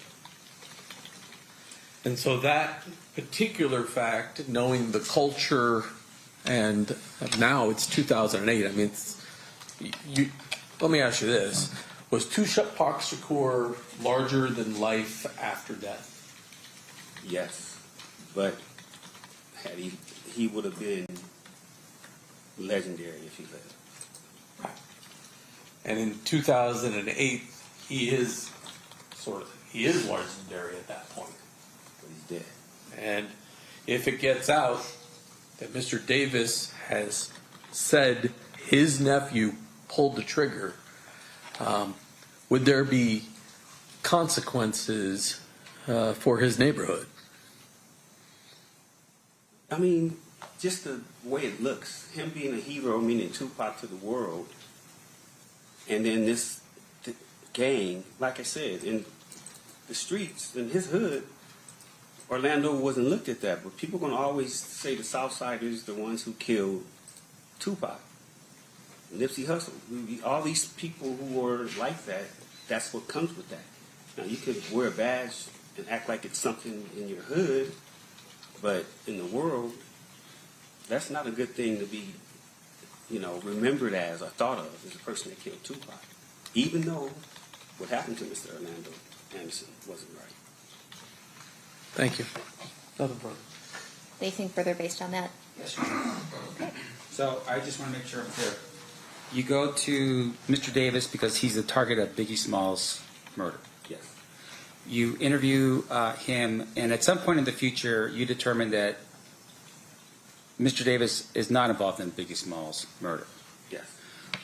And so that particular fact, knowing the culture, and now it's 2008. I mean, let me ask you this: was Tupac Shakur larger than life after death? Yes, but had he would have been legendary if he lived. Right. And in 2008, he is legendary at that point. But he's dead. And if it gets out that Mr. Davis has said his nephew pulled the trigger, would there be consequences for his neighborhood? I mean, just the way it looks, him being a hero, meaning Tupac to the world, and then this gang, like I said, in the streets, in his hood, Orlando wasn't looked at that, but people are going to always say the Southsiders, the ones who killed Tupac, Nipsey Hussle, all these people who were like that. That's what comes with that. Now you could wear a badge and act like it's something in your hood, but in the world, that's not a good thing to be, remembered as or thought of as a person that killed Tupac, even though what happened to Mr. Orlando Anderson wasn't right. Thank you. Nothing further. Anything further based on that? Yes, Your Honor. So I just want to make sure I'm clear. You go to Mr. Davis because he's the target of Biggie Smalls' murder. Yes. You interview him, and at some point in the future, you determine that Mr. Davis is not involved in Biggie Smalls' murder. Yes.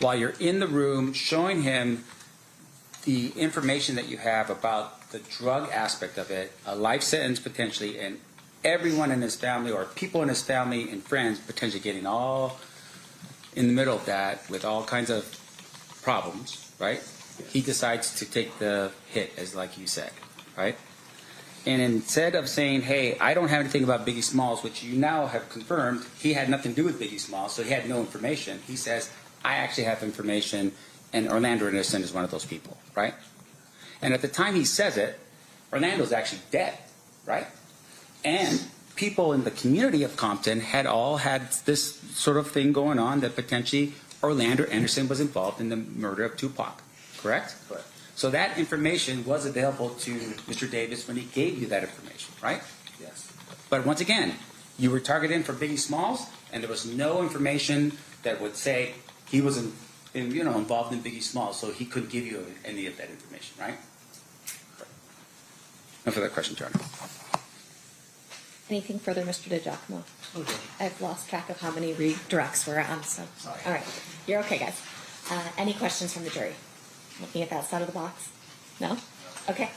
While you're in the room showing him the information that you have about the drug aspect of it, a life sentence potentially, and everyone in his family or people in his family and friends potentially getting all in the middle of that with all kinds of problems, right? He decides to take the hit, as like you said, right? And instead of saying, hey, I don't have anything about Biggie Smalls, which you now have confirmed, he had nothing to do with Biggie Smalls, so he had no information. He says, I actually have information, and Orlando Anderson is one of those people, right? And at the time he says it, Orlando's actually dead, right? And people in the community of Compton had all had this sort of thing going on that potentially Orlando Anderson was involved in the murder of Tupac, correct? Correct. So that information was available to Mr. Davis when he gave you that information, right? Yes. But once again, you were targeted for Biggie Smalls, and there was no information that would say he was involved in Biggie Smalls, so he couldn't give you any of that information, right? No further questions, Your Honor. Anything further, Mr. DiGiacomo? Okay. I've lost track of how many redirects we're on, so. Sorry. All right. You're okay, guys. Any questions from the jury? Looking at that side of the box? No? Okay.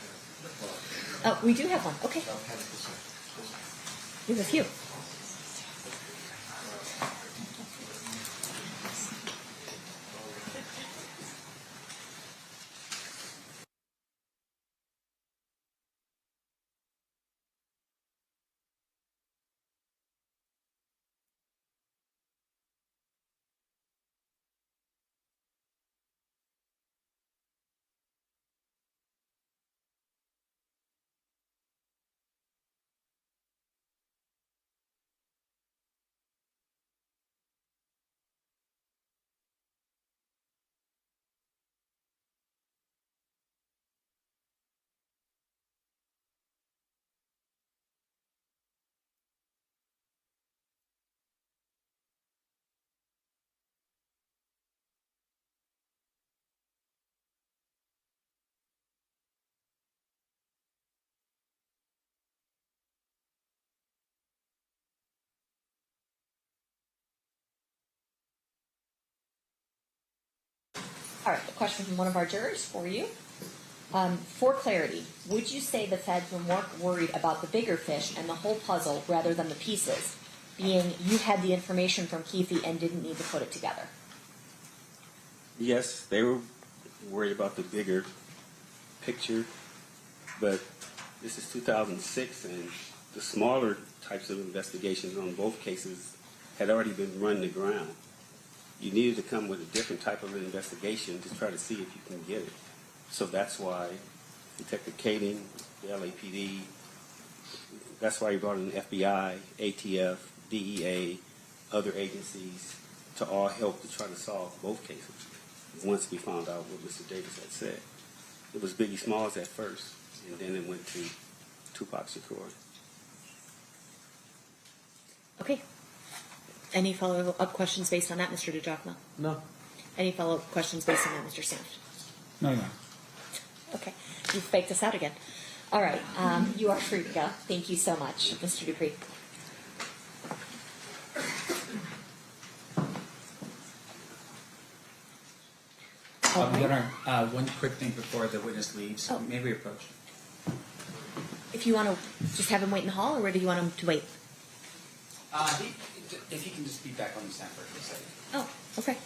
Oh, we do have one. Okay. We have a few. All right, a question from one of our jurors for you. For clarity, would you say the feds were more worried about the bigger fish and the whole puzzle rather than the pieces, being you had the information from Keffe and didn't need to put it together? Yes, they were worried about the bigger picture, but this is 2006, and the smaller types of investigations on both cases had already been run to ground. You needed to come with a different type of investigation to try to see if you can get it. So that's why Detective Kading, the LAPD, that's why he brought in the FBI, ATF, DEA, other agencies to all help to try to solve both cases. Once we found out what Mr. Davis had said, it was Biggie Smalls at first, and then it went to Tupac Shakur. Okay. Any follow-up questions based on that, Mr. DeJacma? No. Any follow-up questions based on that, Mr. Sanft? No. Okay, you've faked us out again. All right, you are free to go. Thank you so much, Mr. Dupree. All right. Your Honor, one quick thing before the witness leaves. Oh. May we approach? If you want to just have him wait in the hall, or do you want him to wait? If you can just be back on the stand for a second. Oh, okay.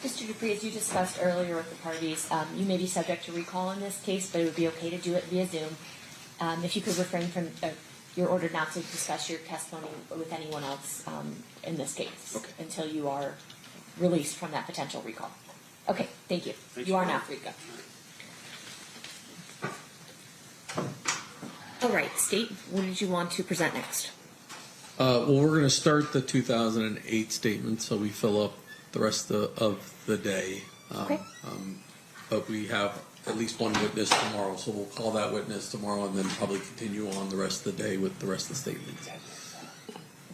Mr. Dupree, as you discussed earlier with the parties, you may be subject to recall in this case, but it would be okay to do it via Zoom. If you could refrain from, you're ordered not to discuss your testimony with anyone else in this case until you are released from that potential recall. Okay, thank you. You are now free to go. All right, State, what did you want to present next? Well, we're going to start the 2008 statement, so we fill up the rest of the day. Okay. But we have at least one witness tomorrow, so we'll call that witness tomorrow and then probably continue on the rest of the day with the rest of the statements.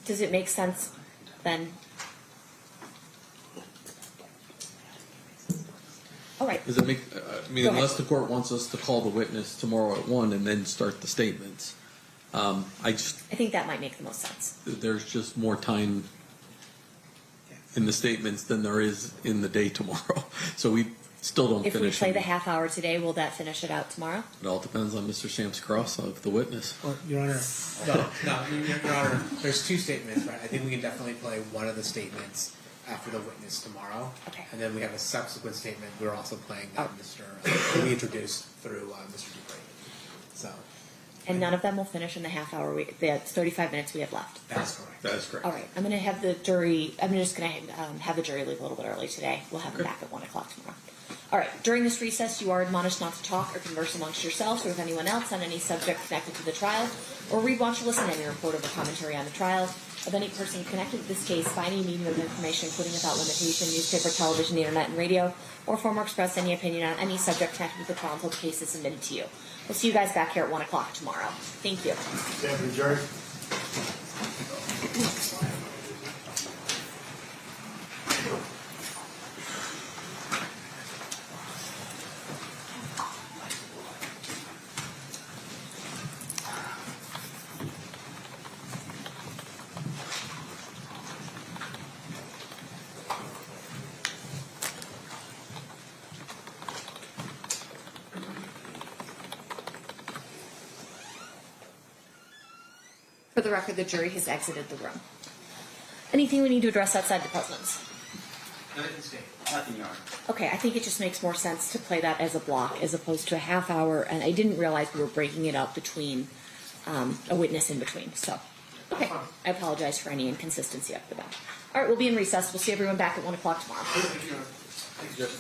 Does it make sense then? All right. Does it make? I mean, Go unless ahead. the court wants us to call the witness tomorrow at 1 and then start the statements, I think that might make the most sense. there's just more time in the statements than there is in the day tomorrow. So we still don't If we finish play it. the half hour today, will that finish it out tomorrow? It all depends on Mr. Sam's cross of the witness. Well, Your Honor, Your Honor, there's two statements, right? I think we can definitely play one of the statements after the witness tomorrow. Okay. And then we have a subsequent statement. We're also playing that we introduced through Mr. Dupree. So. And none of them will finish in the half hour. The 35 minutes we have left. That's correct. That is correct. All right. I'm going to have the jury. I'm just going to have the jury leave a little bit early today. We'll have them back at 1 o'clock tomorrow. All right. During this recess, you are admonished not to talk or converse amongst yourselves or with anyone else on any subject connected to the trial, or read, watch, or listen to any report of a commentary on the trial of any person connected to this case by any medium of information, including without limitation, newspaper, television, the internet, and radio, or form or express any opinion on any subject connected with the trial until the case is submitted to you. We'll see you guys back here at 1 o'clock tomorrow. Thank you. Stand for the jury. For the record, the jury has exited the room. Anything we need to address outside the presence? Nothing to state. Nothing, Your Honor. Okay, I think it just makes more sense to play that as a block as opposed to a half hour, and I didn't realize we were breaking it up between a witness in between, so. Okay, I apologize for any inconsistency up the back. All right, we'll be in recess. We'll see everyone back at 1 o'clock tomorrow. Thank you, Judge.